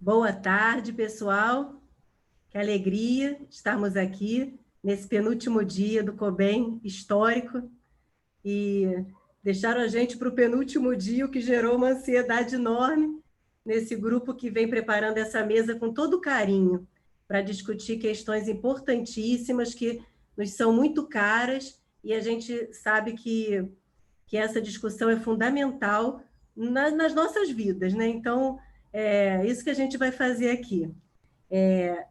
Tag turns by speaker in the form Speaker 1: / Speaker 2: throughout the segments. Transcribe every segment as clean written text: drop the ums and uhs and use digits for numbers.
Speaker 1: Boa tarde, pessoal. Que alegria estarmos aqui nesse penúltimo dia do COBEM histórico e deixaram a gente para o penúltimo dia, o que gerou uma ansiedade enorme nesse grupo que vem preparando essa mesa com todo carinho para discutir questões importantíssimas que nos são muito caras e a gente sabe que essa discussão é fundamental nas nossas vidas, né? Então, é isso que a gente vai fazer aqui.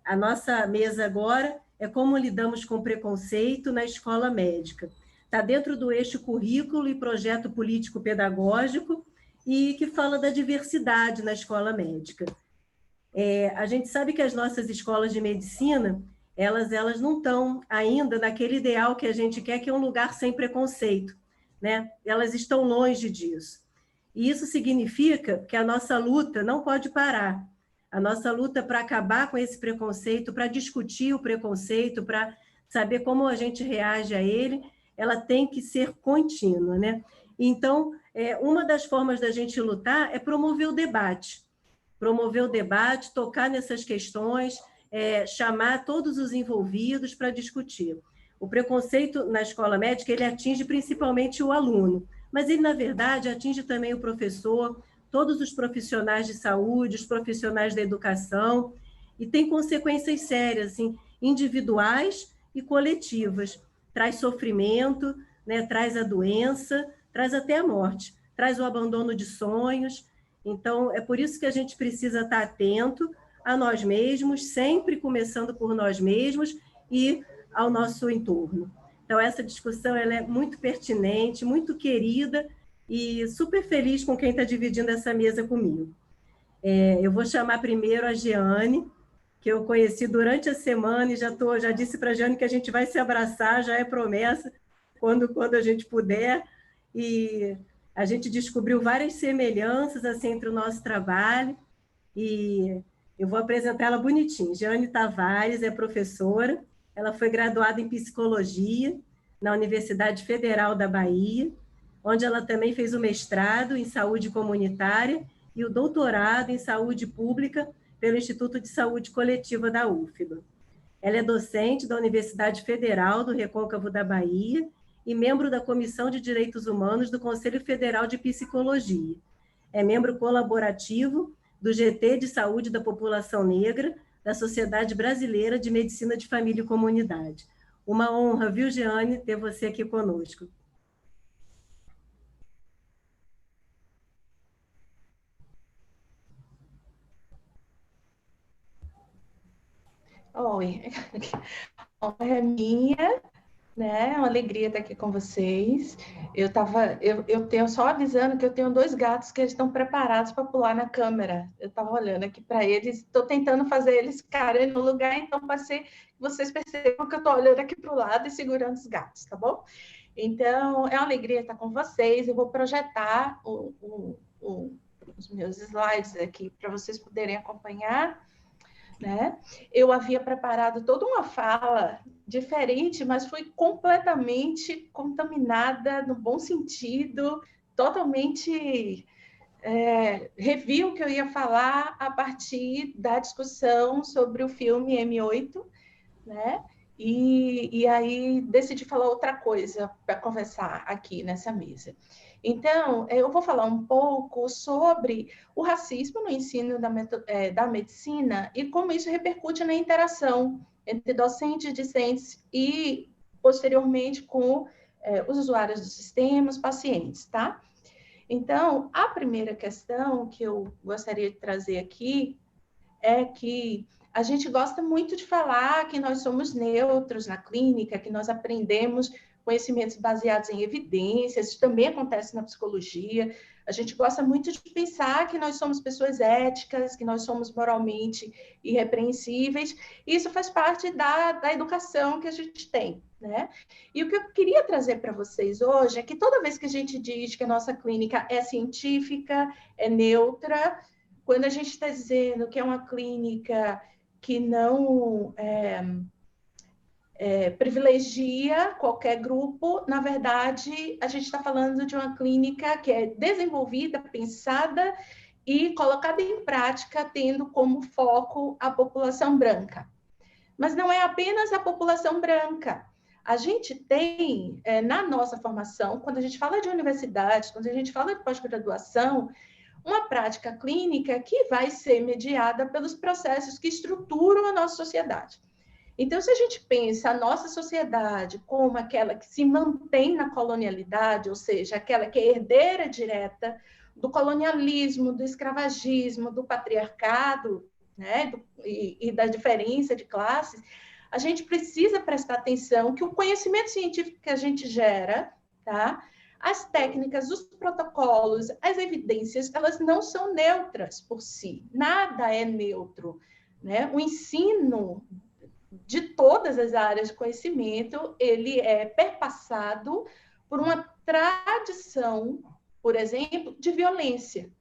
Speaker 1: A nossa mesa agora é como lidamos com preconceito na escola médica. Está dentro do eixo currículo e projeto político-pedagógico e que fala da diversidade na escola médica. A gente sabe que as nossas escolas de medicina, elas não estão ainda naquele ideal que a gente quer, que é um lugar sem preconceito, né? Elas estão longe disso. E isso significa que a nossa luta não pode parar. A nossa luta para acabar com esse preconceito, para discutir o preconceito, para saber como a gente reage a ele, ela tem que ser contínua, né? Então, uma das formas da gente lutar é promover o debate, tocar nessas questões, chamar todos os envolvidos para discutir. O preconceito na escola médica, ele atinge principalmente o aluno, mas ele, na verdade, atinge também o professor, todos os profissionais de saúde, os profissionais da educação, e tem consequências sérias, assim, individuais e coletivas. Traz sofrimento, né, traz a doença, traz até a morte, traz o abandono de sonhos. Então, é por isso que a gente precisa estar atento a nós mesmos, sempre começando por nós mesmos e ao nosso entorno. Então, essa discussão ela é muito pertinente, muito querida e super feliz com quem está dividindo essa mesa comigo. Eu vou chamar primeiro a Jeane, que eu conheci durante a semana e já disse para a Jeane que a gente vai se abraçar, já é promessa, quando a gente puder. E a gente descobriu várias semelhanças assim, entre o nosso trabalho e eu vou apresentá-la bonitinho. Jeane Tavares é professora, ela foi graduada em psicologia na Universidade Federal da Bahia, onde ela também fez o mestrado em saúde comunitária e o doutorado em saúde pública pelo Instituto de Saúde Coletiva da UFBA. Ela é docente da Universidade Federal do Recôncavo da Bahia e membro da Comissão de Direitos Humanos do Conselho Federal de Psicologia. É membro colaborativo do GT de Saúde da População Negra, da Sociedade Brasileira de Medicina de Família e Comunidade. Uma honra, viu, Jeane, ter você aqui conosco.
Speaker 2: Oi, a honra é minha, né? É uma alegria estar aqui com vocês. Eu tenho só avisando que eu tenho 2 gatos que estão preparados para pular na câmera. Eu estava olhando aqui para eles, estou tentando fazer eles ficarem no lugar, então pode ser que vocês percebam que eu estou olhando aqui para o lado e segurando os gatos, tá bom? Então, é uma alegria estar com vocês. Eu vou projetar os meus slides aqui para vocês poderem acompanhar. Né? Eu havia preparado toda uma fala diferente, mas fui completamente contaminada, no bom sentido, totalmente revi o que eu ia falar a partir da discussão sobre o filme M8, né? E aí decidi falar outra coisa para conversar aqui nessa mesa. Então, eu vou falar um pouco sobre o racismo no ensino da medicina e como isso repercute na interação entre docentes, discentes e, posteriormente, com os usuários do sistema, os pacientes, tá? Então, a primeira questão que eu gostaria de trazer aqui é que a gente gosta muito de falar que nós somos neutros na clínica, que nós aprendemos conhecimentos baseados em evidências, isso também acontece na psicologia. A gente gosta muito de pensar que nós somos pessoas éticas, que nós somos moralmente irrepreensíveis, e isso faz parte da educação que a gente tem, né? E o que eu queria trazer para vocês hoje é que toda vez que a gente diz que a nossa clínica é científica, é neutra, quando a gente está dizendo que é uma clínica que não privilegia qualquer grupo, na verdade, a gente está falando de uma clínica que é desenvolvida, pensada e colocada em prática tendo como foco a população branca. Mas não é apenas a população branca. A gente tem, na nossa formação, quando a gente fala de universidade, quando a gente fala de pós-graduação, uma prática clínica que vai ser mediada pelos processos que estruturam a nossa sociedade. Então, se a gente pensa a nossa sociedade como aquela que se mantém na colonialidade, ou seja, aquela que é herdeira direta do colonialismo, do escravagismo, do patriarcado, né, e da diferença de classes, a gente precisa prestar atenção que o conhecimento científico que a gente gera, tá? As técnicas, os protocolos, as evidências, elas não são neutras por si. Nada é neutro, né? O ensino de todas as áreas de conhecimento, ele é perpassado por uma tradição, por exemplo, de violência.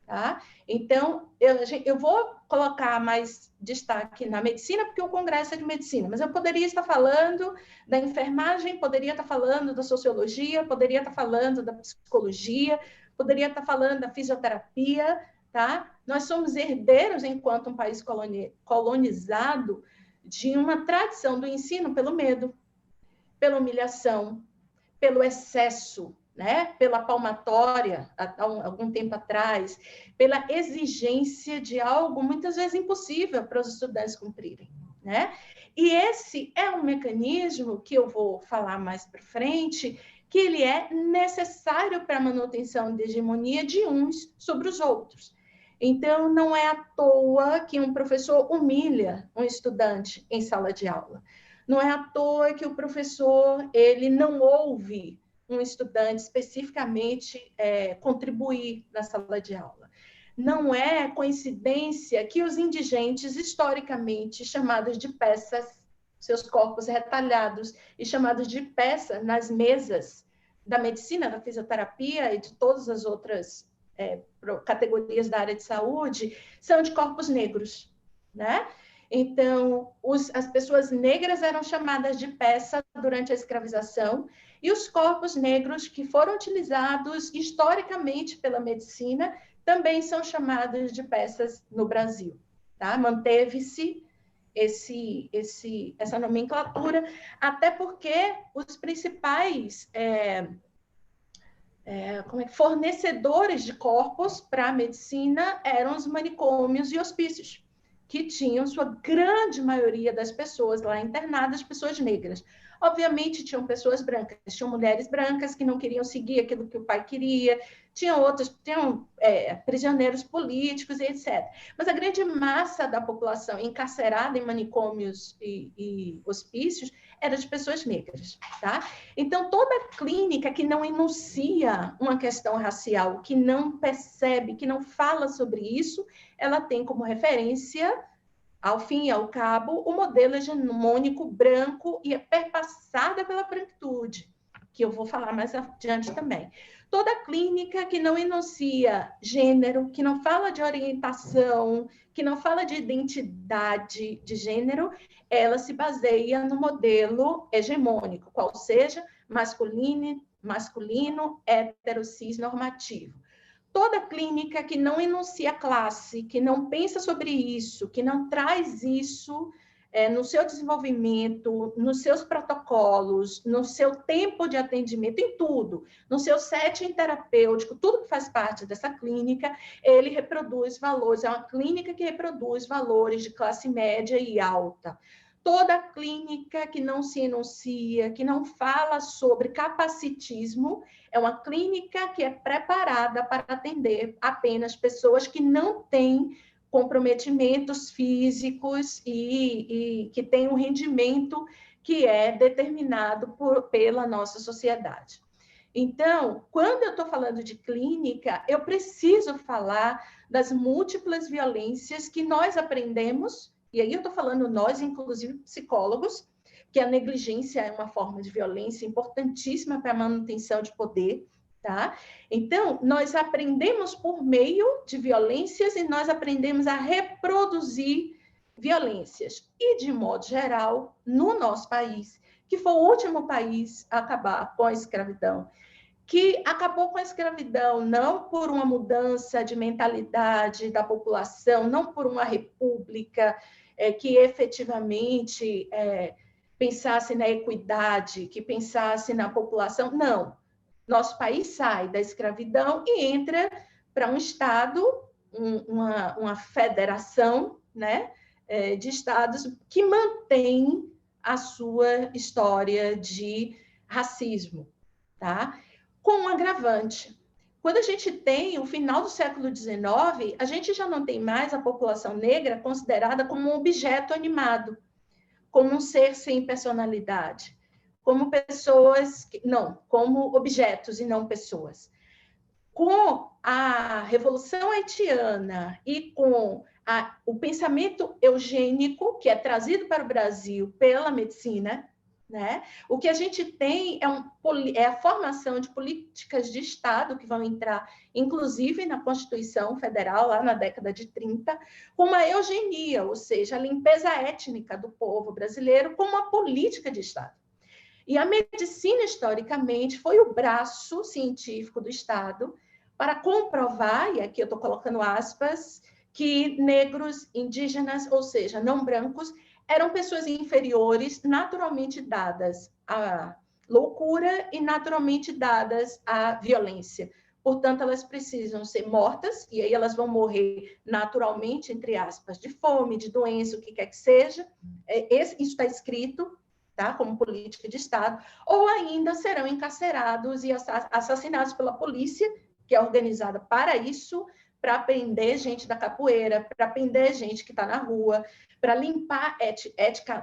Speaker 2: Tá? Então, eu vou colocar mais destaque na medicina, porque o congresso é de medicina, mas eu poderia estar falando da enfermagem, poderia estar falando da sociologia, poderia estar falando da psicologia, poderia estar falando da fisioterapia. Tá? Nós somos herdeiros, enquanto um país colonizado, de uma tradição do ensino pelo medo, pela humilhação, pelo excesso, né? Pela palmatória, há algum tempo atrás, pela exigência de algo muitas vezes impossível para os estudantes cumprirem, né? E esse é um mecanismo que eu vou falar mais para frente, que ele é necessário para a manutenção da hegemonia de uns sobre os outros. Então, não é à toa que um professor humilha um estudante em sala de aula. Não é à toa que o professor ele não ouve um estudante especificamente contribuir na sala de aula. Não é coincidência que os indigentes, historicamente chamados de peças, seus corpos retalhados e chamados de peça nas mesas da medicina, da fisioterapia e de todas as outras categorias da área de saúde, são de corpos negros, né? Então, as pessoas negras eram chamadas de peça durante a escravização e os corpos negros que foram utilizados historicamente pela medicina também são chamados de peças no Brasil. Tá? Manteve-se essa nomenclatura, até porque os principais fornecedores de corpos para a medicina eram os manicômios e hospícios, que tinham sua grande maioria das pessoas lá internadas, pessoas negras. Obviamente, tinham pessoas brancas, tinham mulheres brancas que não queriam seguir aquilo que o pai queria, tinham prisioneiros políticos, etc. Mas a grande massa da população encarcerada em manicômios e hospícios era de pessoas negras, tá? Então, toda clínica que não enuncia uma questão racial, que não percebe, que não fala sobre isso, ela tem como referência, ao fim e ao cabo, o modelo hegemônico branco e é perpassada pela branquitude, que eu vou falar mais adiante também. Toda clínica que não enuncia gênero, que não fala de orientação, que não fala de identidade de gênero, ela se baseia no modelo hegemônico, qual seja masculino, hétero, cis, normativo. Toda clínica que não enuncia classe, que não pensa sobre isso, que não traz isso no seu desenvolvimento, nos seus protocolos, no seu tempo de atendimento, em tudo, no seu setting terapêutico, tudo que faz parte dessa clínica, ele reproduz valores, é uma clínica que reproduz valores de classe média e alta. Toda clínica que não se enuncia, que não fala sobre capacitismo, é uma clínica que é preparada para atender apenas pessoas que não têm comprometimentos físicos e que têm um rendimento que é determinado pela nossa sociedade. Então, quando eu estou falando de clínica, eu preciso falar das múltiplas violências que nós aprendemos, e aí eu estou falando nós, inclusive psicólogos, que a negligência é uma forma de violência importantíssima para a manutenção de poder, tá? Então, nós aprendemos por meio de violências e nós aprendemos a reproduzir violências. E, de modo geral, no nosso país, que foi o último país a acabar com a escravidão, que acabou com a escravidão, não por uma mudança de mentalidade da população, não por uma república que efetivamente pensasse na equidade, que pensasse na população. Não. Nosso país sai da escravidão e entra para um Estado, uma federação, né, de Estados que mantém a sua história de racismo, tá? Com um agravante. Quando a gente tem o final do século XIX, a gente já não tem mais a população negra considerada como um objeto animado, como um ser sem personalidade, como pessoas, não, como objetos e não pessoas. Com a Revolução Haitiana e com o pensamento eugênico, que é trazido para o Brasil pela medicina, né? O que a gente tem é a formação de políticas de Estado que vão entrar, inclusive, na Constituição Federal, lá na década de 30, com uma eugenia, ou seja, a limpeza étnica do povo brasileiro como uma política de Estado. E a medicina, historicamente, foi o braço científico do Estado para comprovar, e aqui eu estou colocando aspas, que negros, indígenas, ou seja, não brancos, eram pessoas inferiores, naturalmente dadas à loucura e naturalmente dadas à violência. Portanto, elas precisam ser mortas, e aí elas vão morrer naturalmente, entre aspas, de fome, de doença, o que quer que seja. Isso está escrito, tá, como política de Estado, ou ainda serão encarcerados e assassinados pela polícia, que é organizada para isso, para prender gente da capoeira, para prender gente que está na rua, para limpar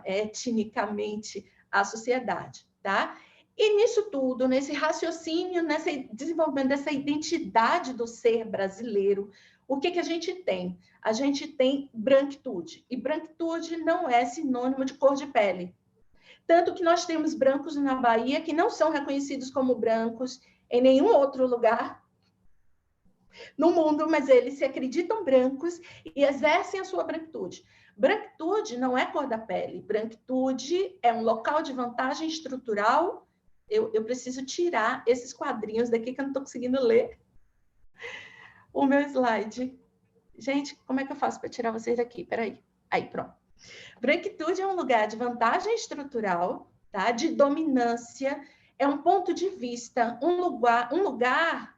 Speaker 2: etnicamente a sociedade, tá? E nisso tudo, nesse raciocínio, nesse desenvolvimento dessa identidade do ser brasileiro, o que a gente tem? A gente tem branquitude, e branquitude não é sinônimo de cor de pele. Tanto que nós temos brancos na Bahia que não são reconhecidos como brancos em nenhum outro lugar no mundo, mas eles se acreditam brancos e exercem a sua branquitude. Branquitude não é cor da pele. Branquitude é um local de vantagem estrutural. Eu preciso tirar esses quadrinhos daqui que eu não estou conseguindo ler o meu slide. Gente, como é que eu faço para tirar vocês daqui? Peraí. Aí, pronto. Branquitude é um lugar de vantagem estrutural, tá? De dominância, é um ponto de vista, um lugar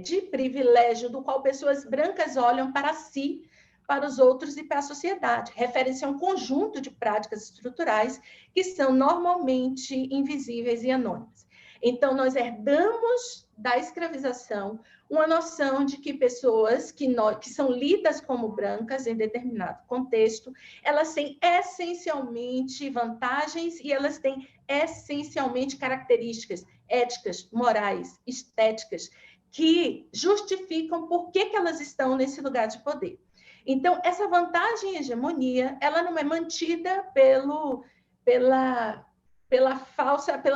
Speaker 2: de privilégio do qual pessoas brancas olham para si, para os outros e para a sociedade. Refere-se a um conjunto de práticas estruturais que são normalmente invisíveis e anônimas. Então, nós herdamos da escravização uma noção de que pessoas que são lidas como brancas em determinado contexto, elas têm essencialmente vantagens e elas têm essencialmente características éticas, morais, estéticas, que justificam por que elas estão nesse lugar de poder. Então, essa vantagem e hegemonia, ela não é mantida pelo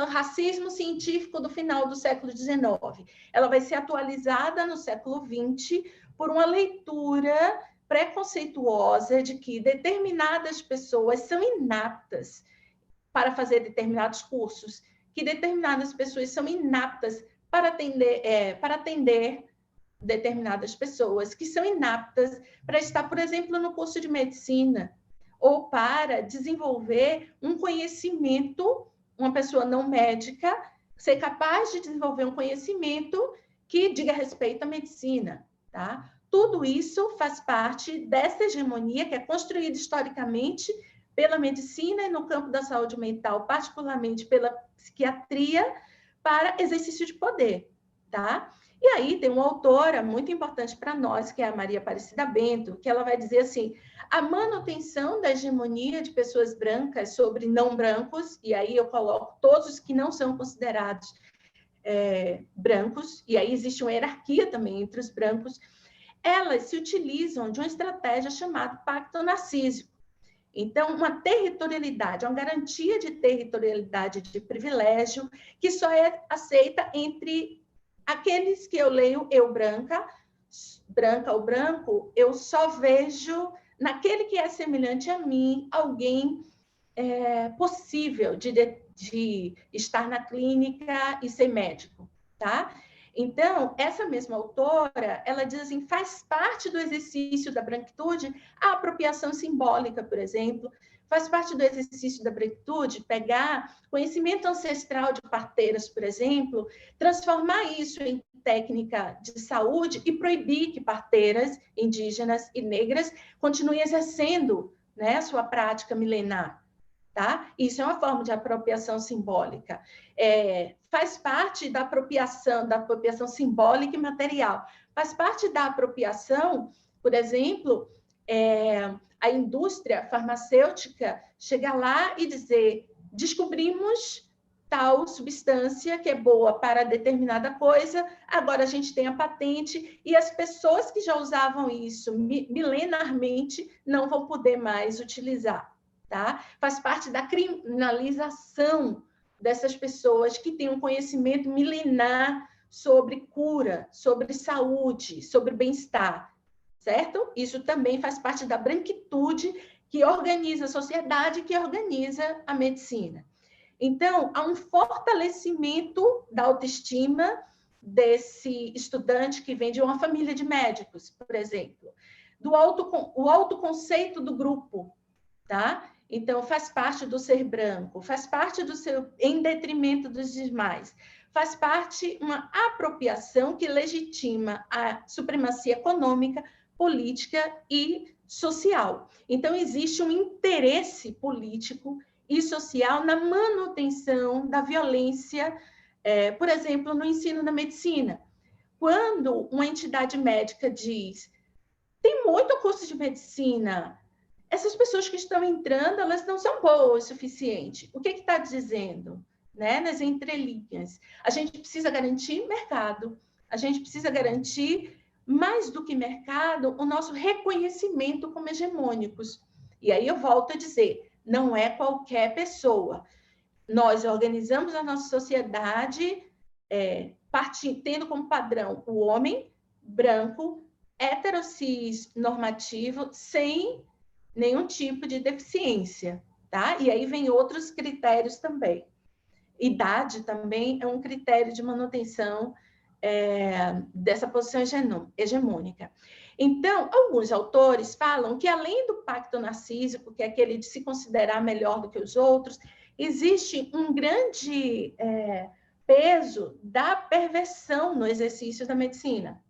Speaker 2: racismo científico do final do século XIX. Ela vai ser atualizada no século XX por uma leitura preconceituosa de que determinadas pessoas são inaptas para fazer determinados cursos, que determinadas pessoas são inaptas para atender determinadas pessoas, que são inaptas para estar, por exemplo, no curso de medicina, ou para desenvolver um conhecimento, uma pessoa não médica, ser capaz de desenvolver um conhecimento que diga respeito à medicina, tá? Tudo isso faz parte dessa hegemonia que é construída historicamente pela medicina e no campo da saúde mental, particularmente pela psiquiatria, para exercício de poder, tá? E aí tem uma autora muito importante para nós, que é a Maria Aparecida Bento, que ela vai dizer assim, a manutenção da hegemonia de pessoas brancas sobre não brancos, e aí eu coloco todos os que não são considerados brancos, e aí existe uma hierarquia também entre os brancos, elas se utilizam de uma estratégia chamada pacto narcísico. Então, uma territorialidade, uma garantia de territorialidade de privilégio que só é aceita entre aqueles que eu leio, eu branca ou branco, eu só vejo naquele que é semelhante a mim, alguém possível de estar na clínica e ser médico, tá? Então, essa mesma autora, ela diz assim, faz parte do exercício da branquitude a apropriação simbólica, por exemplo, faz parte do exercício da branquitude pegar conhecimento ancestral de parteiras, por exemplo, transformar isso em técnica de saúde e proibir que parteiras indígenas e negras continuem exercendo, né, a sua prática milenar. Tá? Isso é uma forma de apropriação simbólica. Faz parte da apropriação simbólica e material. Faz parte da apropriação, por exemplo, a indústria farmacêutica chegar lá e dizer: descobrimos tal substância que é boa para determinada coisa, agora a gente tem a patente, e as pessoas que já usavam isso milenarmente não vão poder mais utilizar. Tá? Faz parte da criminalização dessas pessoas que têm um conhecimento milenar sobre cura, sobre saúde, sobre bem-estar, certo? Isso também faz parte da branquitude que organiza a sociedade, que organiza a medicina. Então, há um fortalecimento da autoestima desse estudante que vem de uma família de médicos, por exemplo, o autoconceito do grupo, tá? Então, faz parte do ser branco, faz parte do seu, em detrimento dos demais, faz parte uma apropriação que legitima a supremacia econômica, política e social. Então, existe um interesse político e social na manutenção da violência, por exemplo, no ensino da medicina. Quando uma entidade médica diz, tem muito curso de medicina, essas pessoas que estão entrando, elas não são boas o suficiente. O que está dizendo? Né? Nas entrelinhas. A gente precisa garantir mercado. A gente precisa garantir, mais do que mercado, o nosso reconhecimento como hegemônicos. E aí eu volto a dizer, não é qualquer pessoa. Nós organizamos a nossa sociedade tendo como padrão o homem branco, heterocis normativo, sem nenhum tipo de deficiência, tá? E aí vem outros critérios também. Idade também é um critério de manutenção dessa posição hegemônica. Então, alguns autores falam que, além do pacto narcísico, que é aquele de se considerar melhor do que os outros, existe um grande peso da perversão no exercício da medicina.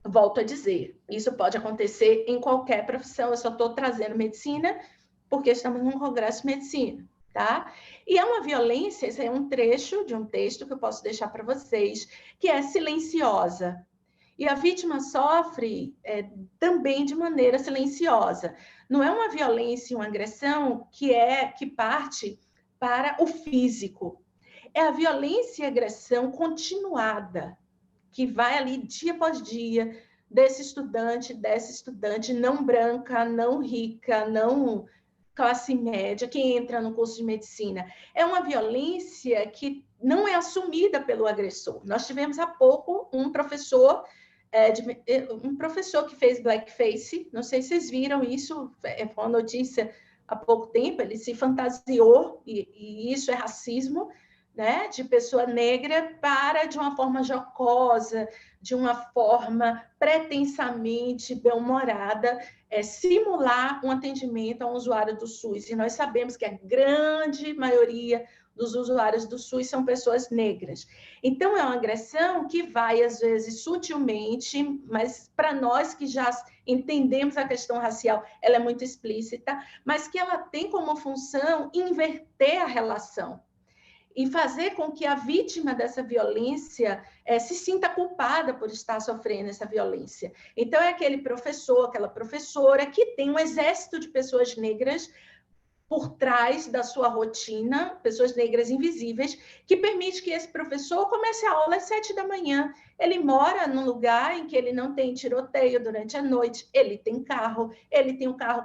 Speaker 2: Volto a dizer, isso pode acontecer em qualquer profissão, eu só estou trazendo medicina porque estamos num congresso de medicina, tá? E é uma violência, esse é um trecho de um texto que eu posso deixar para vocês, que é silenciosa. E a vítima sofre também de maneira silenciosa. Não é uma violência, uma agressão que parte para o físico. É a violência e agressão continuada, que vai ali dia após dia, dessa estudante não branca, não rica, não classe média, que entra no curso de medicina. É uma violência que não é assumida pelo agressor. Nós tivemos há pouco um professor que fez blackface, não sei se vocês viram isso, foi uma notícia há pouco tempo, ele se fantasiou, e isso é racismo, né, de pessoa negra de uma forma jocosa, de uma forma pretensamente bem-humorada, simular um atendimento a um usuário do SUS. E nós sabemos que a grande maioria dos usuários do SUS são pessoas negras. Então, é uma agressão que vai, às vezes, sutilmente, mas para nós que já entendemos a questão racial, ela é muito explícita, mas que ela tem como função inverter a relação e fazer com que a vítima dessa violência se sinta culpada por estar sofrendo essa violência. Então, é aquele professor, aquela professora que tem um exército de pessoas negras por trás da sua rotina, pessoas negras invisíveis, que permite que esse professor comece a aula às 7 da manhã. Ele mora num lugar em que ele não tem tiroteio durante a noite, ele tem um carro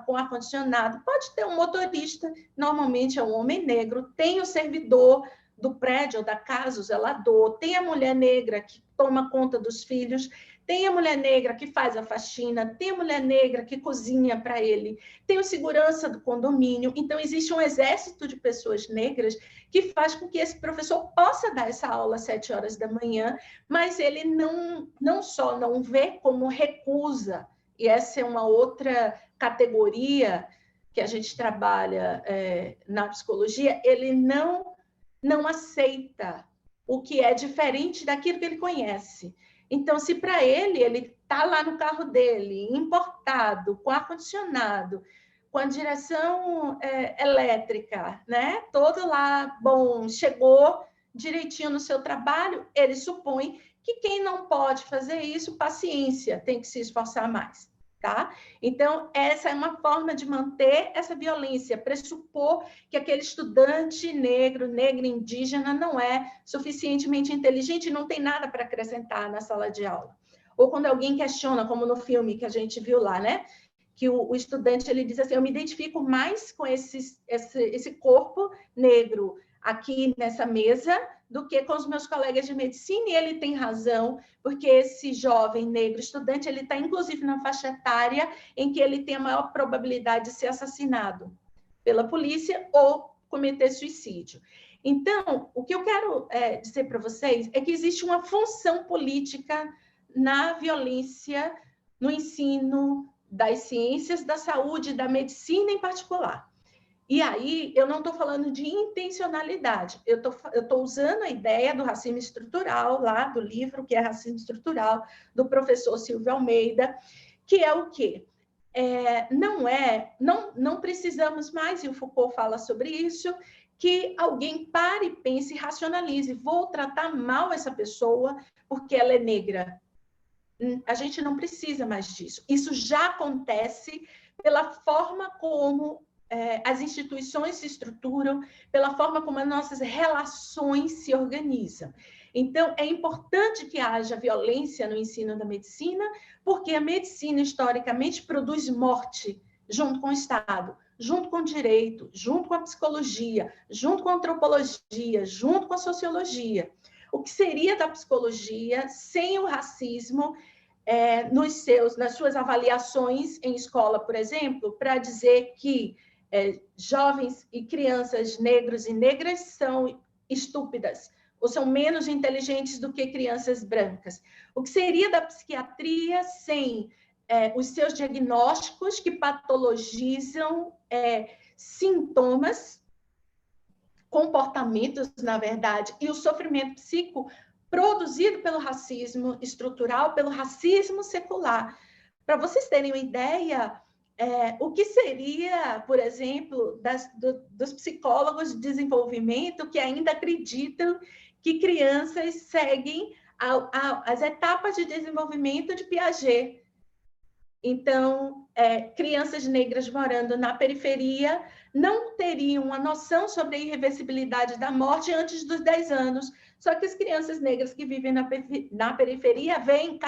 Speaker 2: com ar-condicionado, pode ter um motorista, normalmente é um homem negro, tem o servidor do prédio ou da casa, o zelador, tem a mulher negra que toma conta dos filhos, Tem a mulher negra que faz a faxina, tem a mulher negra que cozinha para ele, tem o segurança do condomínio. Então, existe um exército de pessoas negras que faz com que esse professor possa dar essa aula às 7 horas da manhã, mas ele não só não vê, como recusa. E essa é uma outra categoria que a gente trabalha na psicologia, ele não aceita o que é diferente daquilo que ele conhece. Então, se para ele está lá no carro dele, importado, com ar-condicionado, com a direção elétrica, né? Todo lá, bom, chegou direitinho no seu trabalho, ele supõe que quem não pode fazer isso, paciência, tem que se esforçar mais. Tá? Então, essa é uma forma de manter essa violência, pressupor que aquele estudante negro, negra, indígena, não é suficientemente inteligente e não tem nada para acrescentar na sala de aula. Ou quando alguém questiona, como no filme que a gente viu lá, né? Que o estudante ele diz assim, eu me identifico mais com esse corpo negro aqui nessa mesa do que com os meus colegas de medicina, e ele tem razão, porque esse jovem negro estudante, ele está inclusive na faixa etária em que ele tem a maior probabilidade de ser assassinado pela polícia ou cometer suicídio. Então, o que eu quero dizer para vocês é que existe uma função política na violência, no ensino das ciências, da saúde, da medicina em particular. E aí, eu não estou falando de intencionalidade, eu estou usando a ideia do racismo estrutural, lá do livro, que é Racismo Estrutural, do professor Silvio Almeida, que é o quê? Não precisamos mais, e o Foucault fala sobre isso, que alguém pare, pense e racionalize. Vou tratar mal essa pessoa porque ela é negra. A gente não precisa mais disso. Isso já acontece pela forma como as instituições se estruturam, pela forma como as nossas relações se organizam. Então, é importante que haja violência no ensino da medicina, porque a medicina, historicamente, produz morte junto com o Estado, junto com o direito, junto com a psicologia, junto com a antropologia, junto com a sociologia. O que seria da psicologia sem o racismo nas suas avaliações em escola, por exemplo, para dizer que jovens e crianças negros e negras são estúpidas ou são menos inteligentes do que crianças brancas. O que seria da psiquiatria sem os seus diagnósticos que patologizam sintomas, comportamentos, na verdade, e o sofrimento psíquico produzido pelo racismo estrutural, pelo racismo secular. Para vocês terem uma ideia, o que seria, por exemplo, dos psicólogos de desenvolvimento que ainda acreditam que crianças seguem as etapas de desenvolvimento de Piaget. Então, crianças negras morando na periferia não teriam uma noção sobre a irreversibilidade da morte antes dos 10 anos. Só que as crianças negras que vivem na periferia veem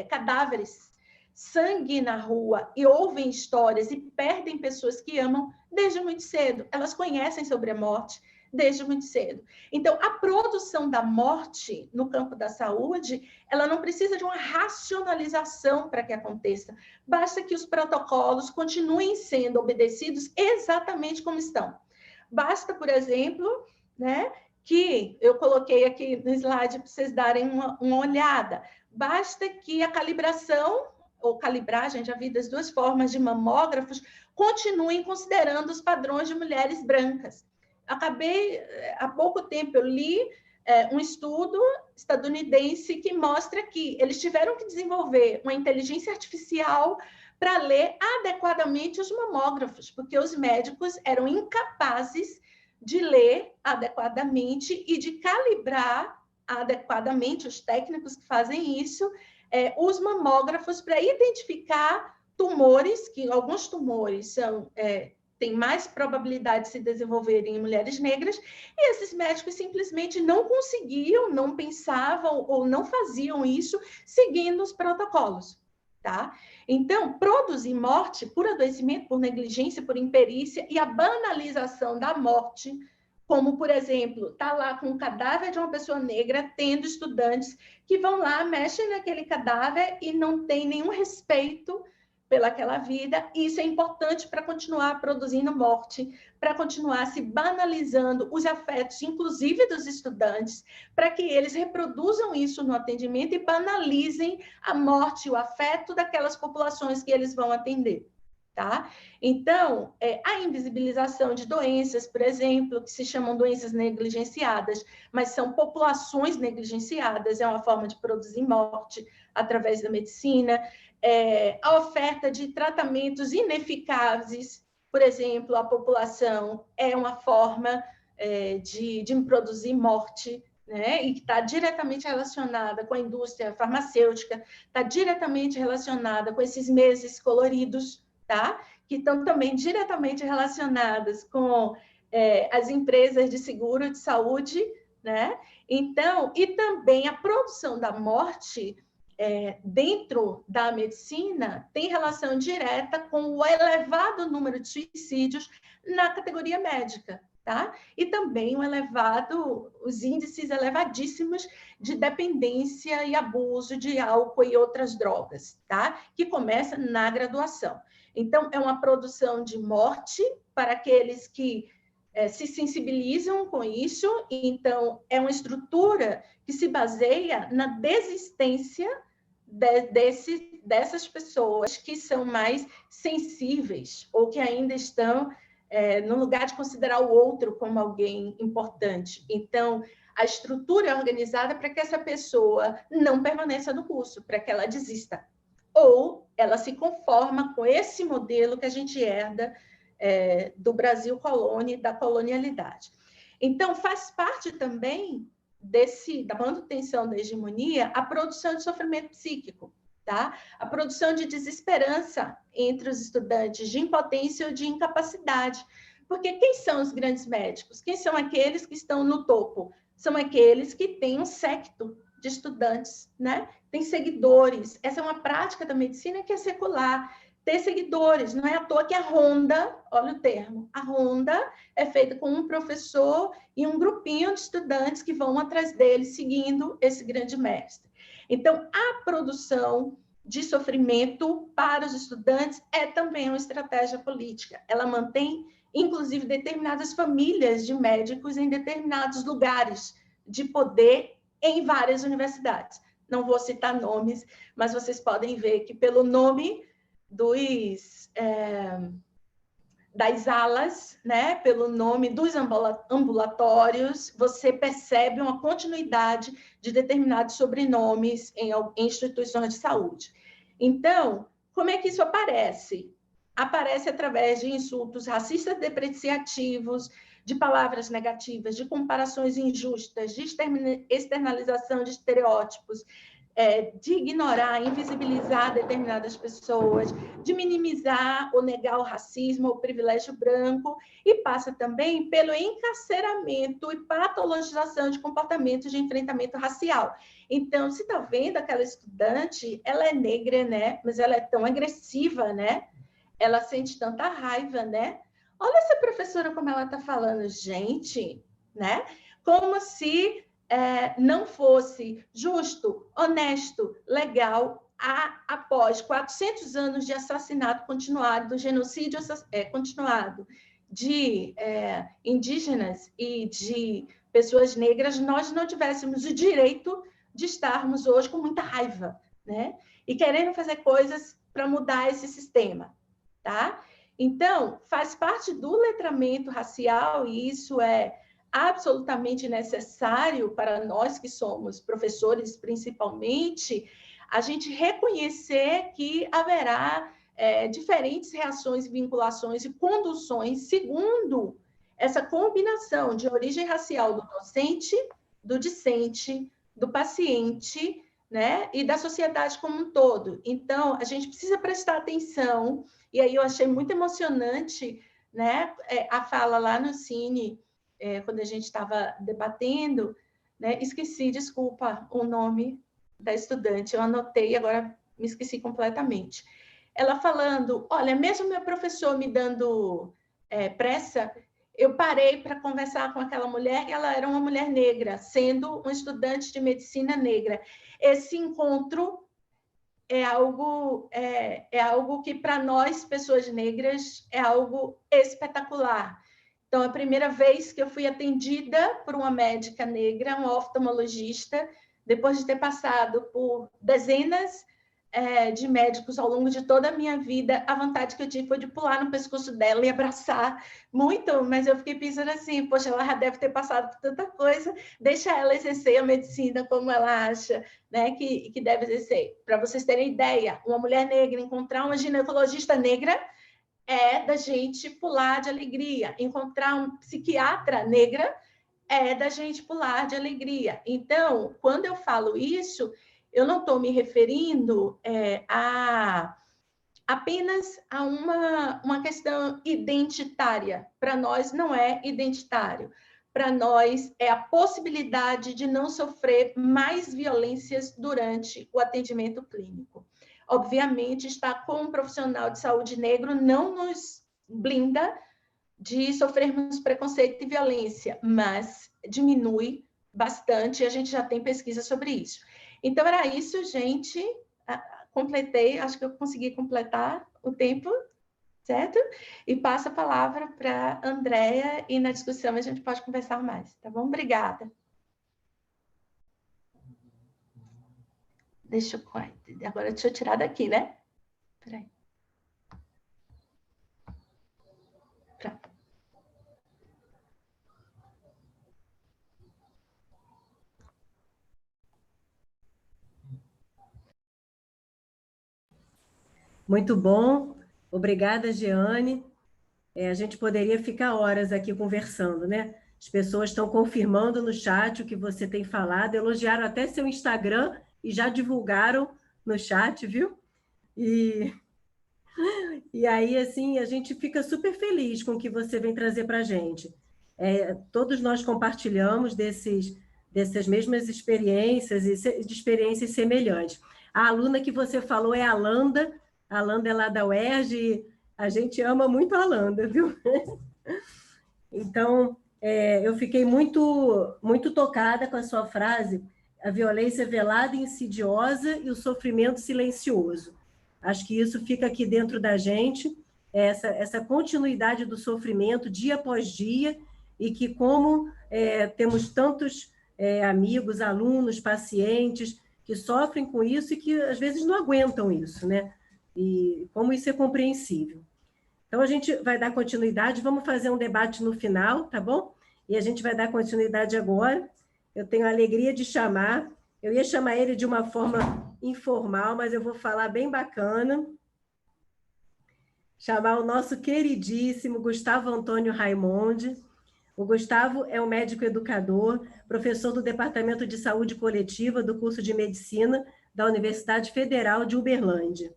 Speaker 2: cadáveres, sangue na rua e ouvem histórias e perdem pessoas que amam desde muito cedo. Elas conhecem sobre a morte desde muito cedo. Então, a produção da morte no campo da saúde, ela não precisa de uma racionalização para que aconteça. Basta que os protocolos continuem sendo obedecidos exatamente como estão. Basta, por exemplo, né, que eu coloquei aqui no slide para vocês darem uma olhada. Basta que a calibração ou calibragem, já vi das duas formas de mamógrafos, continuem considerando os padrões de mulheres brancas. Há pouco tempo, eu li um estudo estadunidense que mostra que eles tiveram que desenvolver uma inteligência artificial para ler adequadamente os mamógrafos, porque os médicos eram incapazes de ler adequadamente e de calibrar adequadamente, os técnicos que fazem isso, os mamógrafos para identificar tumores, que alguns tumores têm mais probabilidade de se desenvolverem em mulheres negras, e esses médicos simplesmente não conseguiam, não pensavam ou não faziam isso seguindo os protocolos. Tá? Então, produzir morte por adoecimento, por negligência, por imperícia e a banalização da morte como, por exemplo, tá lá com o cadáver de uma pessoa negra, tendo estudantes que vão lá, mexem naquele cadáver e não tem nenhum respeito pelaquela vida. E isso é importante para continuar produzindo morte, para continuar se banalizando os afetos, inclusive dos estudantes, para que eles reproduzam isso no atendimento e banalizem a morte, o afeto daquelas populações que eles vão atender. Tá? Então, a invisibilização de doenças, por exemplo, que se chamam doenças negligenciadas, mas são populações negligenciadas, é uma forma de produzir morte através da medicina. A oferta de tratamentos ineficazes, por exemplo, a população é uma forma de produzir morte, né? E que está diretamente relacionada com a indústria farmacêutica, está diretamente relacionada com esses meses coloridos, tá? Que estão também diretamente relacionadas com as empresas de seguro de saúde, né? Então, e também a produção da morte dentro da medicina tem relação direta com o elevado número de suicídios na categoria médica, tá? E também os índices elevadíssimos de dependência e abuso de álcool e outras drogas, tá? Que começa na graduação. Então, é uma produção de morte para aqueles que se sensibilizam com isso. Então, é uma estrutura que se baseia na desistência dessas pessoas que são mais sensíveis ou que ainda estão no lugar de considerar o outro como alguém importante. Então, a estrutura é organizada para que essa pessoa não permaneça no curso, para que ela desista. Ou ela se conforma com esse modelo que a gente herda do Brasil colônia, da colonialidade. Então, faz parte também da manutenção da hegemonia a produção de sofrimento psíquico, tá? A produção de desesperança entre os estudantes, de impotência ou de incapacidade. Porque quem são os grandes médicos? Quem são aqueles que estão no topo? São aqueles que têm um séquito de estudantes, né? Tem seguidores. Essa é uma prática da medicina que é secular. Ter seguidores, não é à toa que a ronda, olha o termo, a ronda é feita com um professor e um grupinho de estudantes que vão atrás dele, seguindo esse grande mestre. Então, a produção de sofrimento para os estudantes é também uma estratégia política. Ela mantém, inclusive, determinadas famílias de médicos em determinados lugares de poder em várias universidades. Não vou citar nomes, mas vocês podem ver que pelo nome das alas, né, pelo nome dos ambulatórios, você percebe uma continuidade de determinados sobrenomes em instituições de saúde. Então, como é que isso aparece? Aparece através de insultos racistas depreciativos, de palavras negativas, de comparações injustas, de externalização de estereótipos, de ignorar, invisibilizar determinadas pessoas, de minimizar ou negar o racismo ou o privilégio branco, e passa também pelo encarceramento e patologização de comportamentos de enfrentamento racial. Então, você está vendo aquela estudante, ela é negra, né? Mas ela é tão agressiva, né? Ela sente tanta raiva, né? Olha essa professora como ela está falando, gente, né? Como se não fosse justo, honesto, legal, após 400 anos de assassinato continuado, genocídio continuado de indígenas e de pessoas negras, nós não tivéssemos o direito de estarmos hoje com muita raiva, né? E querendo fazer coisas para mudar esse sistema, tá? Então, faz parte do letramento racial, e isso é absolutamente necessário para nós que somos professores, principalmente, a gente reconhecer que haverá diferentes reações, vinculações e conduções segundo essa combinação de origem racial do docente, do discente, do paciente, né, e da sociedade como um todo. Então, a gente precisa prestar atenção, e aí eu achei muito emocionante, né, a fala lá no Cine, quando a gente estava debatendo, né, esqueci, desculpa, o nome da estudante, eu anotei, agora me esqueci completamente. Ela falando, olha, mesmo meu professor me dando pressa, eu parei para conversar com aquela mulher, e ela era uma mulher negra, sendo uma estudante de medicina negra. Esse encontro é algo que, para nós, pessoas negras, é algo espetacular. Então, a primeira vez que eu fui atendida por uma médica negra, uma oftalmologista, depois de ter passado por dezenas de médicos ao longo de toda a minha vida, a vontade que eu tive foi de pular no pescoço dela e abraçar muito, mas eu fiquei pensando assim, poxa, ela já deve ter passado por tanta coisa, deixa ela exercer a medicina como ela acha, né, que deve exercer. Para vocês terem ideia, uma mulher negra encontrar uma ginecologista negra é da gente pular de alegria. Encontrar um psiquiatra negra é da gente pular de alegria. Então, quando eu falo isso, eu não estou me referindo apenas a uma questão identitária. Para nós, não é identitário. Para nós, é a possibilidade de não sofrer mais violências durante o atendimento clínico. Obviamente, estar com um profissional de saúde negro não nos blinda de sofrermos preconceito e violência, mas diminui bastante, e a gente já tem pesquisa sobre isso. Então, era isso, gente. Completei, acho que eu consegui completar o tempo, certo? E passo a palavra para a Andrea, e na discussão a gente pode conversar mais, tá bom? Obrigada. Agora deixa eu tirar daqui, né? Peraí. Pronto.
Speaker 1: Muito bom. Obrigada, Jeane. A gente poderia ficar horas aqui conversando, né? As pessoas estão confirmando no chat o que você tem falado, elogiaram até seu Instagram e já divulgaram no chat, viu? E aí, assim, a gente fica super feliz com o que você vem trazer para a gente. Todos nós compartilhamos dessas mesmas experiências e de experiências semelhantes. A aluna que você falou é a Landa é lá da UERJ, e a gente ama muito a Landa, viu? Então, eu fiquei muito, muito tocada com a sua frase, a violência velada e insidiosa e o sofrimento silencioso. Acho que isso fica aqui dentro da gente, essa continuidade do sofrimento dia após dia, e que como temos tantos amigos, alunos, pacientes que sofrem com isso e que às vezes não aguentam isso, né? E como isso é compreensível. Então, a gente vai dar continuidade, vamos fazer um debate no final, tá bom? E a gente vai dar continuidade agora. Eu tenho a alegria de chamar, eu ia chamar ele de uma forma informal, mas eu vou falar bem bacana. Chamar o nosso queridíssimo Gustavo Antônio Raimonde. O Gustavo é um médico educador, professor do Departamento de Saúde Coletiva do curso de Medicina da Universidade Federal de Uberlândia.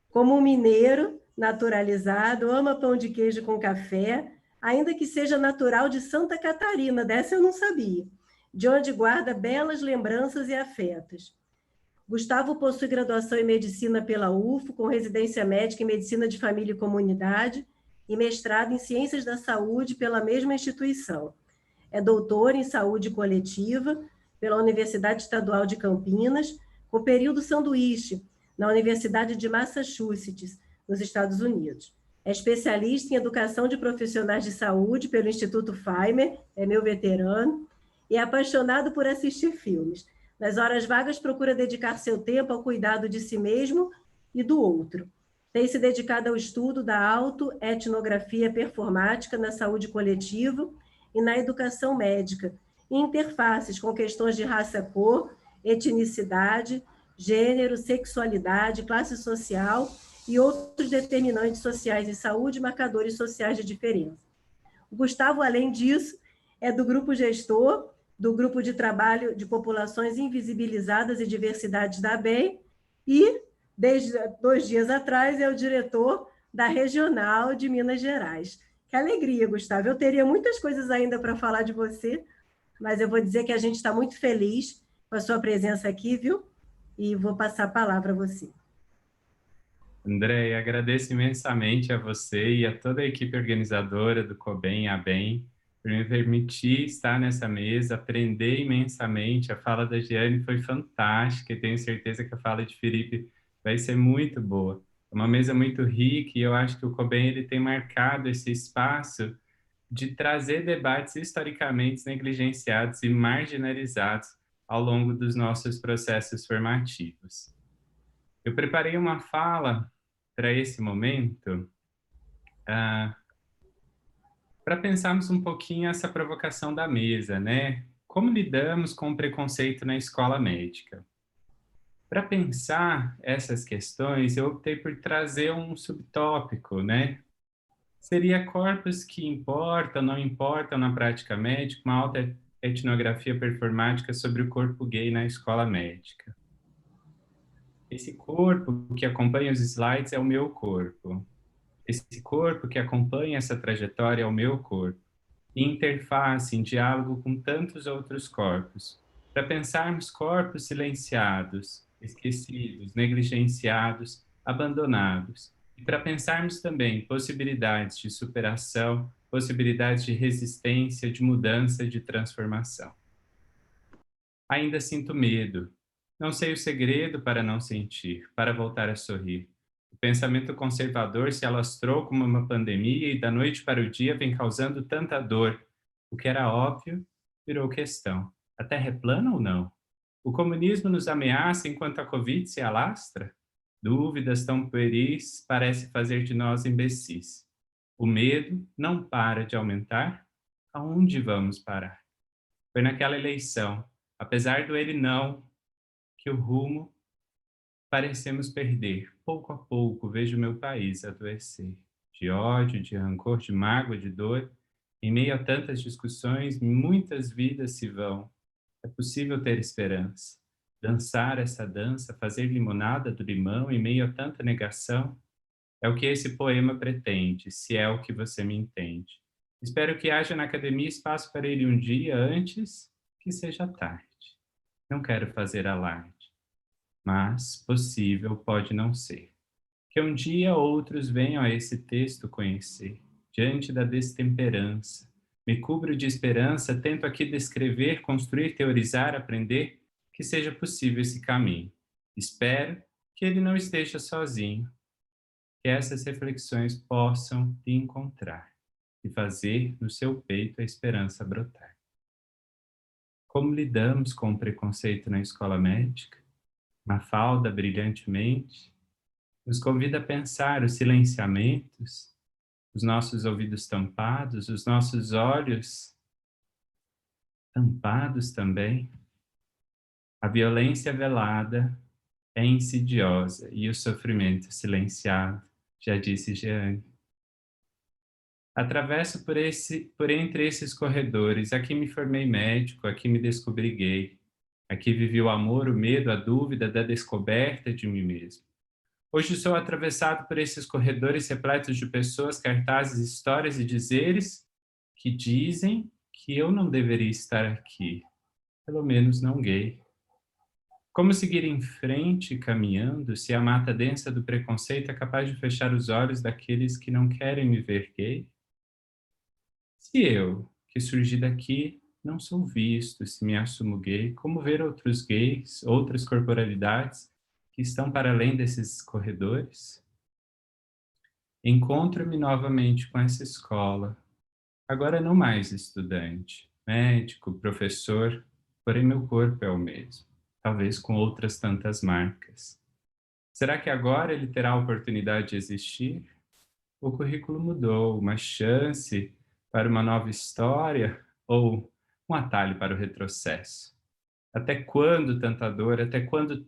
Speaker 1: Como um mineiro naturalizado, ama pão de queijo com café, ainda que seja natural de Santa Catarina, dessa eu não sabia, de onde guarda belas lembranças e afetos. Gustavo possui graduação em Medicina pela UFO, com residência médica em Medicina de Família e Comunidade, e mestrado em Ciências da Saúde pela mesma instituição. É doutor em Saúde Coletiva pela Universidade Estadual de Campinas, com período sanduíche, na Universidade de Massachusetts, nos Estados Unidos. É especialista em Educação de Profissionais de Saúde pelo Instituto Feimer, é meu veterano, e é apaixonado por assistir filmes. Nas horas vagas, procura dedicar seu tempo ao cuidado de si mesmo e do outro. Tem se dedicado ao estudo da autoetnografia performática na saúde coletiva e na educação médica, e interfaces com questões de raça-cor, etnicidade, gênero, sexualidade, classe social e outros determinantes sociais de saúde e marcadores sociais de diferença. O Gustavo, além disso, é do grupo gestor, do grupo de trabalho de populações invisibilizadas e diversidades da ABEM, e, desde 2 dias atrás, é o diretor da Regional de Minas Gerais. Que alegria, Gustavo. Eu teria muitas coisas ainda para falar de você, mas eu vou dizer que a gente está muito feliz com a sua presença aqui, viu? E vou passar a palavra a você.
Speaker 3: André, agradeço imensamente a você e a toda a equipe organizadora do Coben ABEM por me permitir estar nessa mesa, aprender imensamente. A fala da Giane foi fantástica e tenho certeza que a fala de Felipe vai ser muito boa. É uma mesa muito rica e eu acho que o Coben ele tem marcado esse espaço de trazer debates historicamente negligenciados e marginalizados ao longo dos nossos processos formativos. Eu preparei uma fala para esse momento, para pensarmos um pouquinho essa provocação da mesa, né? Como lidamos com o preconceito na escola médica? Para pensar essas questões, eu optei por trazer um subtópico, né? Seria corpos que importam, não importam na prática médica, uma alta etnografia performática sobre o corpo gay na escola médica. Esse corpo que acompanha os slides é o meu corpo. Esse corpo que acompanha essa trajetória é o meu corpo. Em interface, em diálogo com tantos outros corpos. Para pensarmos corpos silenciados, esquecidos, negligenciados, abandonados. E para pensarmos também possibilidades de superação, possibilidades de resistência, de mudança, de transformação. Ainda sinto medo. Não sei o segredo para não sentir, para voltar a sorrir. O pensamento conservador se alastrou como uma pandemia e da noite para o dia vem causando tanta dor. O que era óbvio virou questão. A Terra é plana ou não? O comunismo nos ameaça enquanto a Covid se alastra? Dúvidas tão pueris parecem fazer de nós imbecis. O medo não para de aumentar? Aonde vamos parar? Foi naquela eleição, apesar do ele não, que o rumo parecemos perder. Pouco a pouco vejo meu país adoecer. De ódio, de rancor, de mágoa, de dor. Em meio a tantas discussões, muitas vidas se vão. É possível ter esperança. Dançar essa dança, fazer limonada do limão em meio a tanta negação. É o que esse poema pretende, se é o que você me entende. Espero que haja na academia espaço para ele um dia antes que seja tarde. Não quero fazer alarde, mas possível pode não ser. Que um dia outros venham a esse texto conhecer, diante da destemperança. Me cubro de esperança, tento aqui descrever, construir, teorizar, aprender, que seja possível esse caminho. Espero que ele não esteja sozinho, que essas reflexões possam te encontrar e fazer no seu peito a esperança brotar. Como lidamos com o preconceito na escola médica? Mafalda, brilhantemente, nos convida a pensar os silenciamentos, os nossos ouvidos tampados, os nossos olhos tampados também. A violência velada é insidiosa e o sofrimento silenciado, já disse Jeane. Atravesso por entre esses corredores, aqui me formei médico, aqui me descobri gay, aqui vivi o amor, o medo, a dúvida da descoberta de mim mesmo. Hoje sou atravessado por esses corredores repletos de pessoas, cartazes, histórias e dizeres que dizem que eu não deveria estar aqui, pelo menos não gay. Como seguir em frente caminhando se a mata densa do preconceito é capaz de fechar os olhos daqueles que não querem me ver gay? Se eu, que surgi daqui, não sou visto, se me assumo gay, como ver outros gays, outras corporalidades que estão para além desses corredores? Encontro-me novamente com essa escola, agora não mais estudante, médico, professor, porém meu corpo é o mesmo, talvez com outras tantas marcas. Será que agora ele terá a oportunidade de existir? O currículo mudou, uma chance para uma nova história ou um atalho para o retrocesso? Até quando tanta dor? Até quando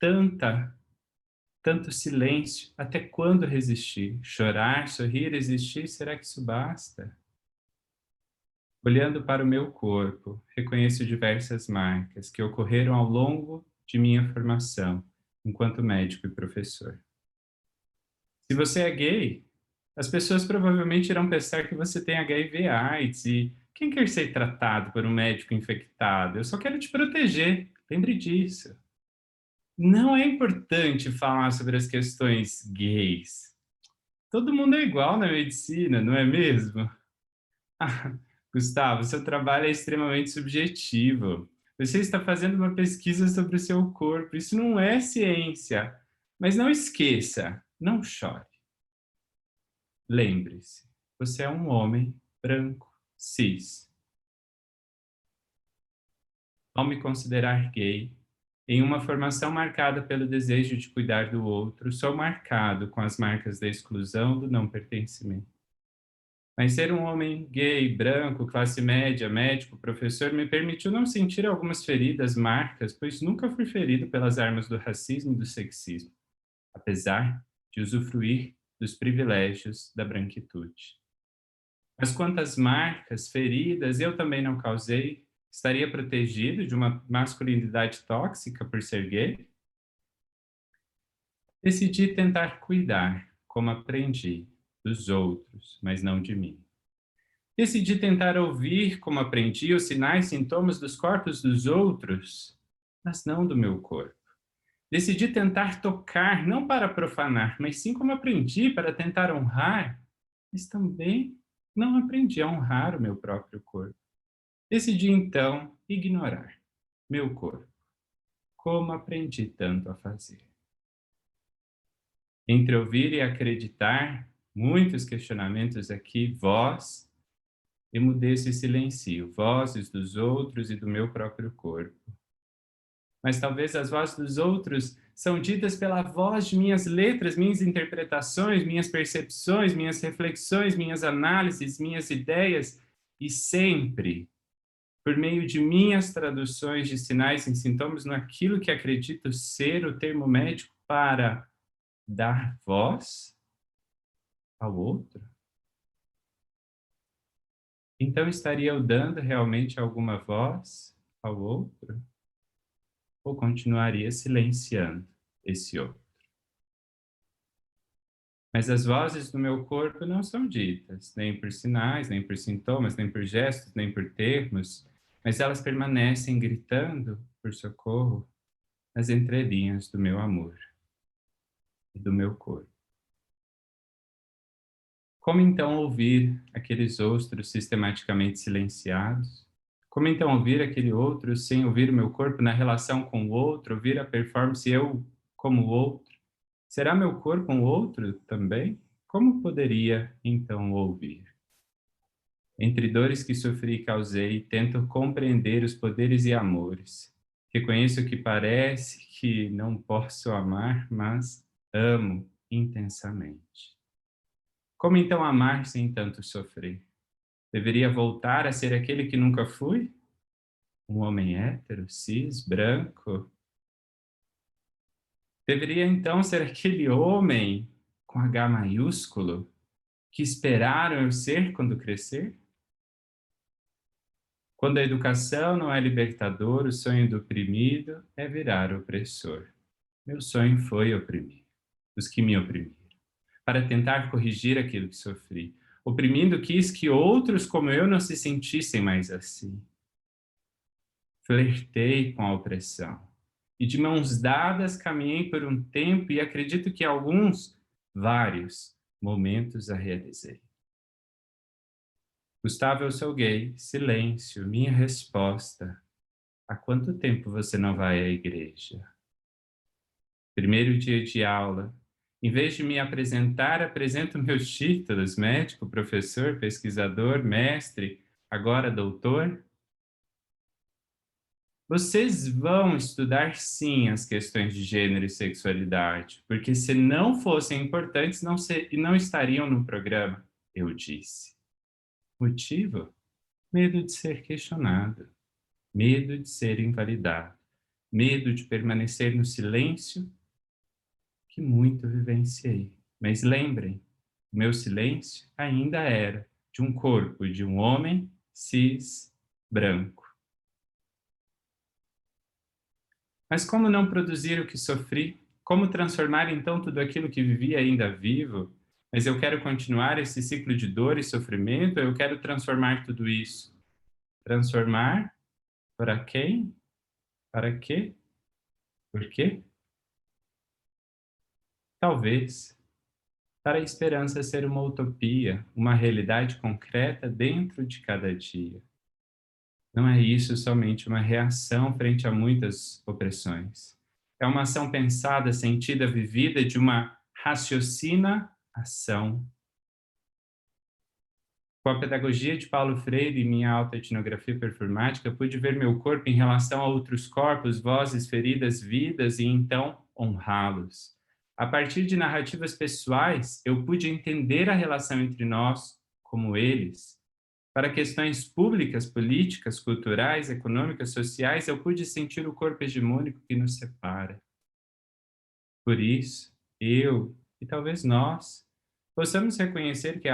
Speaker 3: tanto silêncio? Até quando resistir? Chorar, sorrir, existir? Será que isso basta? Olhando para o meu corpo, reconheço diversas marcas que ocorreram ao longo de minha formação enquanto médico e professor. Se você é gay, as pessoas provavelmente irão pensar que você tem HIV/AIDS e quem quer ser tratado por um médico infectado? Eu só quero te proteger, lembre disso. não é importante falar sobre as questões gays. Todo mundo é igual na medicina, não é mesmo? Ah, Gustavo, seu trabalho é extremamente subjetivo. Você está fazendo uma pesquisa sobre o seu corpo. Isso não é ciência. Mas não esqueça, não chore. Lembre-se, você é um homem branco, cis. Ao me considerar gay, em uma formação marcada pelo desejo de cuidar do outro, sou marcado com as marcas da exclusão, do não pertencimento. Mas ser um homem gay, branco, classe média, médico, professor, me permitiu não sentir algumas feridas, marcas, pois nunca fui ferido pelas armas do racismo e do sexismo, apesar de usufruir dos privilégios da branquitude. Mas quantas marcas, feridas eu também não causei? Estaria protegido de uma masculinidade tóxica por ser gay? Decidi tentar cuidar, como aprendi, dos outros, mas não de mim. Decidi tentar ouvir, como aprendi, os sinais e sintomas dos corpos dos outros, mas não do meu corpo. Decidi tentar tocar, não para profanar, mas sim como aprendi, para tentar honrar, mas também não aprendi a honrar o meu próprio corpo. Decidi, então, ignorar meu corpo, como aprendi tanto a fazer. Entre ouvir e acreditar, muitos questionamentos aqui, voz, emudeço e silencio, vozes dos outros e do meu próprio corpo. Mas talvez as vozes dos outros são ditas pela voz de minhas letras, minhas interpretações, minhas percepções, minhas reflexões, minhas análises, minhas ideias, e sempre por meio de minhas traduções de sinais e sintomas naquilo que acredito ser o termo médico para dar voz ao outro. Então estaria eu dando realmente alguma voz ao outro? Ou continuaria silenciando esse outro? Mas as vozes do meu corpo não são ditas, nem por sinais, nem por sintomas, nem por gestos, nem por termos, mas elas permanecem gritando por socorro nas entrelinhas do meu amor e do meu corpo. Como então ouvir aqueles outros sistematicamente silenciados? Como então ouvir aquele outro sem ouvir o meu corpo na relação com o outro, ouvir a performance eu como o outro? Será meu corpo um outro também? Como poderia então ouvir? Entre dores que sofri e causei, tento compreender os poderes e amores. Reconheço que parece que não posso amar, mas amo intensamente. Como então amar sem tanto sofrer? Deveria voltar a ser aquele que nunca fui? Um homem hétero, cis, branco? Deveria então ser aquele homem com H maiúsculo que esperaram eu ser quando crescer? Quando a educação não é libertador, o sonho do oprimido é virar opressor. Meu sonho foi oprimir os que me oprimiram, para tentar corrigir aquilo que sofri. Oprimindo quis que outros como eu não se sentissem mais assim. Flertei com a opressão e de mãos dadas caminhei por um tempo e acredito que vários momentos a realizei. Gustavo, eu sou gay. Silêncio, minha resposta. Há quanto tempo você não vai à igreja? Primeiro dia de aula. Em vez de me apresentar, apresento meus títulos: médico, professor, pesquisador, mestre, agora doutor. Vocês vão estudar sim as questões de gênero e sexualidade, porque se não fossem importantes, não estariam no programa, eu disse. Motivo? Medo de ser questionado, medo de ser invalidado, medo de permanecer no silêncio que muito vivenciei. Mas lembrem, o meu silêncio ainda era de um corpo de um homem cis, branco. Mas como não produzir o que sofri? Como transformar então tudo aquilo que vivi ainda vivo? Mas eu quero continuar esse ciclo de dor e sofrimento, eu quero transformar tudo isso. Transformar para quem? Para quê? Por quê? talvez, para a esperança ser uma utopia, uma realidade concreta dentro de cada dia. Não é isso somente uma reação frente a muitas opressões. É uma ação pensada, sentida, vivida de uma raciocina ação. Com a pedagogia de Paulo Freire e minha autoetnografia performática, pude ver meu corpo em relação a outros corpos, vozes, feridas, vidas, e então honrá-los. A partir de narrativas pessoais, eu pude entender a relação entre nós, como eles. Para questões públicas, políticas, culturais, econômicas, sociais, eu pude sentir o corpo hegemônico que nos separa. Por isso, eu, e talvez nós, possamos reconhecer que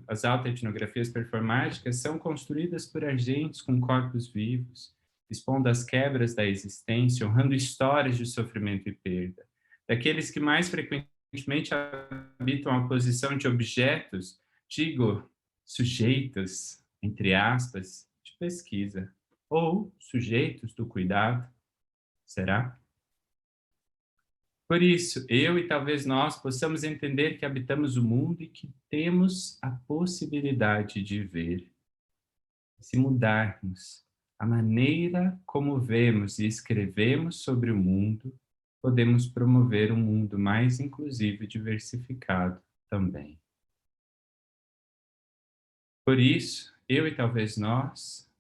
Speaker 3: as autoetnografias performáticas são construídas por agentes com corpos vivos, expondo as quebras da existência, honrando histórias de sofrimento e perda, daqueles que mais frequentemente habitam a posição de objetos, digo, sujeitos, entre aspas, de pesquisa, ou sujeitos do cuidado, será? Por isso, eu e talvez nós possamos entender que habitamos o mundo e que temos a possibilidade de ver. Se mudarmos a maneira como vemos e escrevemos sobre o mundo, podemos promover um mundo mais inclusivo e diversificado também. Por isso, eu e talvez nós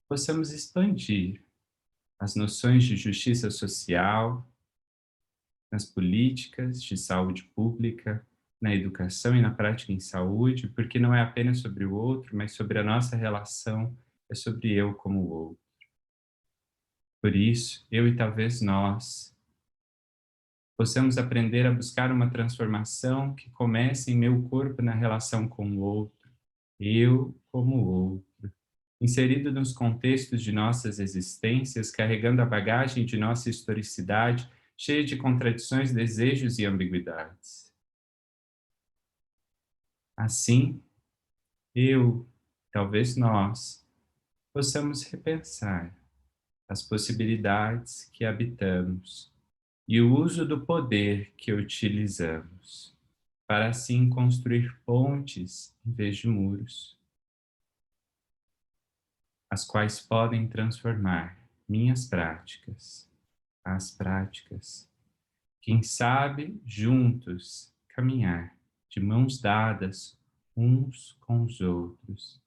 Speaker 3: possamos expandir as noções de justiça social, nas políticas de saúde pública, na educação e na prática em saúde, porque não é apenas sobre o outro, mas sobre a nossa relação, é sobre eu como o outro. Por isso, eu e talvez nós possamos aprender a buscar uma transformação que comece em meu corpo na relação com o outro, eu como o outro, inserido nos contextos de nossas existências, carregando a bagagem de nossa historicidade, cheia de contradições, desejos e ambiguidades. Assim, eu, talvez nós, possamos repensar as possibilidades que habitamos e o uso do poder que utilizamos, para assim construir pontes em vez de muros, as quais podem transformar minhas práticas, as práticas, quem sabe juntos caminhar de mãos dadas uns com os outros,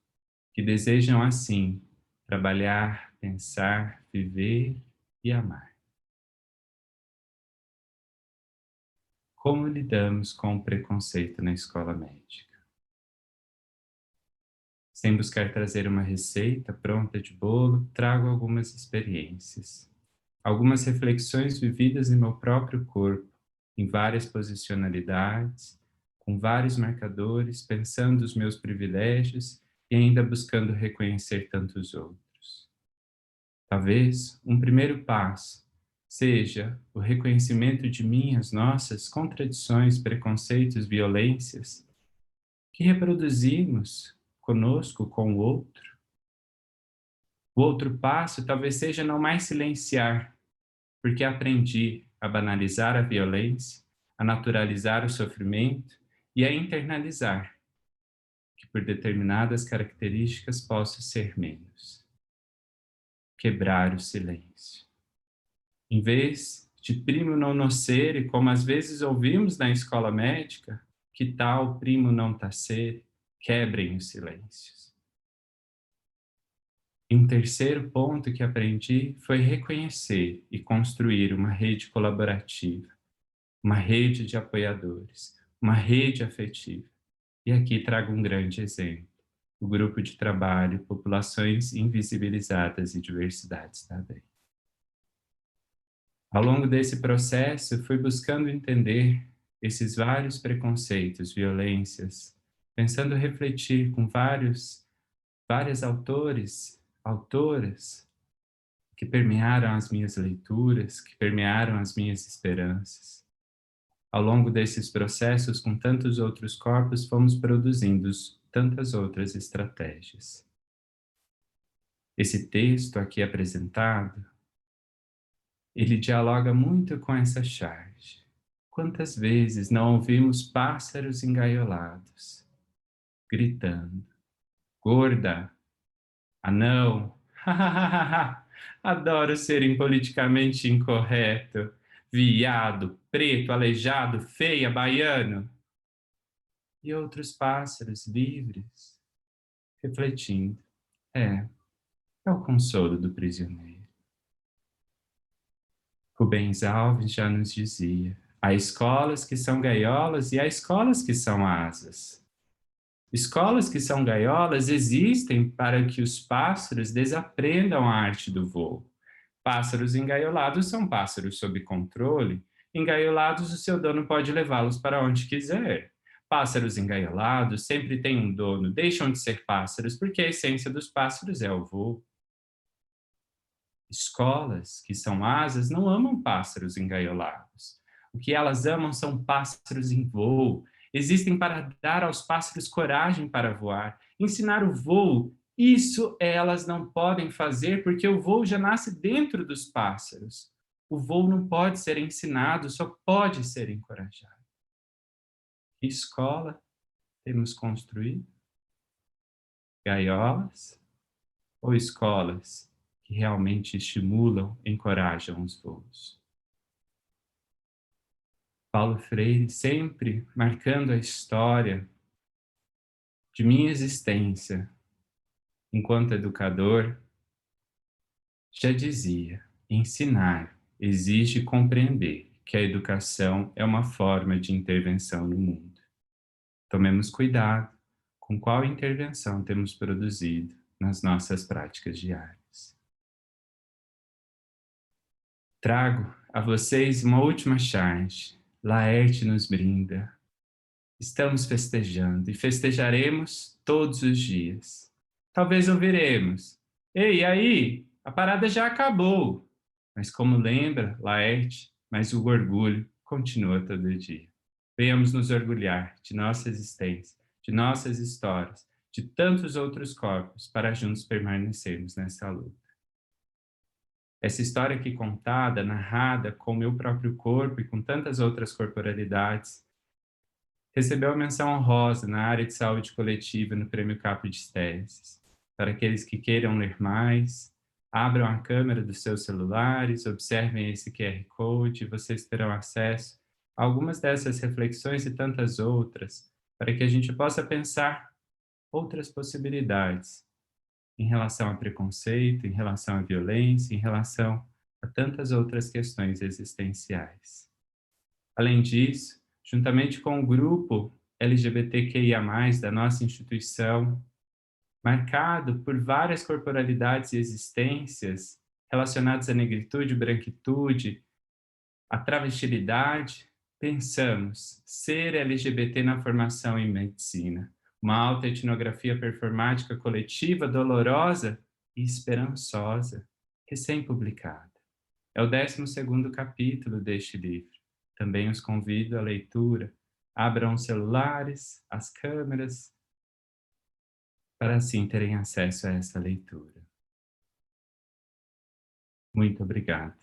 Speaker 3: que desejam assim trabalhar, pensar, viver e amar. Como lidamos com o preconceito na escola médica? Sem buscar trazer uma receita pronta de bolo, trago algumas experiências, algumas reflexões vividas em meu próprio corpo, em várias posicionalidades, com vários marcadores, pensando os meus privilégios e ainda buscando reconhecer tantos outros. Talvez um primeiro passo seja o reconhecimento de minhas, nossas contradições, preconceitos, violências, que reproduzimos conosco, com o outro. O outro passo talvez seja não mais silenciar, porque aprendi a banalizar a violência, a naturalizar o sofrimento e a internalizar, que por determinadas características posso ser menos. Quebrar o silêncio. Em vez de primo non nocere, como às vezes ouvimos na escola médica, que tal primo non tacere, quebrem os silêncios. E um terceiro ponto que aprendi foi reconhecer e construir uma rede colaborativa, uma rede de apoiadores, uma rede afetiva. E aqui trago um grande exemplo, o grupo de trabalho Populações Invisibilizadas e Diversidades também. Ao longo desse processo, fui buscando entender esses vários preconceitos, violências, pensando refletir com vários autores, autoras, que permearam as minhas leituras, que permearam as minhas esperanças. Ao longo desses processos, com tantos outros corpos, fomos produzindo tantas outras estratégias. Esse texto aqui apresentado, ele dialoga muito com essa charge. Quantas vezes não ouvimos pássaros engaiolados, gritando, gorda, anão, adoro serem politicamente incorreto, viado, preto, aleijado, feia, baiano. E outros pássaros livres, refletindo, é o consolo do prisioneiro. Rubens Alves já nos dizia, há escolas que são gaiolas e há escolas que são asas. Escolas que são gaiolas existem para que os pássaros desaprendam a arte do voo. Pássaros engaiolados são pássaros sob controle. Engaiolados, o seu dono pode levá-los para onde quiser. Pássaros engaiolados sempre têm um dono, deixam de ser pássaros, porque a essência dos pássaros é o voo. Escolas que são asas não amam pássaros engaiolados. O que elas amam são pássaros em voo. Existem para dar aos pássaros coragem para voar, ensinar o voo. Isso elas não podem fazer porque o voo já nasce dentro dos pássaros. O voo não pode ser ensinado, só pode ser encorajado. Que escola temos construído? Gaiolas ou escolas que realmente estimulam, encorajam os voos? Paulo Freire, sempre marcando a história de minha existência enquanto educador, já dizia, ensinar exige compreender que a educação é uma forma de intervenção no mundo. Tomemos cuidado com qual intervenção temos produzido nas nossas práticas diárias. Trago a vocês uma última charge. Laerte nos brinda. Estamos festejando e festejaremos todos os dias. Talvez ouviremos. Ei, aí, a parada já acabou. Mas como lembra, Laerte, mas o orgulho continua todo dia. Venhamos nos orgulhar de nossa existência, de nossas histórias, de tantos outros corpos, para juntos permanecermos nessa luta. Essa história aqui contada, narrada com o meu próprio corpo e com tantas outras corporalidades, recebeu a menção honrosa na área de saúde coletiva no Prêmio Caput Teses. Para aqueles que queiram ler mais, abram a câmera dos seus celulares, observem esse QR Code e vocês terão acesso a algumas dessas reflexões e tantas outras, para que a gente possa pensar outras possibilidades em relação a preconceito, em relação à violência, em relação a tantas outras questões existenciais. Além disso, juntamente com o grupo LGBTQIA+, da nossa instituição, marcado por várias corporalidades e existências relacionadas à negritude, branquitude, à travestilidade, pensamos ser LGBT na formação em medicina, uma alta etnografia performática coletiva, dolorosa e esperançosa, recém-publicada. É o 12º capítulo deste livro. Também os convido à leitura. Abram os celulares, as câmeras, para assim terem acesso a essa leitura. Muito obrigado.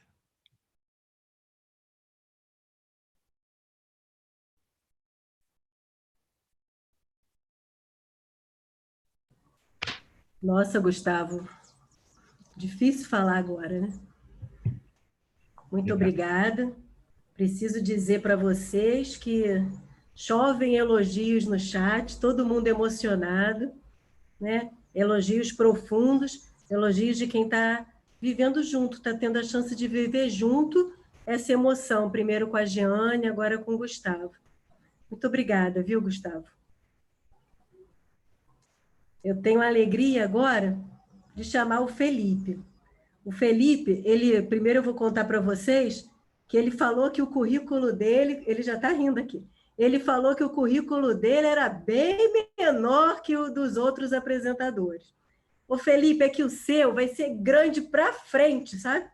Speaker 1: Nossa, Gustavo, difícil falar agora, né? Muito obrigada. Preciso dizer para vocês que chovem elogios no chat, todo mundo emocionado, né? Elogios profundos, elogios de quem está vivendo junto, está tendo a chance de viver junto essa emoção, primeiro com a Jeane, agora com o Gustavo. Muito obrigada, viu, Gustavo? Eu tenho a alegria agora de chamar o Felipe. O Felipe, primeiro eu vou contar para vocês que ele falou que o currículo dele, ele já está rindo aqui, ele falou que o currículo dele era bem menor que o dos outros apresentadores. Ô Felipe, é que o seu vai ser grande para frente, sabe?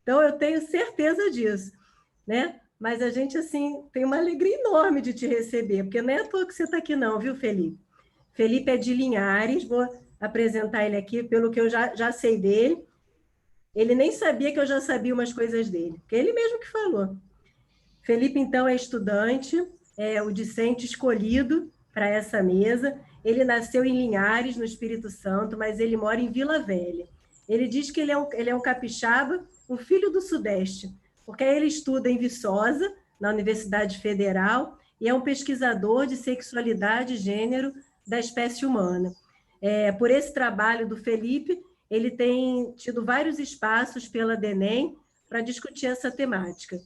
Speaker 1: Então eu tenho certeza disso, né? Mas a gente, assim, tem uma alegria enorme de te receber, porque não é à toa que você está aqui não, viu, Felipe? Felipe é de Linhares, vou apresentar ele aqui, pelo que eu já sei dele. Ele nem sabia que eu já sabia umas coisas dele, porque ele mesmo que falou. Felipe, então, é estudante, é o discente escolhido para essa mesa. Ele nasceu em Linhares, no Espírito Santo, mas ele mora em Vila Velha. Ele diz que ele é um capixaba, um filho do Sudeste, porque ele estuda em Viçosa, na Universidade Federal, e é um pesquisador de sexualidade e gênero da espécie humana. Por esse trabalho do Felipe, ele tem tido vários espaços pela DENEM para discutir essa temática.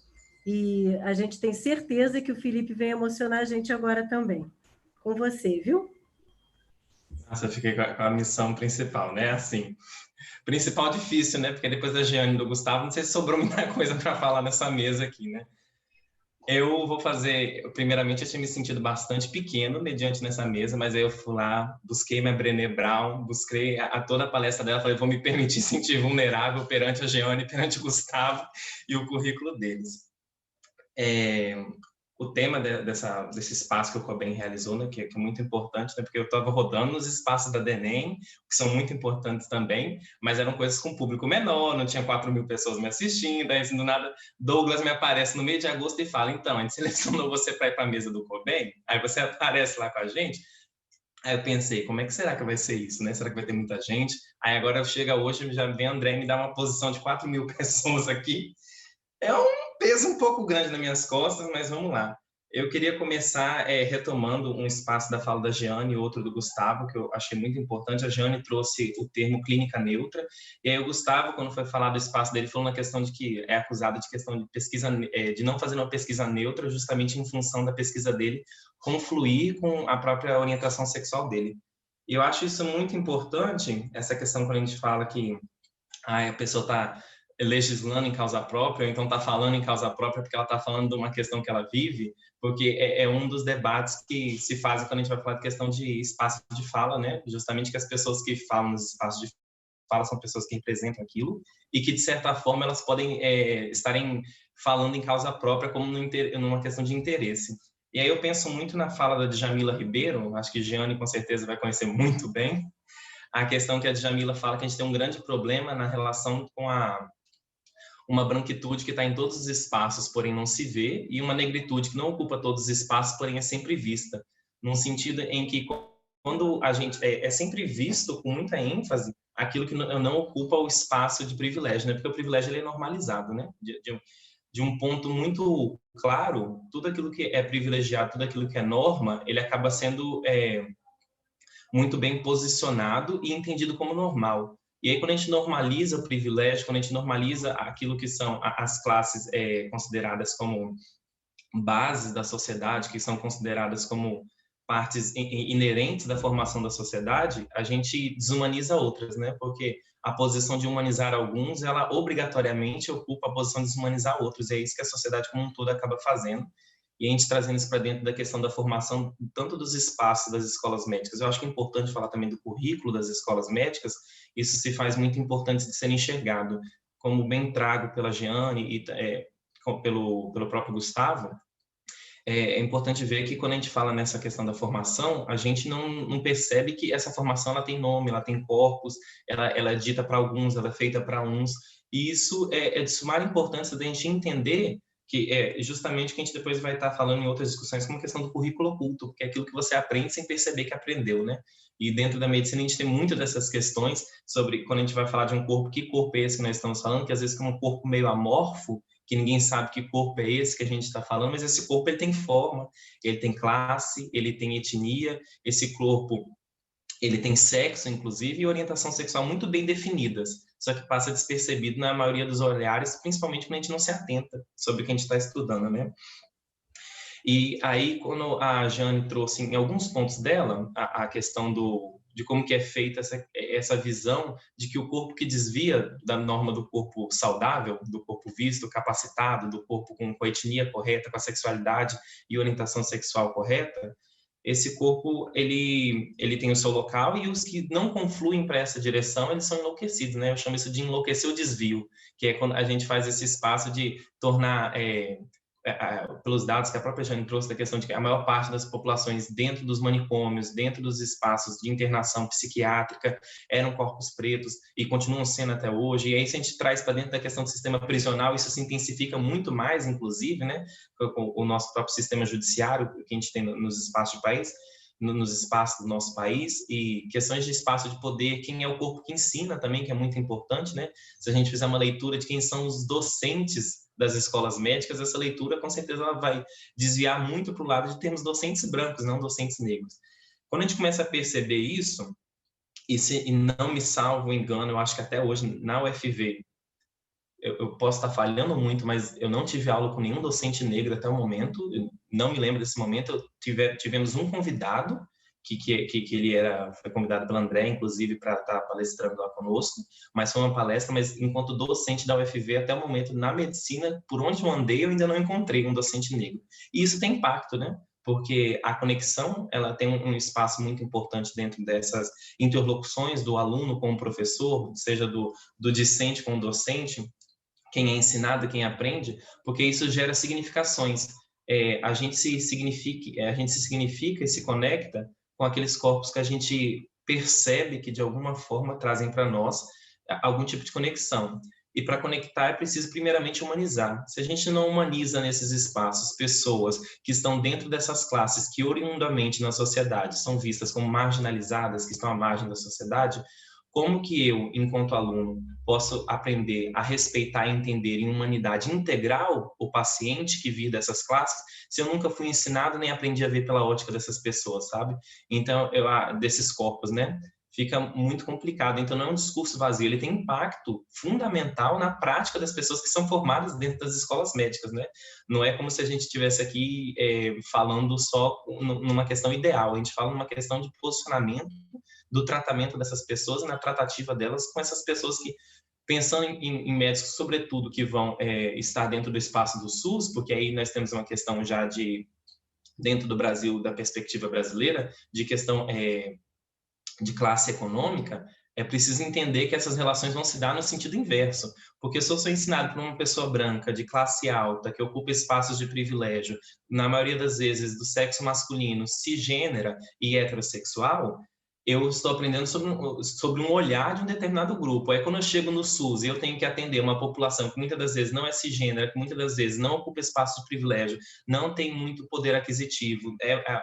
Speaker 1: E a gente tem certeza que o Felipe vem emocionar a gente agora também. Com você, viu?
Speaker 4: Nossa, eu fiquei com a missão principal, né? Assim, principal difícil, né? Porque depois da Jeane e do Gustavo, não sei se sobrou muita coisa para falar nessa mesa aqui, né? Eu vou fazer, primeiramente, eu tinha me sentido bastante pequeno mediante nessa mesa, mas aí eu fui lá, busquei minha Brené Brown, busquei toda a palestra dela, falei, vou me permitir sentir vulnerável perante a Jeane, perante o Gustavo e o currículo deles. O tema desse espaço que o COBEM realizou, né, que é muito importante, né, porque eu estava rodando nos espaços da DENEM, que são muito importantes também, mas eram coisas com público menor, não tinha 4.000 pessoas me assistindo, aí assim, do nada Douglas me aparece no meio de agosto e fala, então, a gente selecionou você para ir para a mesa do COBEM, aí você aparece lá com a gente. Aí eu pensei, como é que será que vai ser isso, né? Será que vai ter muita gente? Aí agora chega hoje, já vem André e me dá uma posição de 4.000 pessoas aqui. É um peso um pouco grande nas minhas costas, mas vamos lá. Eu queria começar retomando um espaço da fala da Jeane e outro do Gustavo, que eu achei muito importante. A Jeane trouxe o termo clínica neutra, e aí o Gustavo, quando foi falar do espaço dele, falou na questão de que é acusado de questão de pesquisa, de não fazer uma pesquisa neutra, justamente em função da pesquisa dele confluir com a própria orientação sexual dele. E eu acho isso muito importante, essa questão quando a gente fala que a pessoa está legislando em causa própria, ou então está falando em causa própria porque ela está falando de uma questão que ela vive, porque é um dos debates que se fazem quando a gente vai falar de questão de espaço de fala, né? Justamente que as pessoas que falam nos espaços de fala são pessoas que representam aquilo e que, de certa forma, elas podem estarem falando em causa própria como numa questão de interesse. E aí eu penso muito na fala da Djamila Ribeiro, acho que Jeane com certeza vai conhecer muito bem, a questão que a Djamila fala que a gente tem um grande problema na relação com uma branquitude que está em todos os espaços, porém não se vê, e uma negritude que não ocupa todos os espaços, porém é sempre vista, num sentido em que quando a gente é sempre visto com muita ênfase aquilo que não ocupa o espaço de privilégio, né? Porque o privilégio ele é normalizado, né? De um ponto muito claro, tudo aquilo que é privilegiado, tudo aquilo que é norma, ele acaba sendo muito bem posicionado e entendido como normal. E aí, quando a gente normaliza o privilégio, quando a gente normaliza aquilo que são as classes consideradas como bases da sociedade, que são consideradas como partes inerentes da formação da sociedade, a gente desumaniza outras, né? Porque a posição de humanizar alguns, ela obrigatoriamente ocupa a posição de desumanizar outros. E é isso que a sociedade como um todo acaba fazendo. E a gente trazendo isso para dentro da questão da formação, tanto dos espaços das escolas médicas. Eu acho que é importante falar também do currículo das escolas médicas. Isso se faz muito importante de ser enxergado, como bem trago pela Jeane e pelo próprio Gustavo. É importante ver que quando a gente fala nessa questão da formação, a gente não percebe que essa formação ela tem nome, ela tem corpos, ela é dita para alguns, ela é feita para uns. E isso é de sumar importância da gente entender que é justamente que a gente depois vai estar falando em outras discussões, como a questão do currículo oculto, que é aquilo que você aprende sem perceber que aprendeu, né? E dentro da medicina a gente tem muito dessas questões sobre, quando a gente vai falar de um corpo, que corpo é esse que nós estamos falando, que às vezes é um corpo meio amorfo, que ninguém sabe que corpo é esse que a gente está falando, mas esse corpo ele tem forma, ele tem classe, ele tem etnia, esse corpo ele tem sexo, inclusive, e orientação sexual muito bem definidas, só que passa despercebido na maioria dos olhares, principalmente quando a gente não se atenta sobre o que a gente está estudando, né? E aí, quando a Jeane trouxe em alguns pontos dela a questão de como que é feita essa visão de que o corpo que desvia da norma do corpo saudável, do corpo visto, capacitado, do corpo com a etnia correta, com a sexualidade e orientação sexual correta, esse corpo ele tem o seu local e os que não confluem para essa direção, eles são enlouquecidos, né? Eu chamo isso de enlouquecer o desvio, que é quando a gente faz esse espaço de tornar pelos dados que a própria Jane trouxe, da questão de que a maior parte das populações dentro dos manicômios, dentro dos espaços de internação psiquiátrica, eram corpos pretos e continuam sendo até hoje. E aí, se a gente traz para dentro da questão do sistema prisional, isso se intensifica muito mais, inclusive, né, com o nosso próprio sistema judiciário que a gente tem nos espaços do país, nos espaços do nosso país, e questões de espaço de poder, quem é o corpo que ensina também, que é muito importante, né? Se a gente fizer uma leitura de quem são os docentes das escolas médicas, essa leitura, com certeza, ela vai desviar muito para o lado de termos docentes brancos, não docentes negros. Quando a gente começa a perceber isso, e não me salvo o engano, eu acho que até hoje, na UFV, eu posso estar falhando muito, mas eu não tive aula com nenhum docente negro até o momento, eu não me lembro desse momento. Tivemos um convidado, que ele foi convidado pela André, inclusive, para estar palestrando lá conosco, mas foi uma palestra, mas enquanto docente da UFV, até o momento, na medicina, por onde eu andei, eu ainda não encontrei um docente negro. E isso tem impacto, né? Porque a conexão, ela tem um espaço muito importante dentro dessas interlocuções do aluno com o professor, seja do discente com o docente, quem é ensinado, quem aprende, porque isso gera significações. A gente se significa e se conecta com aqueles corpos que a gente percebe que, de alguma forma, trazem para nós algum tipo de conexão. E para conectar é preciso, primeiramente, humanizar. Se a gente não humaniza nesses espaços pessoas que estão dentro dessas classes que, oriundamente, na sociedade, são vistas como marginalizadas, que estão à margem da sociedade, como que eu, enquanto aluno, posso aprender a respeitar e entender em humanidade integral o paciente que vive dessas classes, se eu nunca fui ensinado nem aprendi a ver pela ótica dessas pessoas, sabe? Então, desses corpos, né? Fica muito complicado. Então, não é um discurso vazio, ele tem impacto fundamental na prática das pessoas que são formadas dentro das escolas médicas, né? Não é como se a gente estivesse aqui falando só numa questão ideal, a gente fala numa questão de posicionamento do tratamento dessas pessoas e na tratativa delas com essas pessoas que, pensando em médicos, sobretudo, que vão estar dentro do espaço do SUS, porque aí nós temos uma questão já dentro do Brasil, da perspectiva brasileira, de questão de classe econômica, é preciso entender que essas relações vão se dar no sentido inverso, porque se eu sou ensinado por uma pessoa branca, de classe alta, que ocupa espaços de privilégio, na maioria das vezes do sexo masculino, cisgênera e heterossexual, eu estou aprendendo sobre um olhar de um determinado grupo. Aí, quando eu chego no SUS e eu tenho que atender uma população que muitas das vezes não é cisgênera, que muitas das vezes não ocupa espaço de privilégio, não tem muito poder aquisitivo,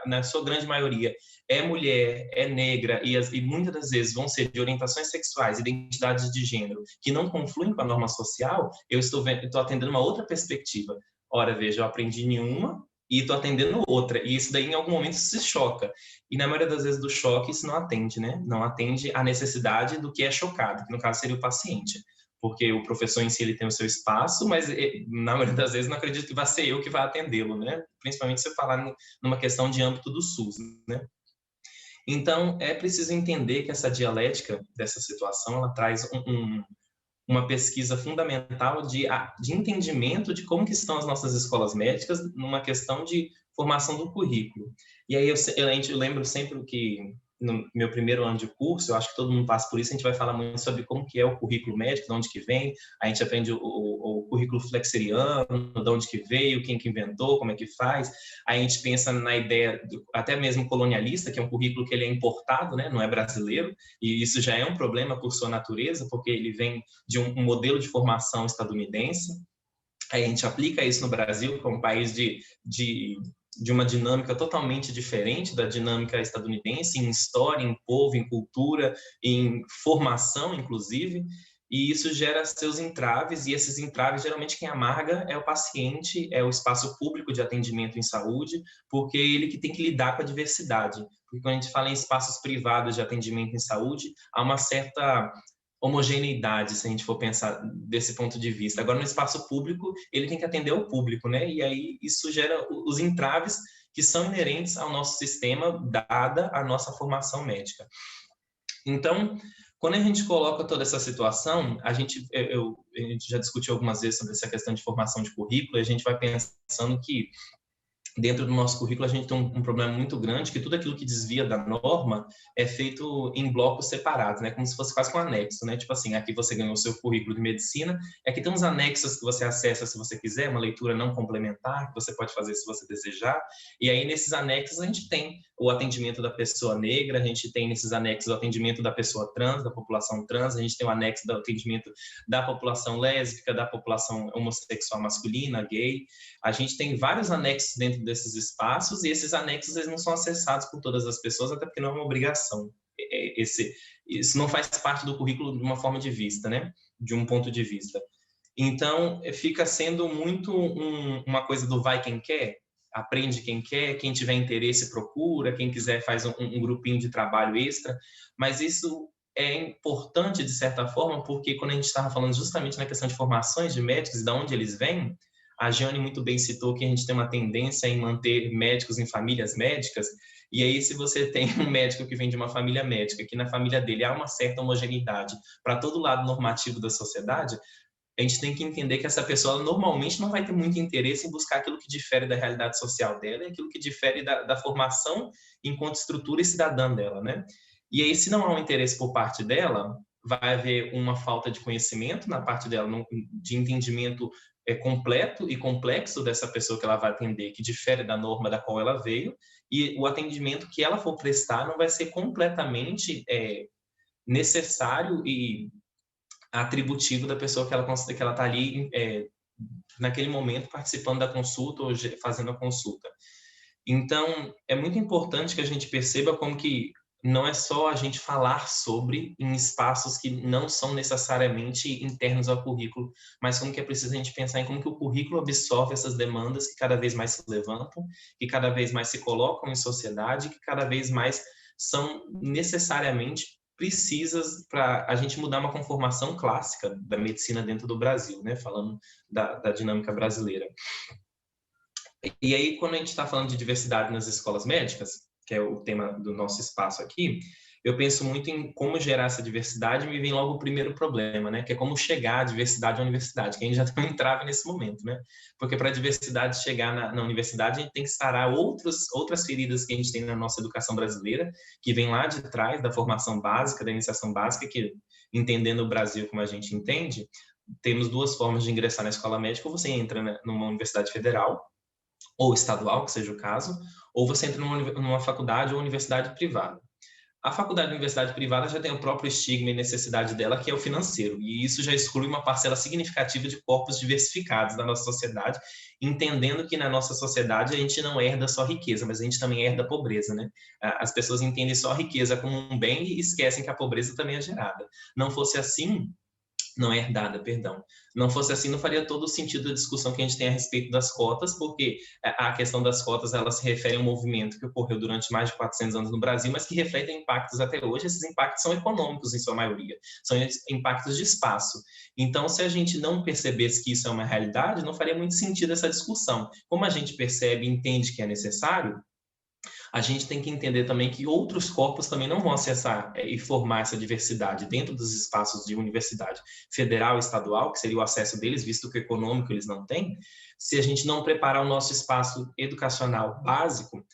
Speaker 4: na sua grande maioria é mulher, é negra, e muitas das vezes vão ser de orientações sexuais, identidades de gênero, que não confluem com a norma social, eu estou atendendo uma outra perspectiva. Ora, veja, eu aprendi nenhuma, e estou atendendo outra, e isso daí em algum momento se choca, e na maioria das vezes do choque isso não atende, né? Não atende à necessidade do que é chocado, que no caso seria o paciente, porque o professor em si ele tem o seu espaço, mas na maioria das vezes não acredito que vai ser eu que vai atendê-lo, né? Principalmente se eu falar numa questão de âmbito do SUS, né? Então, é preciso entender que essa dialética dessa situação, ela traz uma pesquisa fundamental de entendimento de como que estão as nossas escolas médicas numa questão de formação do currículo. E aí eu lembro sempre que no meu primeiro ano de curso, eu acho que todo mundo passa por isso, a gente vai falar muito sobre como que é o currículo médico, de onde que vem, a gente aprende o currículo flexeriano, de onde que veio, quem que inventou, como é que faz, a gente pensa na ideia até mesmo colonialista, que é um currículo que ele é importado, né, não é brasileiro, e isso já é um problema por sua natureza, porque ele vem de um modelo de formação estadunidense. Aí a gente aplica isso no Brasil, que é um país de uma dinâmica totalmente diferente da dinâmica estadunidense, em história, em povo, em cultura, em formação, inclusive, e isso gera seus entraves, e esses entraves, geralmente, quem amarga é o paciente, é o espaço público de atendimento em saúde, porque ele que tem que lidar com a diversidade. Porque quando a gente fala em espaços privados de atendimento em saúde, há uma certa homogeneidade, se a gente for pensar desse ponto de vista. Agora, no espaço público, ele tem que atender ao público, né? E aí isso gera os entraves que são inerentes ao nosso sistema, dada a nossa formação médica. Então, quando a gente coloca toda essa situação, a gente já discutiu algumas vezes sobre essa questão de formação de currículo, e a gente vai pensando que dentro do nosso currículo, a gente tem um problema muito grande, que tudo aquilo que desvia da norma é feito em blocos separados, né? Como se fosse quase um anexo, né? Tipo assim, aqui você ganhou o seu currículo de medicina, aqui tem uns anexos que você acessa se você quiser, uma leitura não complementar, que você pode fazer se você desejar, e aí nesses anexos a gente tem o atendimento da pessoa negra, a gente tem nesses anexos o atendimento da pessoa trans, da população trans, a gente tem o anexo do atendimento da população lésbica, da população homossexual masculina, gay, a gente tem vários anexos dentro desses espaços, e esses anexos eles não são acessados por todas as pessoas, até porque não é uma obrigação. Isso não faz parte do currículo de uma forma de vista, né? De um ponto de vista. Então, fica sendo muito uma coisa do vai quem quer, aprende quem tiver interesse procura, quem quiser faz um grupinho de trabalho extra, mas isso é importante de certa forma, porque quando a gente estava falando justamente na questão de formações de médicos e de onde eles vêm, a Jane muito bem citou que a gente tem uma tendência em manter médicos em famílias médicas, e aí se você tem um médico que vem de uma família médica, que na família dele há uma certa homogeneidade para todo lado normativo da sociedade, a gente tem que entender que essa pessoa normalmente não vai ter muito interesse em buscar aquilo que difere da realidade social dela e aquilo que difere da formação enquanto estrutura e cidadã dela, né? E aí, se não há um interesse por parte dela, vai haver uma falta de conhecimento na parte dela, de entendimento completo e complexo dessa pessoa que ela vai atender, que difere da norma da qual ela veio, e o atendimento que ela for prestar não vai ser completamente necessário e atributivo da pessoa que ela considera que ela está ali naquele momento participando da consulta ou fazendo a consulta. Então, é muito importante que a gente perceba como que não é só a gente falar sobre em espaços que não são necessariamente internos ao currículo, mas como que é preciso a gente pensar em como que o currículo absorve essas demandas que cada vez mais se levantam, que cada vez mais se colocam em sociedade, que cada vez mais são necessariamente precisas para a gente mudar uma conformação clássica da medicina dentro do Brasil, né? Falando da dinâmica brasileira. E aí, quando a gente está falando de diversidade nas escolas médicas, que é o tema do nosso espaço aqui, eu penso muito em como gerar essa diversidade e me vem logo o primeiro problema, né? Que é como chegar à diversidade à universidade, que a gente já tem um entrave nesse momento, né? Porque para a diversidade chegar na universidade, a gente tem que sarar outras feridas que a gente tem na nossa educação brasileira, que vem lá de trás da formação básica, da iniciação básica, que, entendendo o Brasil como a gente entende, temos duas formas de ingressar na escola médica: ou você entra numa universidade federal, ou estadual, que seja o caso, ou você entra numa faculdade ou universidade privada. A faculdade e a universidade privada já tem o próprio estigma e necessidade dela, que é o financeiro, e isso já exclui uma parcela significativa de corpos diversificados da nossa sociedade, entendendo que na nossa sociedade a gente não herda só riqueza, mas a gente também herda pobreza, né? As pessoas entendem só a riqueza como um bem e esquecem que a pobreza também é gerada. Não fosse assim, não é herdada, perdão. Não fosse assim, não faria todo o sentido da discussão que a gente tem a respeito das cotas, porque a questão das cotas, ela se refere a um movimento que ocorreu durante mais de 400 anos no Brasil, mas que refletem impactos até hoje. Esses impactos são econômicos, em sua maioria. São impactos de espaço. Então, se a gente não percebesse que isso é uma realidade, não faria muito sentido essa discussão. Como a gente percebe e entende que é necessário, a gente tem que entender também que outros corpos também não vão acessar e formar essa diversidade dentro dos espaços de universidade federal e estadual, que seria o acesso deles, visto que o econômico eles não têm, se a gente não preparar o nosso espaço educacional básico,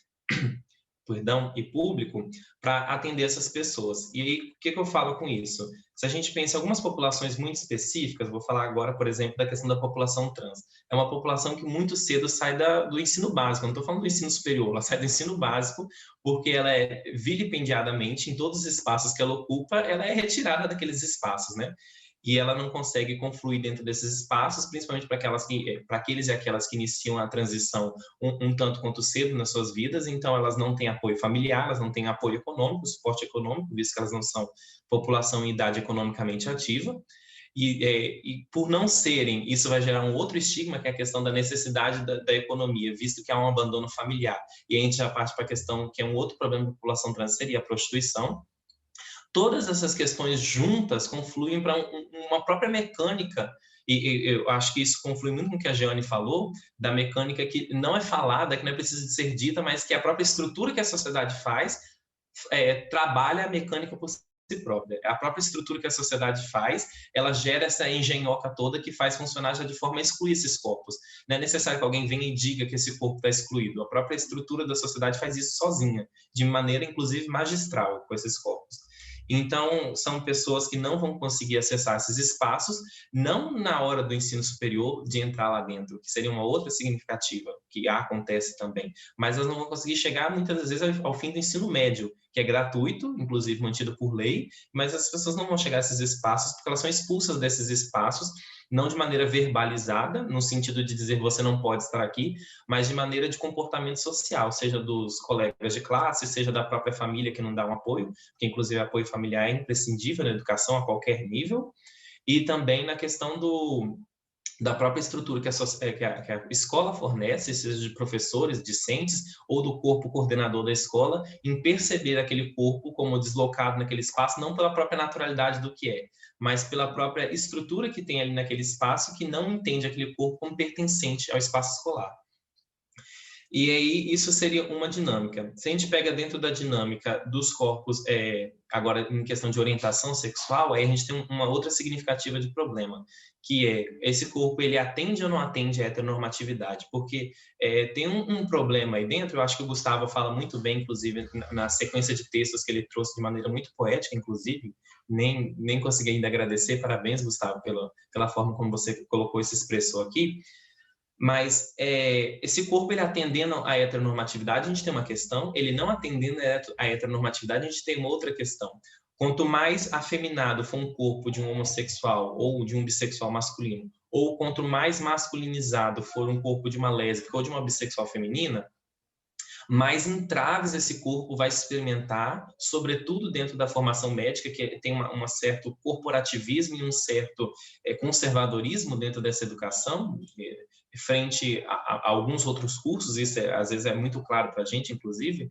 Speaker 4: perdão, e público, para atender essas pessoas. E aí, o que eu falo com isso? Se a gente pensa em algumas populações muito específicas, vou falar agora, por exemplo, da questão da população trans. É uma população que muito cedo sai do ensino básico, não estou falando do ensino superior, ela sai do ensino básico porque ela é vilipendiadamente, em todos os espaços que ela ocupa, ela é retirada daqueles espaços, né? E ela não consegue confluir dentro desses espaços, principalmente para aqueles e aquelas que iniciam a transição um tanto quanto cedo nas suas vidas, então elas não têm apoio familiar, elas não têm apoio econômico, suporte econômico, visto que elas não são população em idade economicamente ativa, e por não serem, isso vai gerar um outro estigma, que é a questão da necessidade da economia, visto que há um abandono familiar, e a gente já parte para a questão que é um outro problema da população trans, seria a prostituição. Todas essas questões juntas confluem para uma própria mecânica, e eu acho que isso conflui muito com o que a Jeane falou, da mecânica que não é falada, que não é preciso de ser dita, mas que a própria estrutura que a sociedade faz trabalha a mecânica por si própria. A própria estrutura que a sociedade faz, ela gera essa engenhoca toda que faz funcionar já de forma a excluir esses corpos. Não é necessário que alguém venha e diga que esse corpo está excluído. A própria estrutura da sociedade faz isso sozinha, de maneira, inclusive, magistral com esses corpos. Então, são pessoas que não vão conseguir acessar esses espaços, não na hora do ensino superior, de entrar lá dentro, que seria uma outra significativa, que acontece também, mas elas não vão conseguir chegar, muitas das vezes, ao fim do ensino médio, que é gratuito, inclusive mantido por lei, mas as pessoas não vão chegar a esses espaços porque elas são expulsas desses espaços, não de maneira verbalizada, no sentido de dizer você não pode estar aqui, mas de maneira de comportamento social, seja dos colegas de classe, seja da própria família que não dá um apoio, porque inclusive apoio familiar é imprescindível na educação a qualquer nível, e também na questão da própria estrutura que a escola fornece, seja de professores, discentes, ou do corpo coordenador da escola, em perceber aquele corpo como deslocado naquele espaço, não pela própria naturalidade do que é, mas pela própria estrutura que tem ali naquele espaço, que não entende aquele corpo como pertencente ao espaço escolar. E aí, isso seria uma dinâmica. Se a gente pega dentro da dinâmica dos corpos, agora em questão de orientação sexual, aí a gente tem uma outra significativa de problema, que é esse corpo, ele atende ou não atende a heteronormatividade? Porque tem um problema aí dentro, eu acho que o Gustavo fala muito bem, inclusive, na sequência de textos que ele trouxe de maneira muito poética, inclusive, nem consegui ainda agradecer, parabéns, Gustavo, pela forma como você colocou e se expressou aqui. Mas esse corpo, ele atendendo à heteronormatividade, a gente tem uma questão, ele não atendendo à heteronormatividade, a gente tem uma outra questão. Quanto mais afeminado for um corpo de um homossexual ou de um bissexual masculino, ou quanto mais masculinizado for um corpo de uma lésbica ou de uma bissexual feminina, mais entraves esse corpo vai experimentar, sobretudo dentro da formação médica, que tem um certo corporativismo e um certo conservadorismo dentro dessa educação, frente a alguns outros cursos, isso às vezes é muito claro para a gente, inclusive.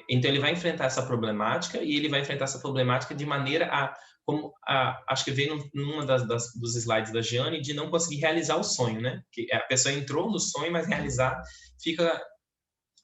Speaker 4: Então, ele vai enfrentar essa problemática, e ele vai enfrentar essa problemática de maneira acho que veio numa dos slides da Giane, de não conseguir realizar o sonho, né? Que a pessoa entrou no sonho, mas realizar fica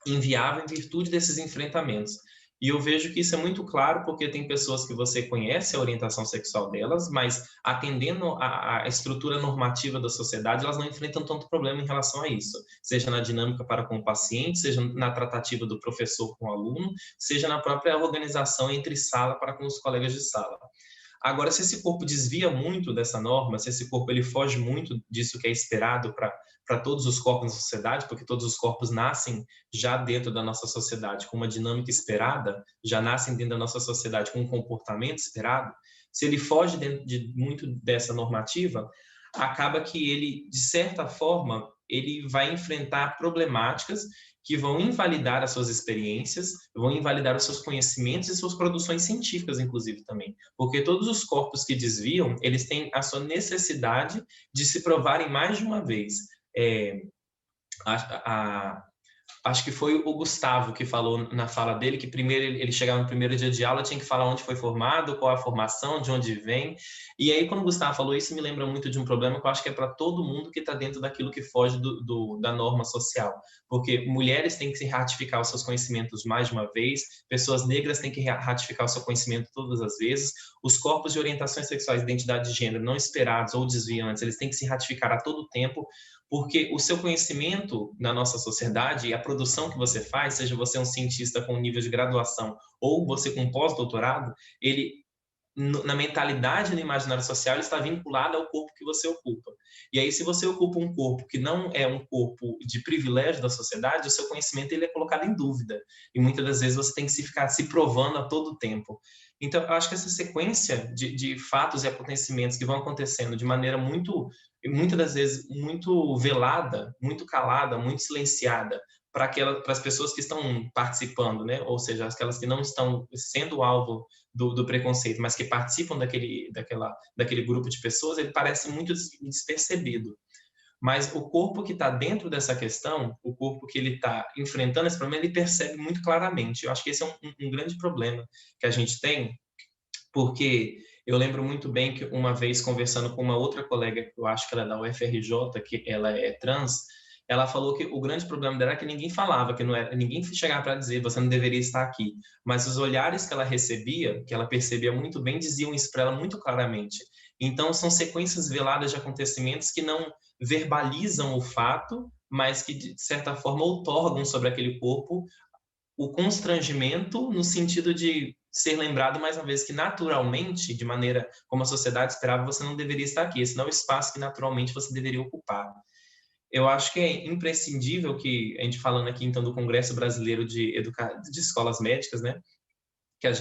Speaker 4: inviável em virtude desses enfrentamentos. E eu vejo que isso é muito claro porque tem pessoas que você conhece a orientação sexual delas, mas atendendo à estrutura normativa da sociedade, elas não enfrentam tanto problema em relação a isso, seja na dinâmica para com o paciente, seja na tratativa do professor com o aluno, seja na própria organização entre sala para com os colegas de sala. Agora, se esse corpo desvia muito dessa norma, se esse corpo ele foge muito disso que é esperado para todos os corpos da sociedade, porque todos os corpos nascem já dentro da nossa sociedade com uma dinâmica esperada, já nascem dentro da nossa sociedade com um comportamento esperado, se ele foge muito dessa normativa, acaba que ele, de certa forma, ele vai enfrentar problemáticas que vão invalidar as suas experiências, vão invalidar os seus conhecimentos e suas produções científicas, inclusive, também. Porque todos os corpos que desviam, eles têm a sua necessidade de se provarem mais de uma vez. Acho que foi o Gustavo que falou na fala dele que primeiro ele chegava no primeiro dia de aula, tinha que falar onde foi formado, qual a formação, de onde vem. E aí, quando o Gustavo falou isso, me lembra muito de um problema que eu acho que é para todo mundo que está dentro daquilo que foge da norma social. Porque mulheres têm que se ratificar os seus conhecimentos mais de uma vez, pessoas negras têm que ratificar o seu conhecimento todas as vezes, os corpos de orientações sexuais e identidade de gênero não esperados ou desviantes, eles têm que se ratificar a todo tempo, porque o seu conhecimento na nossa sociedade e a produção que você faz, seja você um cientista com nível de graduação ou você com pós-doutorado, ele, na mentalidade e no imaginário social, ele está vinculado ao corpo que você ocupa. E aí, se você ocupa um corpo que não é um corpo de privilégio da sociedade, o seu conhecimento ele é colocado em dúvida. E muitas das vezes você tem que ficar se provando a todo tempo. Então, eu acho que essa sequência de fatos e acontecimentos que vão acontecendo de maneira muitas das vezes muito velada, muito calada, muito silenciada para as pessoas que estão participando, né? Ou seja, aquelas que não estão sendo alvo do preconceito, mas que participam daquele grupo de pessoas, ele parece muito despercebido. Mas o corpo que está dentro dessa questão, o corpo que ele está enfrentando esse problema, ele percebe muito claramente. Eu acho que esse é um grande problema que a gente tem, porque eu lembro muito bem que uma vez conversando com uma outra colega, que eu acho que ela é da UFRJ, que ela é trans, ela falou que o grande problema dela é que ninguém falava, que não era, ninguém chegava para dizer, você não deveria estar aqui. Mas os olhares que ela recebia, que ela percebia muito bem, diziam isso para ela muito claramente. Então, são sequências veladas de acontecimentos que não verbalizam o fato, mas que, de certa forma, outorgam sobre aquele corpo o constrangimento no sentido de ser lembrado, mais uma vez, que naturalmente, de maneira como a sociedade esperava, você não deveria estar aqui. Esse não é o espaço que naturalmente você deveria ocupar. Eu acho que é imprescindível que, a gente falando aqui, então, do Congresso Brasileiro de Escolas Médicas, né?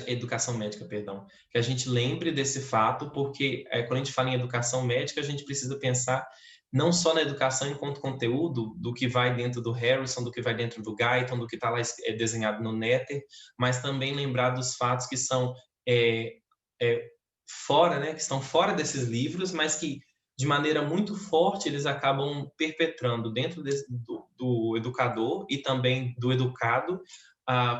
Speaker 4: Educação médica, perdão, que a gente lembre desse fato, porque quando a gente fala em educação médica, a gente precisa pensar não só na educação enquanto conteúdo, do que vai dentro do Harrison, do que vai dentro do Guyton, do que está lá desenhado no Netter, mas também lembrar dos fatos que são fora, né, que estão fora desses livros, mas que de maneira muito forte eles acabam perpetrando dentro do educador e também do educado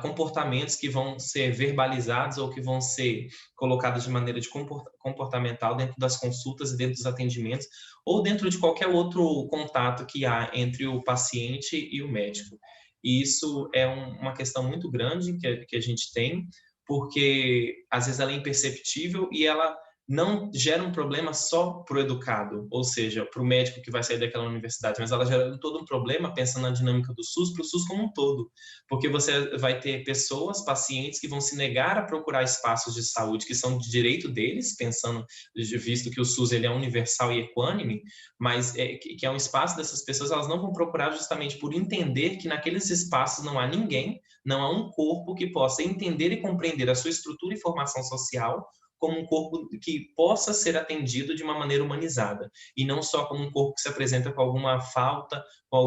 Speaker 4: comportamentos que vão ser verbalizados ou que vão ser colocados de maneira de comportamental dentro das consultas e dentro dos atendimentos ou dentro de qualquer outro contato que há entre o paciente e o médico. E isso é uma questão muito grande que a gente tem, porque às vezes ela é imperceptível e ela não gera um problema só para o educado, ou seja, para o médico que vai sair daquela universidade, mas ela gera todo um problema, pensando na dinâmica do SUS, para o SUS como um todo, porque você vai ter pessoas, pacientes, que vão se negar a procurar espaços de saúde que são de direito deles, pensando, visto que o SUS ele é universal e equânime, mas que é um espaço dessas pessoas, elas não vão procurar justamente por entender que naqueles espaços não há ninguém, não há um corpo que possa entender e compreender a sua estrutura e formação social, como um corpo que possa ser atendido de uma maneira humanizada, e não só como um corpo que se apresenta com alguma falta, com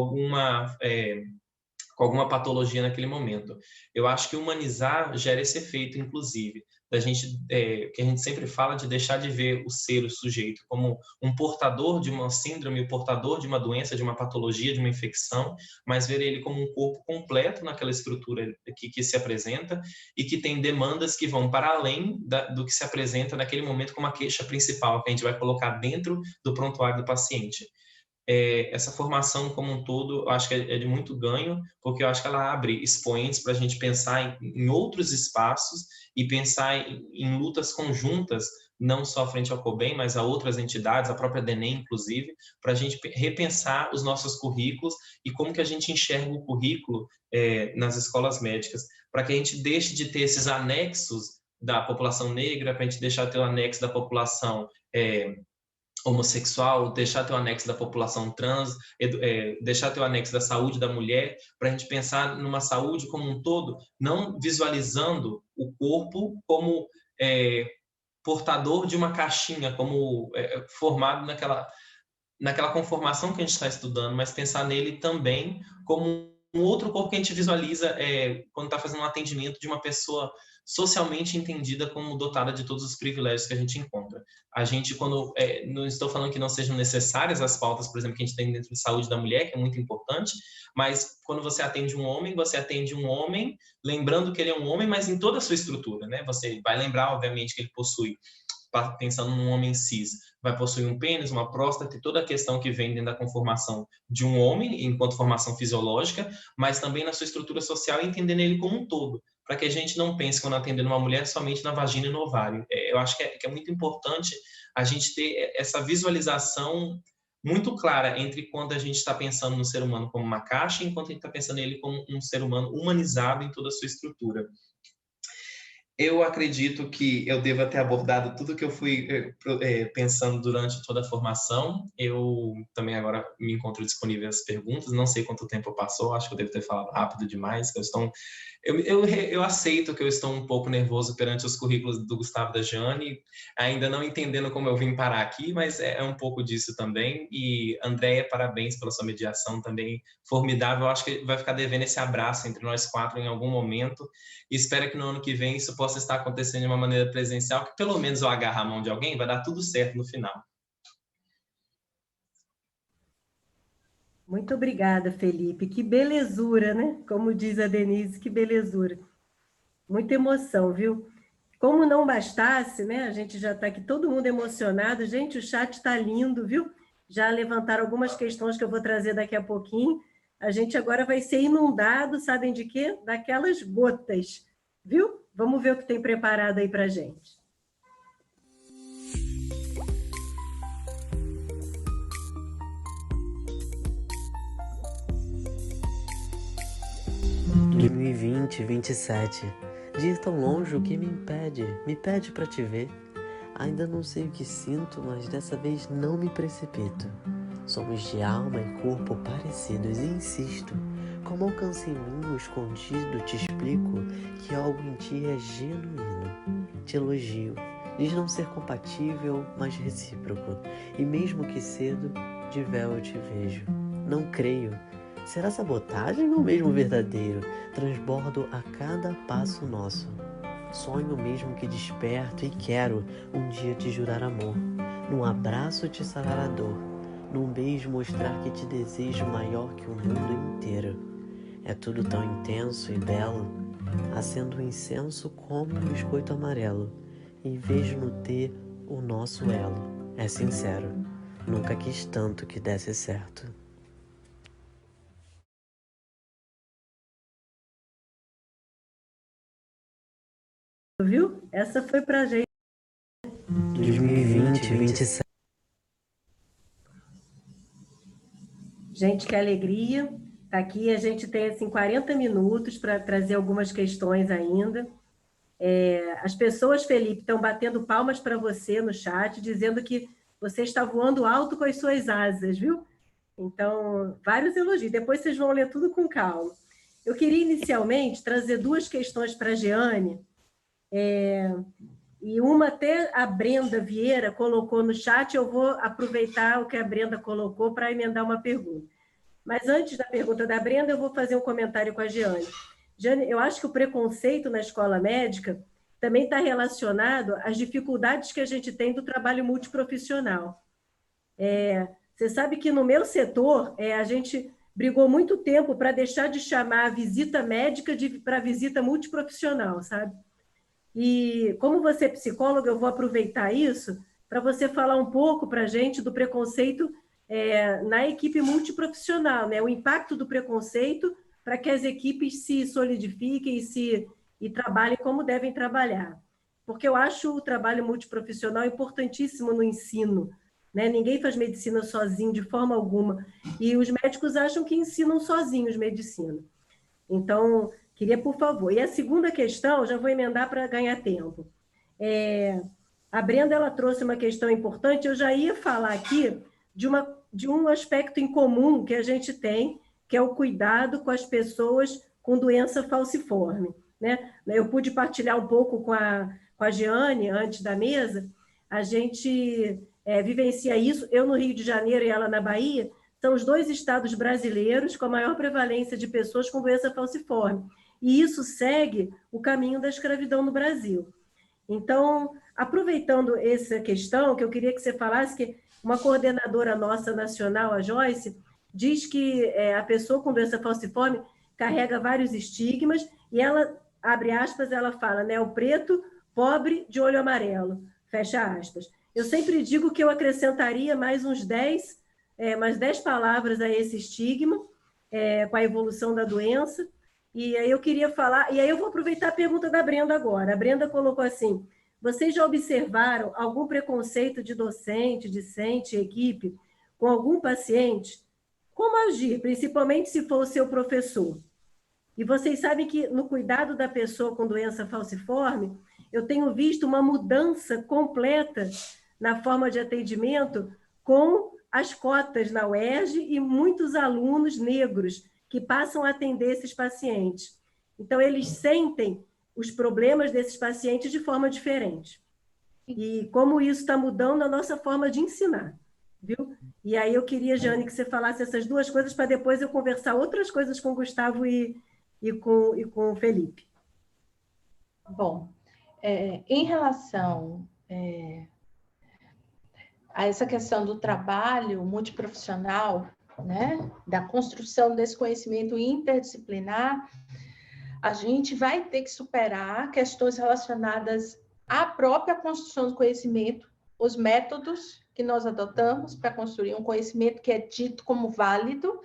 Speaker 4: alguma patologia naquele momento. Eu acho que humanizar gera esse efeito, inclusive, da gente, que a gente sempre fala de deixar de ver o ser, o sujeito, como um portador de uma síndrome, o portador de uma doença, de uma patologia, de uma infecção, mas ver ele como um corpo completo naquela estrutura que se apresenta e que tem demandas que vão para além do que se apresenta naquele momento como a queixa principal que a gente vai colocar dentro do prontuário do paciente. Essa formação como um todo, eu acho que é de muito ganho, porque eu acho que ela abre expoentes para a gente pensar em outros espaços e pensar em lutas conjuntas, não só frente ao COBEM, mas a outras entidades, a própria DENEM, inclusive, para a gente repensar os nossos currículos e como que a gente enxerga o currículo nas escolas médicas, para que a gente deixe de ter esses anexos da população negra, para a gente deixar de ter o anexo da população homossexual, deixar ter o anexo da população trans, deixar ter o anexo da saúde da mulher, para a gente pensar numa saúde como um todo, não visualizando o corpo como portador de uma caixinha, como formado naquela conformação que a gente está estudando, mas pensar nele também como um outro corpo que a gente visualiza quando está fazendo um atendimento de uma pessoa socialmente entendida como dotada de todos os privilégios que a gente encontra. A gente, quando não estou falando que não sejam necessárias as pautas, por exemplo, que a gente tem dentro de saúde da mulher, que é muito importante, mas quando você atende um homem lembrando que ele é um homem, mas em toda a sua estrutura, né? Você vai lembrar, obviamente, que ele possui, pensando num homem cis, vai possuir um pênis, uma próstata e toda a questão que vem dentro da conformação de um homem, enquanto formação fisiológica, mas também na sua estrutura social e entendendo ele como um todo, para que a gente não pense, quando atendendo uma mulher, somente na vagina e no ovário. Eu acho que é muito importante a gente ter essa visualização muito clara entre quando a gente está pensando no ser humano como uma caixa e enquanto a gente está pensando nele como um ser humano humanizado em toda a sua estrutura. Eu acredito que eu devo ter abordado tudo que eu fui pensando durante toda a formação. Eu também agora me encontro disponível às perguntas. Não sei quanto tempo passou, acho que eu devo ter falado rápido demais. Eu aceito que eu estou um pouco nervoso perante os currículos do Gustavo e da Jane, ainda não entendendo como eu vim parar aqui, mas é um pouco disso também. E, Andréia, parabéns pela sua mediação também formidável. Eu acho que vai ficar devendo esse abraço entre nós quatro em algum momento. E espero que no ano que vem isso possa estar acontecendo de uma maneira presencial, que pelo menos eu agarrar a mão de alguém, vai dar tudo certo no final.
Speaker 1: Muito obrigada, Felipe. Que belezura, né? Como diz a Denise, que belezura. Muita emoção, viu? Como não bastasse, né? A gente já está aqui todo mundo emocionado. Gente, o chat está lindo, viu? Já levantaram algumas questões que eu vou trazer daqui a pouquinho. a gente agora vai ser inundado, sabem de quê? Daquelas gotas, viu? Vamos ver o que tem preparado aí para a gente.
Speaker 5: (2020, 27) De ir tão longe, o que me pede pra te ver. Ainda não sei o que sinto, mas dessa vez não me precipito. Somos de alma e corpo parecidos e insisto. Como alcance em mim o escondido, te explico que algo em ti é genuíno. Te elogio, diz não ser compatível, mas recíproco. E mesmo que cedo, de véu eu te vejo. Não creio. Será sabotagem ou mesmo verdadeiro? Transbordo a cada passo nosso. Sonho mesmo que desperto e quero um dia te jurar amor. Num abraço te sarar a dor. Num beijo mostrar que te desejo maior que o mundo inteiro. É tudo tão intenso e belo. Acendo o incenso como um biscoito amarelo. E vejo no T o nosso elo. É sincero. Nunca quis tanto que desse certo.
Speaker 1: Viu? Essa foi para a gente.
Speaker 5: 2020, 27.
Speaker 1: Gente, que alegria. Tá aqui, a gente tem assim 40 minutos para trazer algumas questões ainda. As pessoas, Felipe, estão batendo palmas para você no chat, dizendo que você está voando alto com as suas asas, viu? Então, vários elogios. Depois vocês vão ler tudo com calma. Eu queria inicialmente trazer duas questões para a Jeane. E uma até a Brenda Vieira colocou no chat, eu vou aproveitar o que a Brenda colocou para emendar uma pergunta. Mas antes da pergunta da Brenda, eu vou fazer um comentário com a Jeane. Jeane, eu acho que o preconceito na escola médica também está relacionado às dificuldades que a gente tem do trabalho multiprofissional. Você sabe que no meu setor, a gente brigou muito tempo para deixar de chamar a visita médica para visita multiprofissional, sabe? E como você é psicóloga, eu vou aproveitar isso para você falar um pouco para a gente do preconceito na equipe multiprofissional, né? O impacto do preconceito para que as equipes se solidifiquem e trabalhem como devem trabalhar. Porque eu acho o trabalho multiprofissional importantíssimo no ensino, né? Ninguém faz medicina sozinho, de forma alguma. E os médicos acham que ensinam sozinhos medicina. Então, queria, por favor. E a segunda questão, já vou emendar para ganhar tempo. A Brenda ela trouxe uma questão importante, eu já ia falar aqui de um aspecto em comum que a gente tem, que é o cuidado com as pessoas com doença falciforme, né? Eu pude partilhar um pouco com a Jeane, antes da mesa, a gente vivencia isso, eu no Rio de Janeiro e ela na Bahia, são os dois estados brasileiros com a maior prevalência de pessoas com doença falciforme. E isso segue o caminho da escravidão no Brasil. Então, aproveitando essa questão, que eu queria que você falasse que uma coordenadora nossa nacional, a Joyce, diz que a pessoa com doença falciforme carrega vários estigmas e ela, abre aspas, ela fala, né, o preto, pobre, de olho amarelo, fecha aspas. Eu sempre digo que eu acrescentaria mais umas 10 palavras a esse estigma, com a evolução da doença. E aí eu queria falar, e aí eu vou aproveitar a pergunta da Brenda agora. A Brenda colocou assim: vocês já observaram algum preconceito de docente, discente, equipe, com algum paciente? Como agir, principalmente se for o seu professor? E vocês sabem que no cuidado da pessoa com doença falciforme, eu tenho visto uma mudança completa na forma de atendimento com as cotas na UERJ e muitos alunos negros que passam a atender esses pacientes. Então, eles sentem os problemas desses pacientes de forma diferente. E como isso está mudando a nossa forma de ensinar, viu? E aí eu queria, Jeane, que você falasse essas duas coisas para depois eu conversar outras coisas com o Gustavo e com o Felipe.
Speaker 2: Bom, em relação a essa questão do trabalho multiprofissional, né, da construção desse conhecimento interdisciplinar, a gente vai ter que superar questões relacionadas à própria construção do conhecimento, os métodos que nós adotamos para construir um conhecimento que é dito como válido,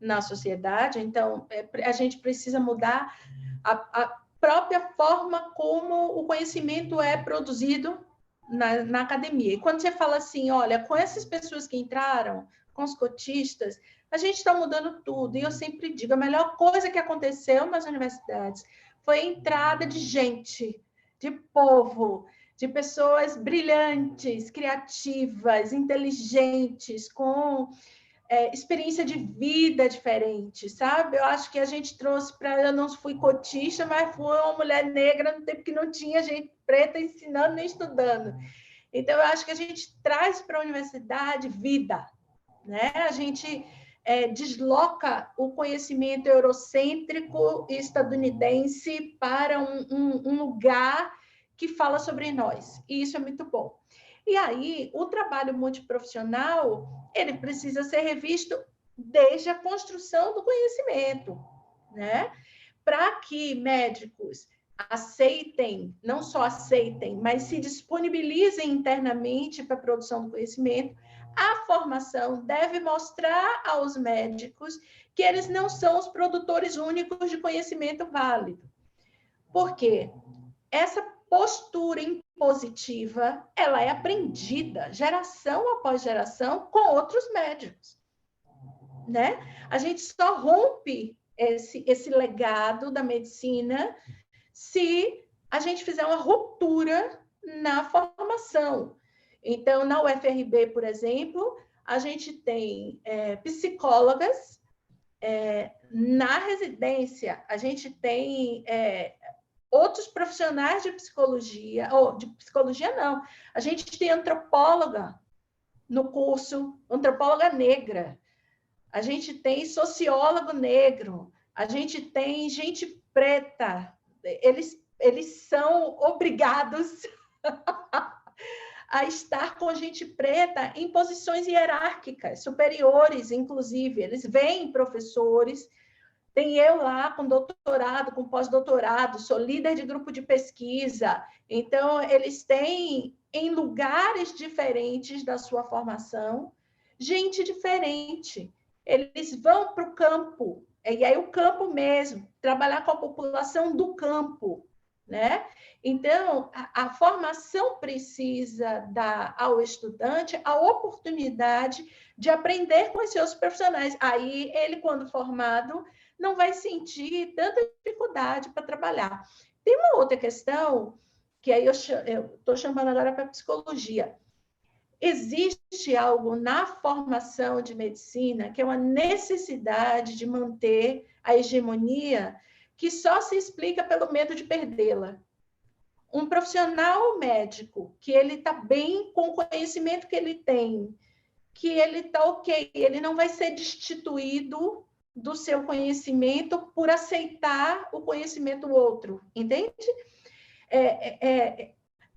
Speaker 2: na sociedade. Então, a gente precisa mudar a própria forma como o conhecimento é produzido na academia. E quando você fala assim, olha, com essas pessoas que entraram, com os cotistas, a gente está mudando tudo. E eu sempre digo, a melhor coisa que aconteceu nas universidades foi a entrada de gente, de povo, de pessoas brilhantes, criativas, inteligentes, com experiência de vida diferente, sabe? Eu acho que a gente trouxe para... Eu não fui cotista, mas fui uma mulher negra no tempo que não tinha gente preta ensinando nem estudando. Então, eu acho que a gente traz para a universidade vida, né? A gente desloca o conhecimento eurocêntrico e estadunidense para um lugar que fala sobre nós. E isso é muito bom. E aí, o trabalho multiprofissional, ele precisa ser revisto desde a construção do conhecimento, né? Para que médicos aceitem, não só aceitem, mas se disponibilizem internamente para a produção do conhecimento, a formação deve mostrar aos médicos que eles não são os produtores únicos de conhecimento válido. Por quê? Essa postura impositiva, ela é aprendida geração após geração com outros médicos, né? A gente só rompe esse legado da medicina se a gente fizer uma ruptura na formação. Então, na UFRB, por exemplo, a gente tem psicólogas na residência, a gente tem outros profissionais de psicologia, ou de psicologia não, a gente tem antropóloga no curso, antropóloga negra, a gente tem sociólogo negro, a gente tem gente preta, eles são obrigados a estar com gente preta em posições hierárquicas, superiores, inclusive. Eles veem professores, tem eu lá com doutorado, com pós-doutorado, sou líder de grupo de pesquisa. Então, eles têm, em lugares diferentes da sua formação, gente diferente. Eles vão para o campo, e aí o campo mesmo, trabalhar com a população do campo, né? Então, a formação precisa dar ao estudante a oportunidade de aprender com os seus profissionais. Aí, ele, quando formado, não vai sentir tanta dificuldade para trabalhar. Tem uma outra questão, que aí eu estou chamando agora para psicologia. Existe algo na formação de medicina que é uma necessidade de manter a hegemonia que só se explica pelo medo de perdê-la. Um profissional médico que ele está bem com o conhecimento que ele tem, que ele está ok, ele não vai ser destituído do seu conhecimento por aceitar o conhecimento do outro, entende?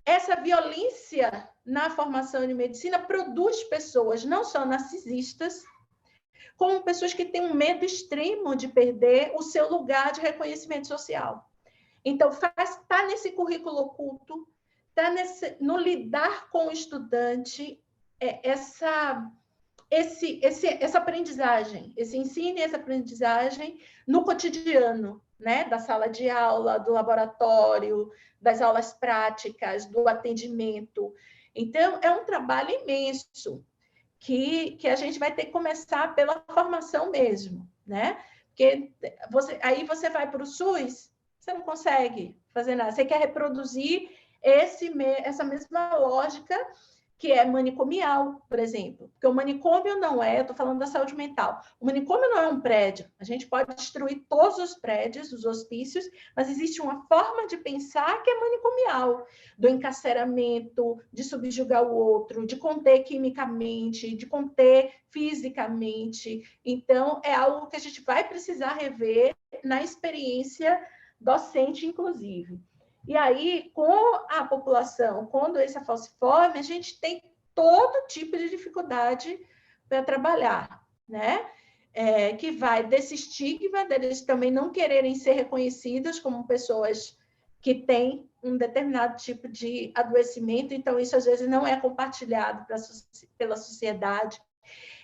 Speaker 2: Essa violência na formação de medicina produz pessoas não só narcisistas, como pessoas que têm um medo extremo de perder o seu lugar de reconhecimento social. Então, está nesse currículo oculto, está no lidar com o estudante, essa aprendizagem, esse ensino e essa aprendizagem no cotidiano, né? Da sala de aula, do laboratório, das aulas práticas, do atendimento. Então, é um trabalho imenso que a gente vai ter que começar pela formação mesmo, né? Porque aí você vai para o SUS, você não consegue fazer nada. Você quer reproduzir essa mesma lógica que é manicomial, por exemplo. Porque o manicômio não eu estou falando da saúde mental, o manicômio não é um prédio. A gente pode destruir todos os prédios, os hospícios, mas existe uma forma de pensar que é manicomial, do encarceramento, de subjugar o outro, de conter quimicamente, de conter fisicamente. Então, é algo que a gente vai precisar rever na experiência docente, inclusive. E aí, com a população com doença falciforme, a gente tem todo tipo de dificuldade para trabalhar, né? Que vai desse estigma deles também não quererem ser reconhecidas como pessoas que têm um determinado tipo de adoecimento, então isso às vezes não é compartilhado pela sociedade.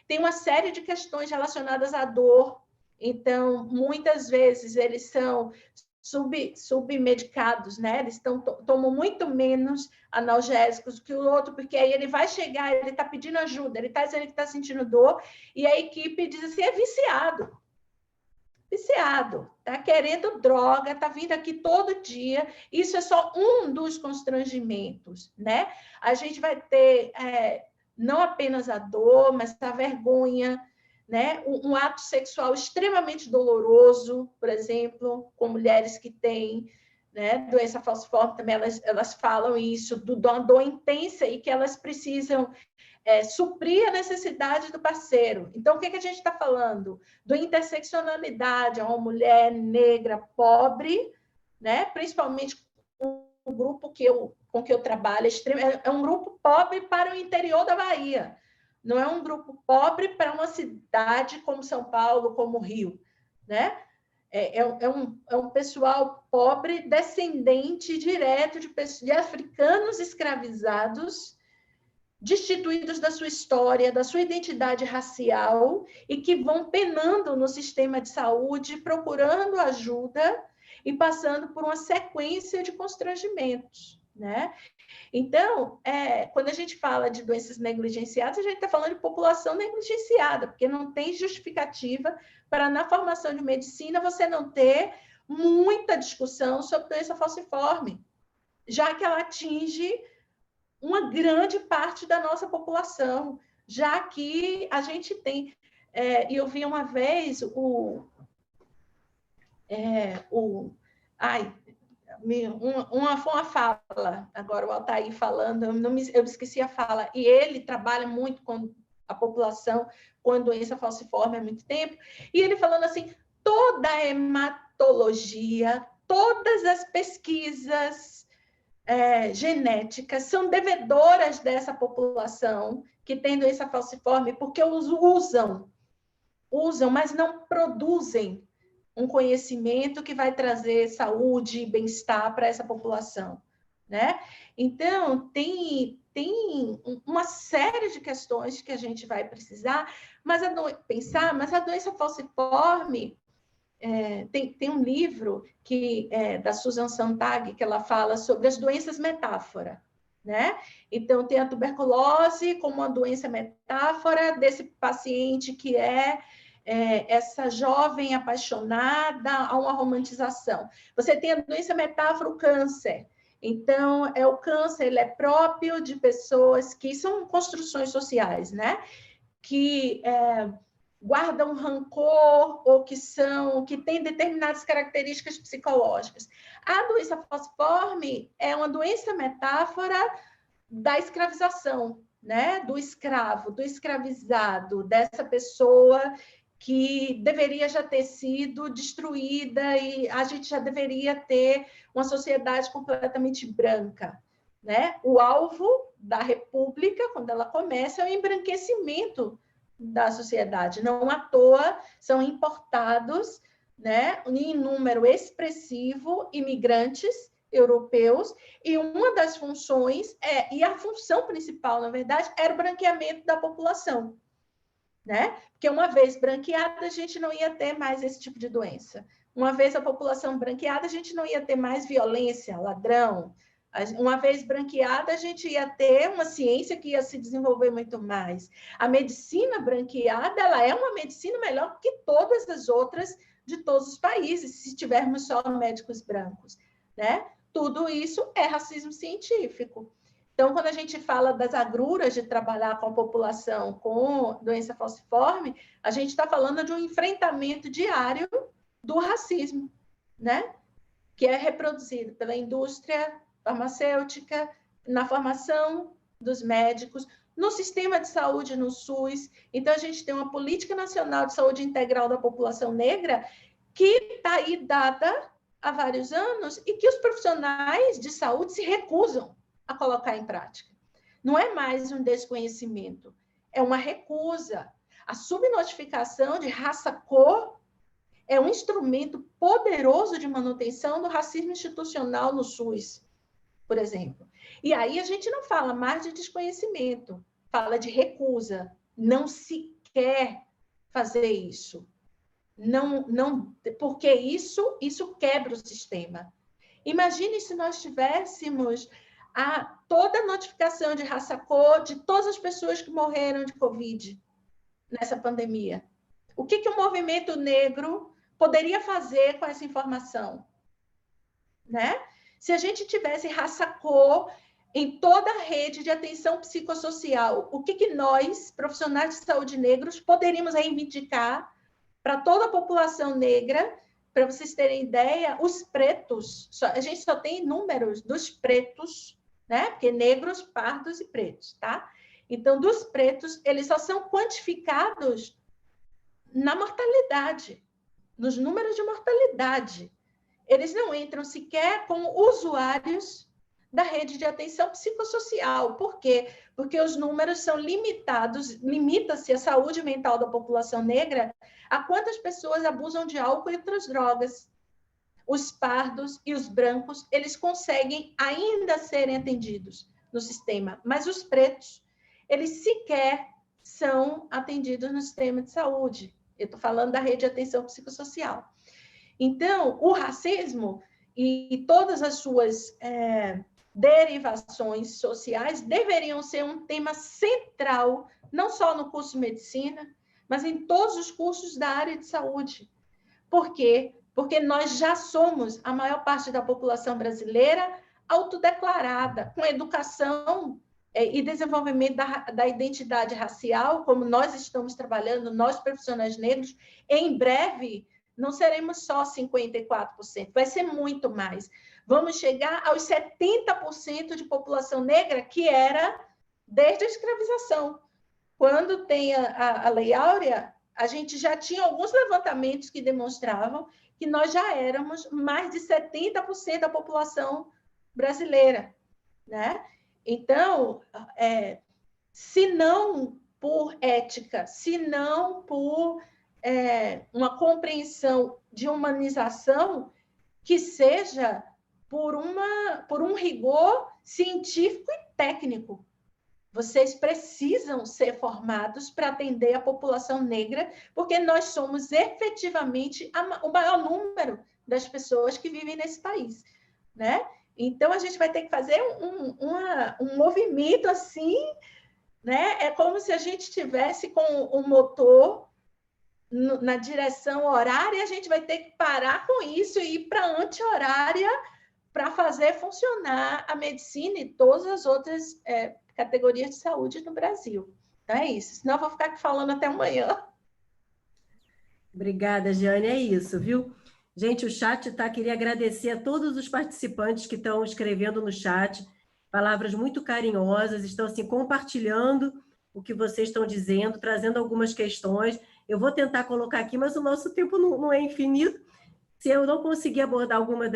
Speaker 2: Tem uma série de questões relacionadas à dor, Então, muitas vezes, eles são submedicados, né? Eles tomam muito menos analgésicos que o outro, porque aí ele vai chegar, ele está pedindo ajuda, ele está dizendo que está sentindo dor, e a equipe diz assim, é viciado, está querendo droga, está vindo aqui todo dia. Isso é só um dos constrangimentos, né? A gente vai ter não apenas a dor, mas a vergonha, né? Um ato sexual extremamente doloroso, por exemplo, com mulheres que têm, né, doença falciforme, também elas falam isso, da dor intensa e que elas precisam suprir a necessidade do parceiro. Então, o que a gente está falando? Do interseccionalidade, é uma mulher negra, pobre, né? Principalmente um grupo com que eu trabalho, é um grupo pobre para o interior da Bahia. Não é um grupo pobre para uma cidade como São Paulo, como Rio, né? É um pessoal pobre, descendente direto de africanos escravizados, destituídos da sua história, da sua identidade racial, e que vão penando no sistema de saúde, procurando ajuda e passando por uma sequência de constrangimentos, né? Então, quando a gente fala de doenças negligenciadas, a gente está falando de população negligenciada, porque não tem justificativa para, na formação de medicina, você não ter muita discussão sobre doença falciforme, já que ela atinge uma grande parte da nossa população, já que a gente tem... E eu vi uma vez uma fala, agora o Altair falando, eu esqueci a fala, e ele trabalha muito com a população com doença falciforme há muito tempo, e ele falando assim, toda a hematologia, todas as pesquisas genéticas são devedoras dessa população que tem doença falciforme, porque os usam, mas não produzem um conhecimento que vai trazer saúde e bem-estar para essa população, né? Então, tem uma série de questões que a gente vai precisar pensar, mas a doença falciforme, tem um livro da Susan Sontag, que ela fala sobre as doenças metáfora, né? Então, tem a tuberculose como uma doença metáfora desse paciente que essa jovem apaixonada a uma romantização. Você tem a doença metáfora, o câncer. Então, o câncer, ele é próprio de pessoas que são construções sociais, né? Que guardam rancor ou que têm determinadas características psicológicas. A doença falciforme é uma doença metáfora da escravização, né? Do escravo, do escravizado, dessa pessoa que deveria já ter sido destruída e a gente já deveria ter uma sociedade completamente branca, né? O alvo da República, quando ela começa, é o embranquecimento da sociedade. Não à toa são importados, né, em número expressivo, imigrantes europeus, e uma das funções, e a função principal, na verdade, era o branqueamento da população, né? Porque uma vez branqueada, a gente não ia ter mais esse tipo de doença. Uma vez a população branqueada, a gente não ia ter mais violência, ladrão. Uma vez branqueada, a gente ia ter uma ciência que ia se desenvolver muito mais. A medicina branqueada, ela é uma medicina melhor que todas as outras de todos os países, se tivermos só médicos brancos, né? Tudo isso é racismo científico. Então, quando a gente fala das agruras de trabalhar com a população com doença falciforme, a gente está falando de um enfrentamento diário do racismo, né? Que é reproduzido pela indústria farmacêutica, na formação dos médicos, no sistema de saúde, no SUS. Então, a gente tem uma política nacional de saúde integral da população negra que está aí dada há vários anos e que os profissionais de saúde se recusam a colocar em prática. Não é mais um desconhecimento, é uma recusa. A subnotificação de raça-cor é um instrumento poderoso de manutenção do racismo institucional no SUS, por exemplo. E aí a gente não fala mais de fala de recusa. Não se quer fazer isso, Não, porque isso quebra o sistema. Imagine se nós tivéssemos toda a notificação de raça cor de todas as pessoas que morreram de Covid nessa pandemia. O que o movimento negro poderia fazer com essa informação? Né? Se a gente tivesse raça cor em toda a rede de atenção psicossocial, o que nós, profissionais de saúde negros, poderíamos reivindicar para toda a população negra? Para vocês terem ideia, os pretos, a gente só tem números dos pretos, né? Porque negros, pardos e pretos, tá? Então, dos pretos, eles só são quantificados na mortalidade, nos números de mortalidade. Eles não entram sequer como usuários da rede de atenção psicossocial. Por quê? Porque os números são limitados, limita-se a saúde mental da população negra a quantas pessoas abusam de álcool e outras drogas. Os pardos e os brancos, eles conseguem ainda serem atendidos no sistema, mas os pretos, eles sequer são atendidos no sistema de saúde. Eu estou falando da rede de atenção psicossocial. Então, o racismo e todas as suas derivações sociais deveriam ser um tema central, não só no curso de medicina, mas em todos os cursos da área de saúde. Por quê? Porque nós já somos, a maior parte da população brasileira, autodeclarada, com educação e desenvolvimento da identidade racial, como nós estamos trabalhando, nós profissionais negros. Em breve, não seremos só 54%, vai ser muito mais. Vamos chegar aos 70% de população negra, que era desde a escravização. Quando tem a Lei Áurea, a gente já tinha alguns levantamentos que demonstravam que nós já éramos mais de 70% da população brasileira, né? Então, se não por ética, se não por uma compreensão de humanização, que seja por um rigor científico e técnico. Vocês precisam ser formados para atender a população negra, porque nós somos efetivamente o maior número das pessoas que vivem nesse país, né? Então, a gente vai ter que fazer um movimento assim, né? É como se a gente estivesse com um motor na direção horária, a gente vai ter que parar com isso e ir para anti-horária para fazer funcionar a medicina e todas as outras categorias de saúde no Brasil. Então, é isso. Senão eu vou ficar aqui falando até amanhã.
Speaker 1: Obrigada, Jeane. É isso, viu? Gente, o chat está... Queria agradecer a todos os participantes que estão escrevendo no chat, palavras muito carinhosas, estão assim, compartilhando o que vocês estão dizendo, trazendo algumas questões. Eu vou tentar colocar aqui, mas o nosso tempo não é infinito. Se eu não conseguir abordar alguma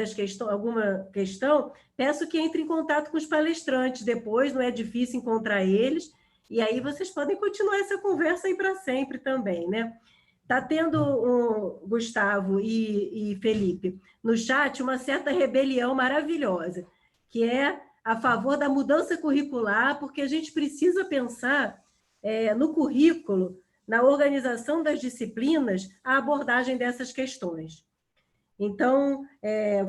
Speaker 1: questão, peço que entre em contato com os palestrantes depois, não é difícil encontrar eles, e aí vocês podem continuar essa conversa aí para sempre também, né? Está tendo, Gustavo e Felipe, no chat, uma certa rebelião maravilhosa, que é a favor da mudança curricular, porque a gente precisa pensar no currículo, na organização das disciplinas, a abordagem dessas questões. Então,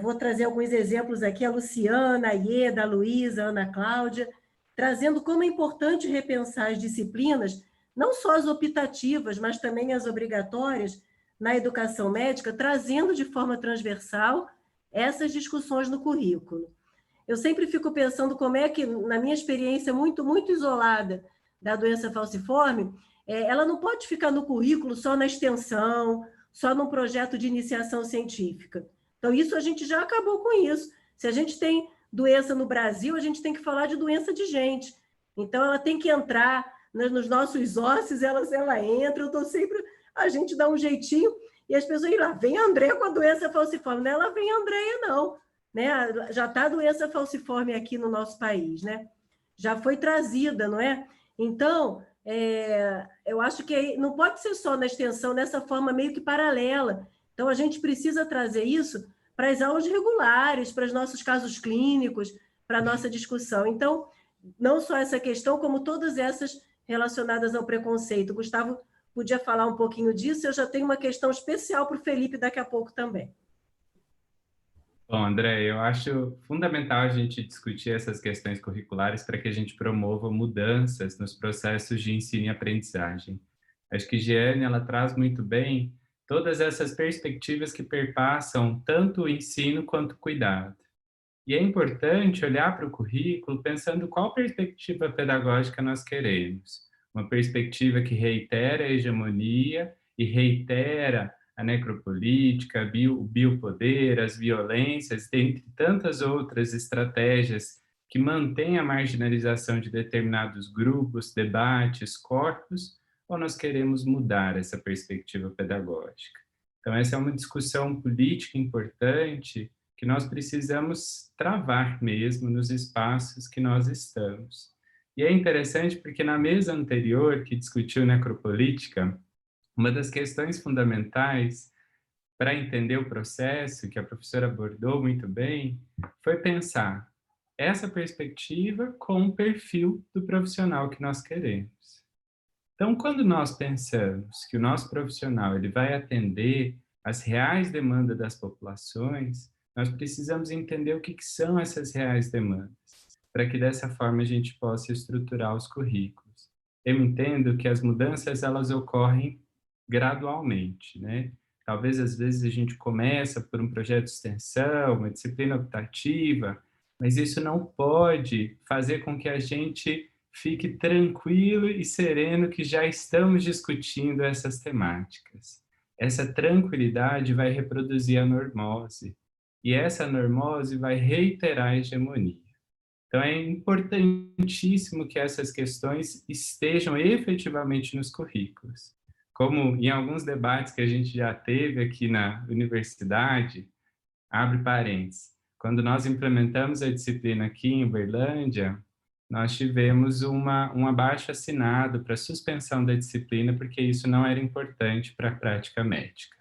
Speaker 1: vou trazer alguns exemplos aqui, a Luciana, a Ieda, a Luísa, a Ana Cláudia, trazendo como é importante repensar as disciplinas, não só as optativas, mas também as obrigatórias na educação médica, trazendo de forma transversal essas discussões no currículo. Eu sempre fico pensando como é que, na minha experiência muito, muito isolada da doença falciforme, ela não pode ficar no currículo só na extensão, só num projeto de iniciação científica. Então, isso a gente já acabou com isso. Se a gente tem doença no Brasil, a gente tem que falar de doença de gente. Então, ela tem que entrar nos nossos ossos, ela entra, eu estou sempre... A gente dá um jeitinho, e as pessoas lá, vem a Andréia com a doença falciforme. Não é ela vem a Andréia, não. Né? Já está a doença falciforme aqui no nosso país, né? Já foi trazida, não é? Então... eu acho que não pode ser só na extensão, nessa forma meio que paralela. Então, a gente precisa trazer isso para as aulas regulares, para os nossos casos clínicos, para a nossa discussão. Então, não só essa questão, como todas essas relacionadas ao preconceito. O Gustavo podia falar um pouquinho disso. Eu já tenho uma questão especial para o Felipe daqui a pouco também.
Speaker 3: Bom, André, eu acho fundamental a gente discutir essas questões curriculares para que a gente promova mudanças nos processos de ensino e aprendizagem. Acho que Jeane, ela traz muito bem todas essas perspectivas que perpassam tanto o ensino quanto o cuidado. E é importante olhar para o currículo pensando qual perspectiva pedagógica nós queremos. Uma perspectiva que reitera a hegemonia e reitera a necropolítica, o biopoder, as violências, dentre tantas outras estratégias que mantêm a marginalização de determinados grupos, debates, corpos, ou nós queremos mudar essa perspectiva pedagógica? Então, essa é uma discussão política importante que nós precisamos travar mesmo nos espaços que nós estamos. E é interessante porque na mesa anterior, que discutiu necropolítica, uma das questões fundamentais para entender o processo, que a professora abordou muito bem, foi pensar essa perspectiva com o perfil do profissional que nós queremos. Então, quando nós pensamos que o nosso profissional ele vai atender às reais demandas das populações, nós precisamos entender o que são essas reais demandas, para que dessa forma a gente possa estruturar os currículos. Eu entendo que as mudanças elas ocorrem gradualmente, né? Talvez às vezes a gente começa por um projeto de extensão, uma disciplina optativa, mas isso não pode fazer com que a gente fique tranquilo e sereno que já estamos discutindo essas temáticas. Essa tranquilidade vai reproduzir a normose, e essa normose vai reiterar a hegemonia. Então, é importantíssimo que essas questões estejam efetivamente nos currículos. Como em alguns debates que a gente já teve aqui na universidade, abre parênteses, quando nós implementamos a disciplina aqui em Uberlândia, nós tivemos um abaixo-assinado para suspensão da disciplina, porque isso não era importante para a prática médica.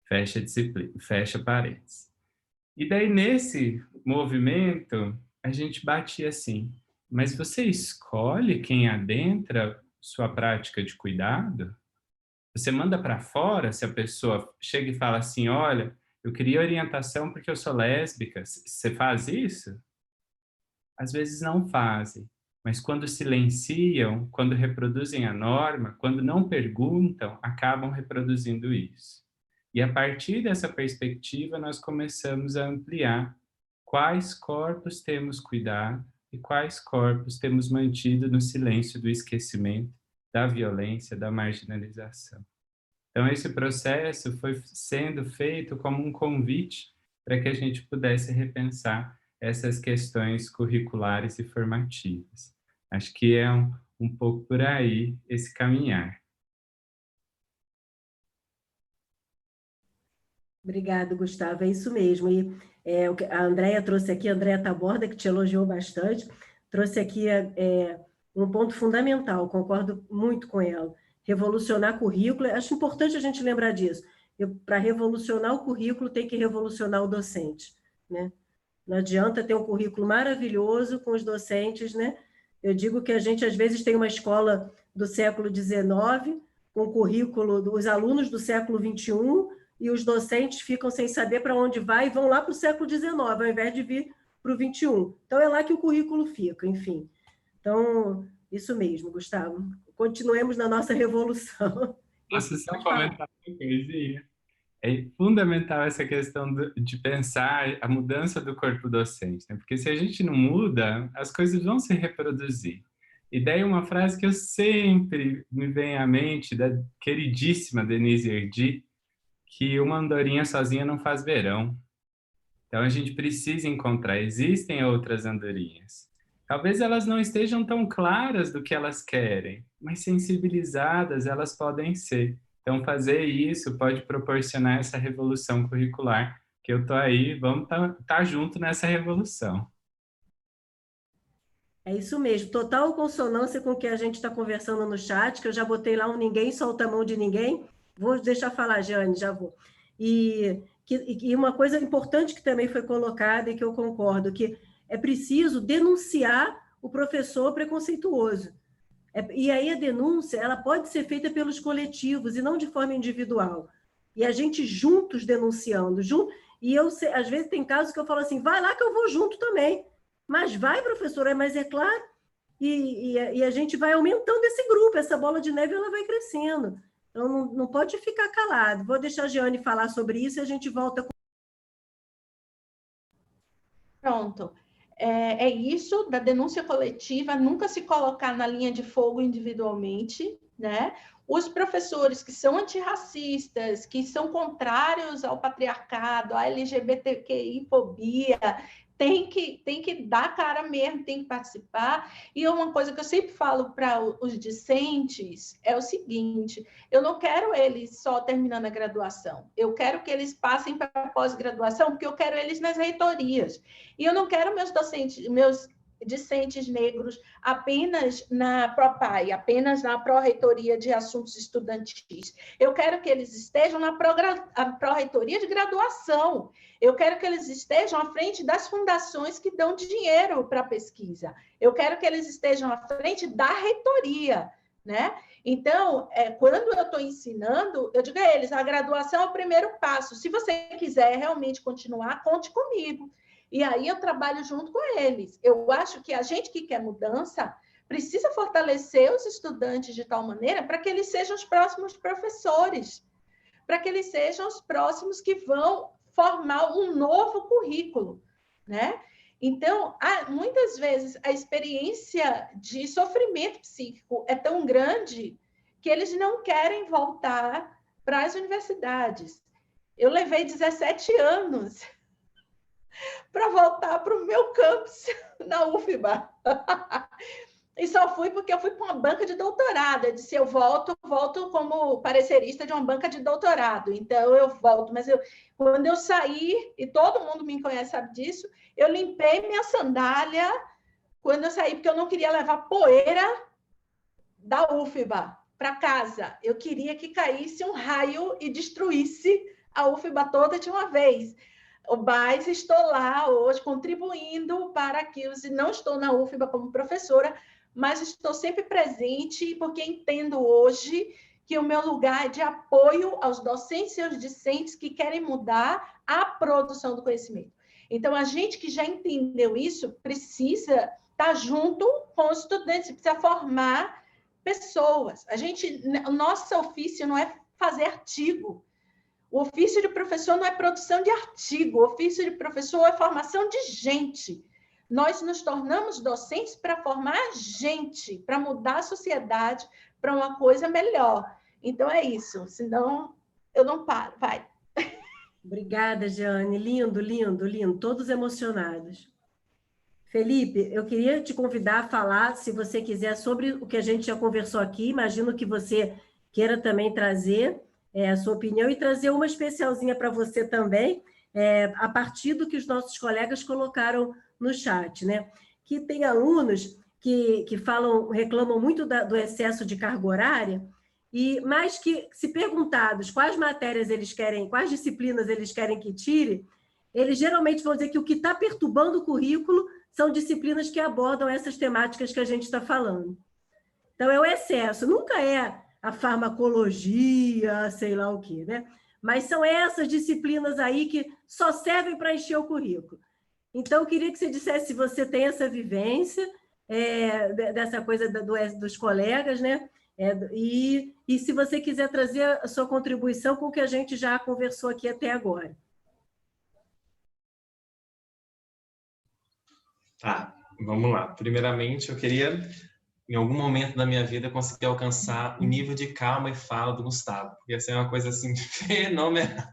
Speaker 3: Fecha parênteses. E daí, nesse movimento, a gente batia assim, mas você escolhe quem adentra sua prática de cuidado? Você manda para fora se a pessoa chega e fala assim, olha, eu queria orientação porque eu sou lésbica, você faz isso? Às vezes não fazem, mas quando silenciam, quando reproduzem a norma, quando não perguntam, acabam reproduzindo isso. E a partir dessa perspectiva, nós começamos a ampliar quais corpos temos cuidado e quais corpos temos mantido no silêncio do esquecimento, da violência, da marginalização. Então, esse processo foi sendo feito como um convite para que a gente pudesse repensar essas questões curriculares e formativas. Acho que é um pouco por aí esse caminhar.
Speaker 1: Obrigada, Gustavo. É isso mesmo. E a Andréa trouxe aqui, a Andréa Taborda, que te elogiou bastante, trouxe aqui um ponto fundamental, concordo muito com ela. Revolucionar currículo, acho importante a gente lembrar disso. Para revolucionar o currículo, tem que revolucionar o docente, né? Não adianta ter um currículo maravilhoso com os docentes, né? Eu digo que a gente, às vezes, tem uma escola do século XIX, com currículo dos alunos do século XXI, e os docentes ficam sem saber para onde vai e vão lá para o século XIX, ao invés de vir para o XXI. Então, é lá que o currículo fica, enfim. Então, isso mesmo, Gustavo. Continuemos na nossa revolução.
Speaker 3: Posso só comentar uma coisinha? É fundamental essa questão de pensar a mudança do corpo docente, né? Porque se a gente não muda, as coisas vão se reproduzir. E daí uma frase que eu sempre me vem à mente, da queridíssima Denise Erdi, que uma andorinha sozinha não faz verão. Então a gente precisa encontrar, existem outras andorinhas. Talvez elas não estejam tão claras do que elas querem, mas sensibilizadas elas podem ser. Então fazer isso pode proporcionar essa revolução curricular, que eu tô aí, vamos tá junto nessa revolução.
Speaker 1: É isso mesmo, total consonância com o que a gente está conversando no chat, que eu já botei lá um ninguém solta a mão de ninguém. Vou deixar falar, Jane, já vou. E uma coisa importante que também foi colocada e que eu concordo, que é preciso denunciar o professor preconceituoso. E aí a denúncia, ela pode ser feita pelos coletivos e não de forma individual. E a gente juntos denunciando. E eu, às vezes, tem casos que eu falo assim, vai lá que eu vou junto também. Mas vai, professora, mas é claro. E a gente vai aumentando esse grupo, essa bola de neve ela vai crescendo. Então, não pode ficar calado. Vou deixar a Jeane falar sobre isso e a gente volta com...
Speaker 2: Pronto. É isso da denúncia coletiva, nunca se colocar na linha de fogo individualmente, né? Os professores que são antirracistas, que são contrários ao patriarcado, à LGBTQI-fobia, tem que dar cara mesmo, tem que participar. E uma coisa que eu sempre falo para os discentes é o seguinte, eu não quero eles só terminando a graduação, eu quero que eles passem para a pós-graduação, porque eu quero eles nas reitorias. E eu não quero meus discentes negros apenas na PROPAI, apenas na Pró-Reitoria de Assuntos Estudantis. Eu quero que eles estejam na Pró-Reitoria de Graduação. Eu quero que eles estejam à frente das fundações que dão dinheiro para a pesquisa. Eu quero que eles estejam à frente da reitoria, né? Então, quando eu estou ensinando, eu digo a eles, a graduação é o primeiro passo. Se você quiser realmente continuar, conte comigo. E aí eu trabalho junto com eles. Eu acho que a gente que quer mudança precisa fortalecer os estudantes de tal maneira para que eles sejam os próximos professores, para que eles sejam os próximos que vão formar um novo currículo, né? Então, muitas vezes a experiência de sofrimento psíquico é tão grande que eles não querem voltar para as universidades. Eu levei 17 anos para voltar para o meu campus na UFBA. E só fui porque eu fui para uma banca de doutorado. Eu disse, eu volto como parecerista de uma banca de doutorado. Então, eu volto. Mas quando eu saí, e todo mundo me conhece, sabe disso, eu limpei minha sandália quando eu saí, porque eu não queria levar poeira da UFBA para casa. Eu queria que caísse um raio e destruísse a UFBA toda de uma vez. Mas estou lá hoje contribuindo para aquilo. Não estou na UFBA como professora, mas estou sempre presente porque entendo hoje que o meu lugar é de apoio aos docentes e aos discentes que querem mudar a produção do conhecimento. Então, a gente que já entendeu isso precisa estar junto com os estudantes, precisa formar pessoas. O nosso ofício não é fazer artigo. O ofício de professor não é produção de artigo, o ofício de professor é formação de gente. Nós nos tornamos docentes para formar gente, para mudar a sociedade para uma coisa melhor. Então, é isso. Senão, eu não paro. Vai.
Speaker 1: Obrigada, Jeane. Lindo, lindo, lindo. Todos emocionados. Felipe, eu queria te convidar a falar, se você quiser, sobre o que a gente já conversou aqui. Imagino que você queira também trazer a sua opinião e trazer uma especialzinha para você também, a partir do que os nossos colegas colocaram no chat, né? Que tem alunos que reclamam muito do excesso de carga horária, mas que, se perguntados quais matérias eles querem, quais disciplinas eles querem que tire, eles geralmente vão dizer que o que está perturbando o currículo são disciplinas que abordam essas temáticas que a gente está falando. Então, é o excesso, nunca é a farmacologia, sei lá o quê, né? Mas são essas disciplinas aí que só servem para encher o currículo. Então, eu queria que você dissesse se você tem essa vivência, dessa coisa dos colegas, né? E se você quiser trazer a sua contribuição com o que a gente já conversou aqui até agora.
Speaker 4: Tá, vamos lá. Primeiramente, eu queria, em algum momento da minha vida, conseguir alcançar o nível de calma e fala do Gustavo. Ia ser uma coisa, assim, fenomenal.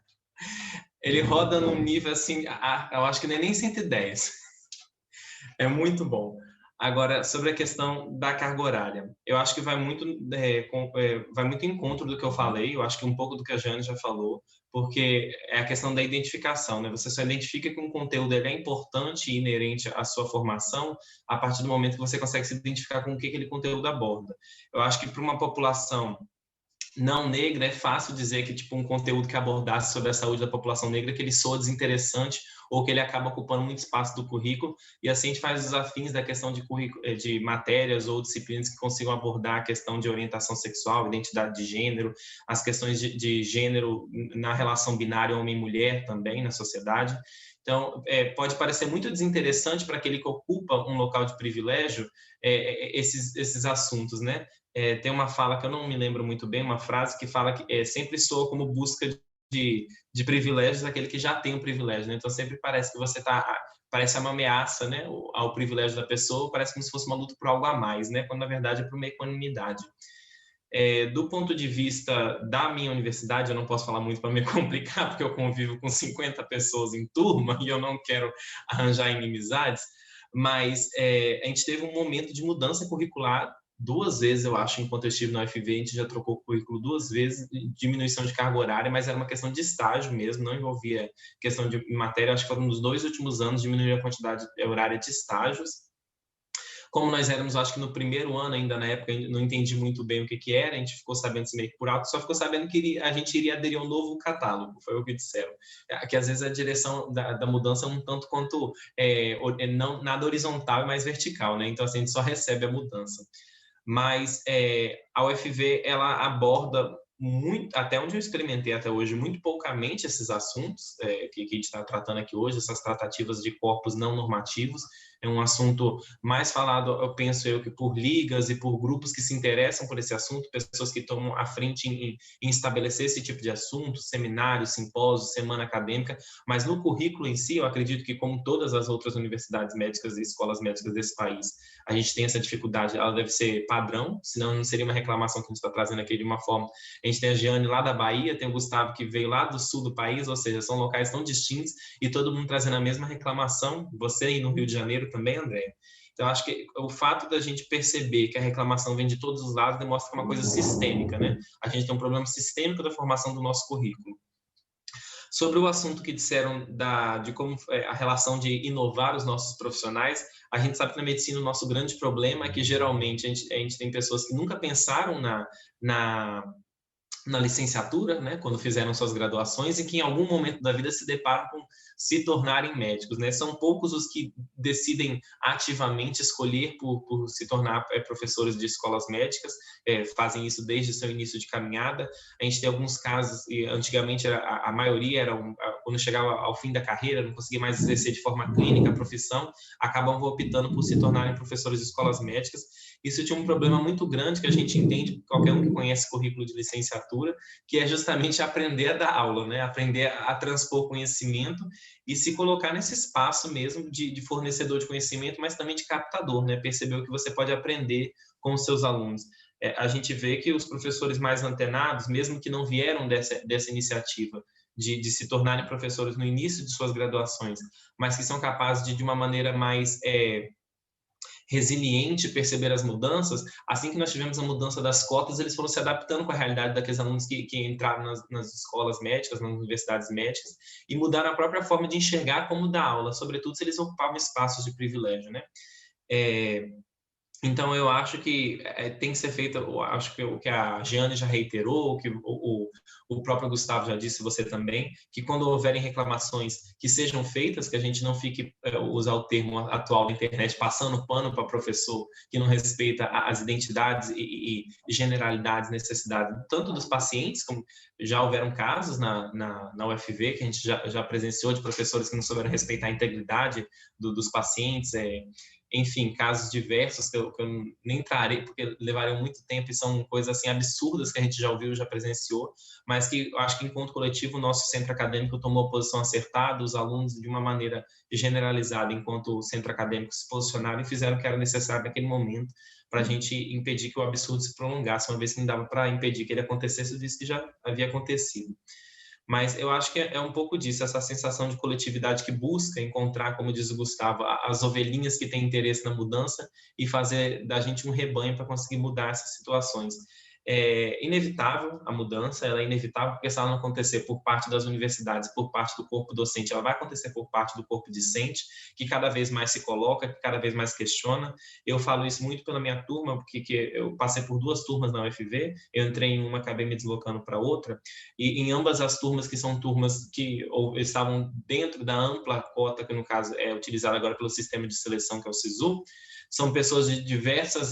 Speaker 4: Ele roda num nível, assim, eu acho que não é nem 110. É muito bom. Agora, sobre a questão da carga horária, eu acho que vai muito em encontro do que eu falei, eu acho que um pouco do que a Jeane já falou, porque é a questão da identificação, né? Você só identifica que um conteúdo ele é importante e inerente à sua formação a partir do momento que você consegue se identificar com o que aquele conteúdo aborda. Eu acho que para uma população não negra é fácil dizer que tipo um conteúdo que abordasse sobre a saúde da população negra que ele soa desinteressante ou que ele acaba ocupando muito espaço do currículo, e assim a gente faz os afins da questão de matérias ou disciplinas que consigam abordar a questão de orientação sexual, identidade de gênero, as questões de gênero na relação binária homem-mulher também na sociedade. Então, pode parecer muito desinteressante para aquele que ocupa um local de privilégio esses assuntos, né? Tem uma fala que eu não me lembro muito bem, uma frase que fala que sempre soa como busca de privilégios daquele que já tem o privilégio, né? Então, sempre parece que você parece uma ameaça, né, ao privilégio da pessoa, parece como se fosse uma luta por algo a mais, né? Quando, na verdade, é por uma equanimidade. Do ponto de vista da minha universidade, eu não posso falar muito para me complicar, porque eu convivo com 50 pessoas em turma e eu não quero arranjar inimizades, mas a gente teve um momento de mudança curricular 2 vezes, eu acho, enquanto eu estive na UFV, a gente já trocou o currículo 2 vezes, diminuição de carga horária, mas era uma questão de estágio mesmo, não envolvia questão de matéria, acho que foram nos 2 últimos anos, diminuiu a quantidade horária de estágios. Como nós éramos, acho que no primeiro ano ainda, na época, não entendi muito bem o que era, a gente ficou sabendo assim, meio que por alto, só ficou sabendo que a gente iria aderir a um novo catálogo, foi o que disseram. Que às vezes a direção da mudança é um tanto quanto, não, nada horizontal e mais vertical, né? Então, assim, a gente só recebe a mudança. Mas a UFV, ela aborda muito, até onde eu experimentei até hoje, muito poucamente esses assuntos que a gente está tratando aqui hoje, essas tratativas de corpos não normativos. É um assunto mais falado, eu penso que por ligas e por grupos que se interessam por esse assunto, pessoas que tomam à frente em estabelecer esse tipo de assunto, seminários, simpósios, semana acadêmica, mas no currículo em si, eu acredito que, como todas as outras universidades médicas e escolas médicas desse país, a gente tem essa dificuldade, ela deve ser padrão, senão não seria uma reclamação que a gente está trazendo aqui de uma forma. A gente tem a Giane lá da Bahia, tem o Gustavo que veio lá do sul do país, ou seja, são locais tão distintos e todo mundo trazendo a mesma reclamação, você aí no Rio de Janeiro também, André. Então, acho que o fato da gente perceber que a reclamação vem de todos os lados demonstra que é uma coisa sistêmica, né? A gente tem um problema sistêmico da formação do nosso currículo. Sobre o assunto que disseram de como a relação de inovar os nossos profissionais, a gente sabe que na medicina o nosso grande problema é que geralmente a gente tem pessoas que nunca pensaram na licenciatura, né, quando fizeram suas graduações, e que em algum momento da vida se deparam com se tornarem médicos, né? São poucos os que decidem ativamente escolher por se tornar professores de escolas médicas, fazem isso desde seu início de caminhada. A gente tem alguns casos, e antigamente a maioria era quando chegava ao fim da carreira, não conseguia mais exercer de forma clínica a profissão, acabam optando por se tornarem professores de escolas médicas. Isso tinha um problema muito grande que a gente entende, qualquer um que conhece currículo de licenciatura, que é justamente aprender a dar aula, né? Aprender a transpor conhecimento e se colocar nesse espaço mesmo de fornecedor de conhecimento, mas também de captador, né? Perceber o que você pode aprender com os seus alunos. A gente vê que os professores mais antenados, mesmo que não vieram dessa iniciativa de se tornarem professores no início de suas graduações, mas que são capazes de uma maneira mais resiliente perceber as mudanças, assim que nós tivemos a mudança das cotas, eles foram se adaptando com a realidade daqueles alunos que entraram nas escolas médicas, nas universidades médicas, e mudaram a própria forma de enxergar como dar aula, sobretudo se eles ocupavam espaços de privilégio, né? Então, eu acho que tem que ser feito, acho que o que a Giane já reiterou, o que o próprio Gustavo já disse, você também, que quando houverem reclamações que sejam feitas, que a gente não fique, usar o termo atual da internet, passando pano para professor que não respeita as identidades e generalidades, necessidades, tanto dos pacientes, como já houveram casos na UFV, que a gente já presenciou de professores que não souberam respeitar a integridade dos pacientes, enfim, casos diversos que eu nem entrarei, porque levariam muito tempo e são coisas assim absurdas que a gente já ouviu, já presenciou, mas que eu acho que, enquanto coletivo, o nosso centro acadêmico tomou a posição acertada, os alunos, de uma maneira generalizada, enquanto centro acadêmico, se posicionaram e fizeram o que era necessário naquele momento para a gente impedir que o absurdo se prolongasse, uma vez que não dava para impedir que ele acontecesse, visto que já havia acontecido. Mas eu acho que é um pouco disso, essa sensação de coletividade que busca encontrar, como diz o Gustavo, as ovelhinhas que têm interesse na mudança e fazer da gente um rebanho para conseguir mudar essas situações. É inevitável a mudança, ela é inevitável, porque se ela não acontecer por parte das universidades, por parte do corpo docente, ela vai acontecer por parte do corpo discente, que cada vez mais se coloca, que cada vez mais questiona. Eu falo isso muito pela minha turma, porque eu passei por 2 turmas na UFV, eu entrei em uma, acabei me deslocando para outra, e em ambas as turmas, que são turmas que estavam dentro da ampla cota, que no caso é utilizada agora pelo sistema de seleção, que é o SISU, são pessoas de diversas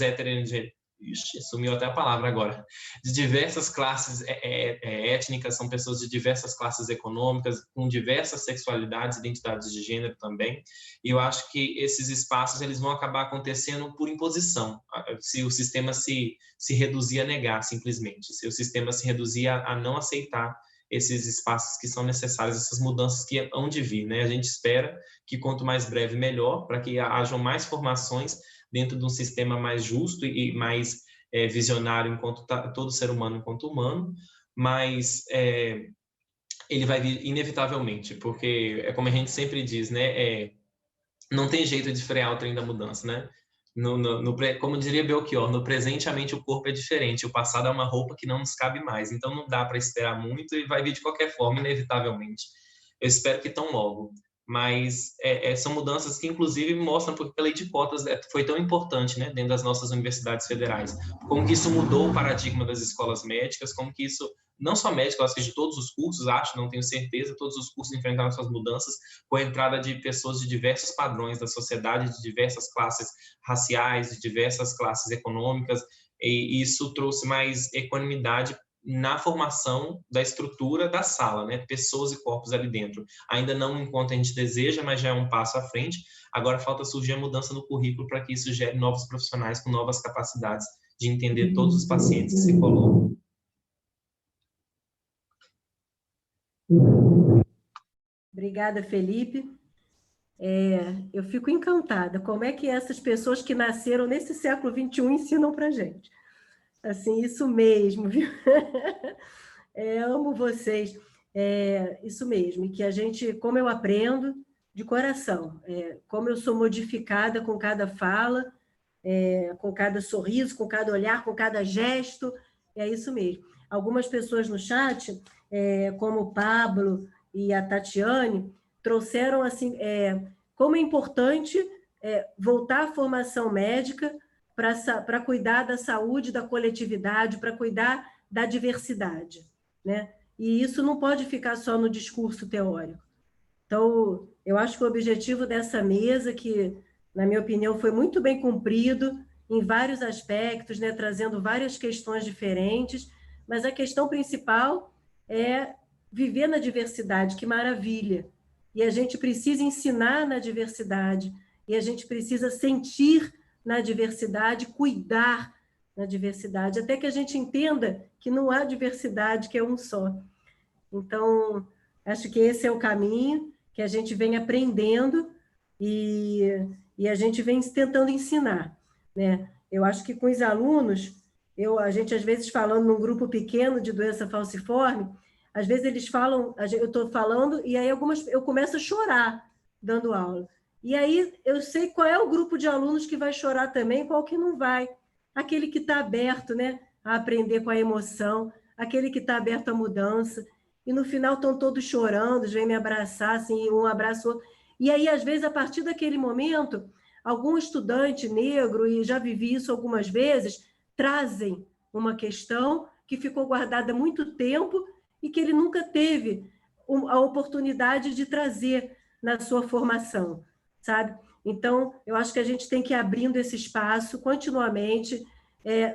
Speaker 4: Ixi, sumiu até a palavra agora. De diversas classes étnicas, são pessoas de diversas classes econômicas, com diversas sexualidades, identidades de gênero também. E eu acho que esses espaços eles vão acabar acontecendo por imposição, se o sistema se reduzir a negar, simplesmente. Se o sistema se reduzir a não aceitar esses espaços que são necessários, essas mudanças que hão de vir, né? A gente espera que quanto mais breve, melhor, para que hajam mais formações dentro de um sistema mais justo e mais visionário enquanto todo ser humano enquanto humano, mas ele vai vir inevitavelmente, porque é como a gente sempre diz, né? Não tem jeito de frear o trem da mudança, né? Como diria Belchior, no presente a mente e o corpo é diferente, o passado é uma roupa que não nos cabe mais, então não dá para esperar muito e vai vir de qualquer forma, inevitavelmente. Eu espero que tão logo. Mas são mudanças que, inclusive, mostram porque a lei de cotas foi tão importante, né, dentro das nossas universidades federais. Como que isso mudou o paradigma das escolas médicas, como que isso, não só médica, acho que de todos os cursos, não tenho certeza, todos os cursos enfrentaram suas mudanças com a entrada de pessoas de diversos padrões da sociedade, de diversas classes raciais, de diversas classes econômicas, e isso trouxe mais equanimidade na formação da estrutura da sala, né? Pessoas e corpos ali dentro. Ainda não enquanto a gente deseja, mas já é um passo à frente. Agora falta surgir a mudança no currículo para que isso gere novos profissionais com novas capacidades de entender todos os pacientes que se colocam.
Speaker 1: Obrigada, Felipe. Eu fico encantada. Como é que essas pessoas que nasceram nesse século XXI ensinam para a gente? Assim, isso mesmo, viu? Amo vocês. Isso mesmo, e que a gente, como eu aprendo de coração, como eu sou modificada com cada fala, com cada sorriso, com cada olhar, com cada gesto, é isso mesmo. Algumas pessoas no chat, como o Pablo e a Tatiane, trouxeram assim, como é importante voltar à formação médica para cuidar da saúde da coletividade, para cuidar da diversidade, né? E isso não pode ficar só no discurso teórico. Então, eu acho que o objetivo dessa mesa, que, na minha opinião, foi muito bem cumprido em vários aspectos, né, trazendo várias questões diferentes, mas a questão principal é viver na diversidade, que maravilha! E a gente precisa ensinar na diversidade, e a gente precisa sentir na diversidade, cuidar na diversidade, até que a gente entenda que não há diversidade, que é um só. Então, acho que esse é o caminho que a gente vem aprendendo e a gente vem tentando ensinar, né? Eu acho que com os alunos, a gente às vezes falando num grupo pequeno de doença falciforme, às vezes eles falam, eu estou falando, e aí eu começo a chorar dando aula. E aí eu sei qual é o grupo de alunos que vai chorar também, qual que não vai. Aquele que está aberto, né, a aprender com a emoção, aquele que está aberto à mudança. E no final estão todos chorando, vêm me abraçar, assim, um abraço outro. E aí, às vezes, a partir daquele momento, algum estudante negro, e já vivi isso algumas vezes, trazem uma questão que ficou guardada há muito tempo e que ele nunca teve a oportunidade de trazer na sua formação, sabe? Então, eu acho que a gente tem que ir abrindo esse espaço continuamente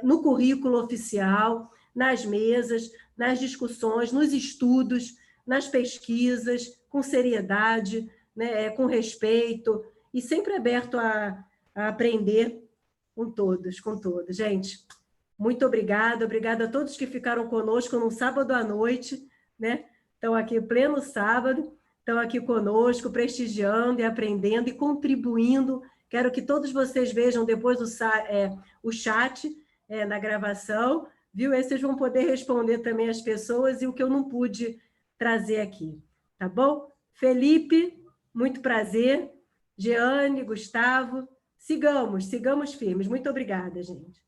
Speaker 1: no currículo oficial, nas mesas, nas discussões, nos estudos, nas pesquisas, com seriedade, né, com respeito, e sempre aberto a aprender com todos, com todos. Gente, muito obrigada a todos que ficaram conosco no sábado à noite, né? Estão aqui pleno sábado, estão aqui conosco, prestigiando e aprendendo e contribuindo. Quero que todos vocês vejam depois o chat na gravação, viu? Aí vocês vão poder responder também as pessoas e o que eu não pude trazer aqui, tá bom? Felipe, muito prazer. Jeane, Gustavo, sigamos firmes. Muito obrigada, gente.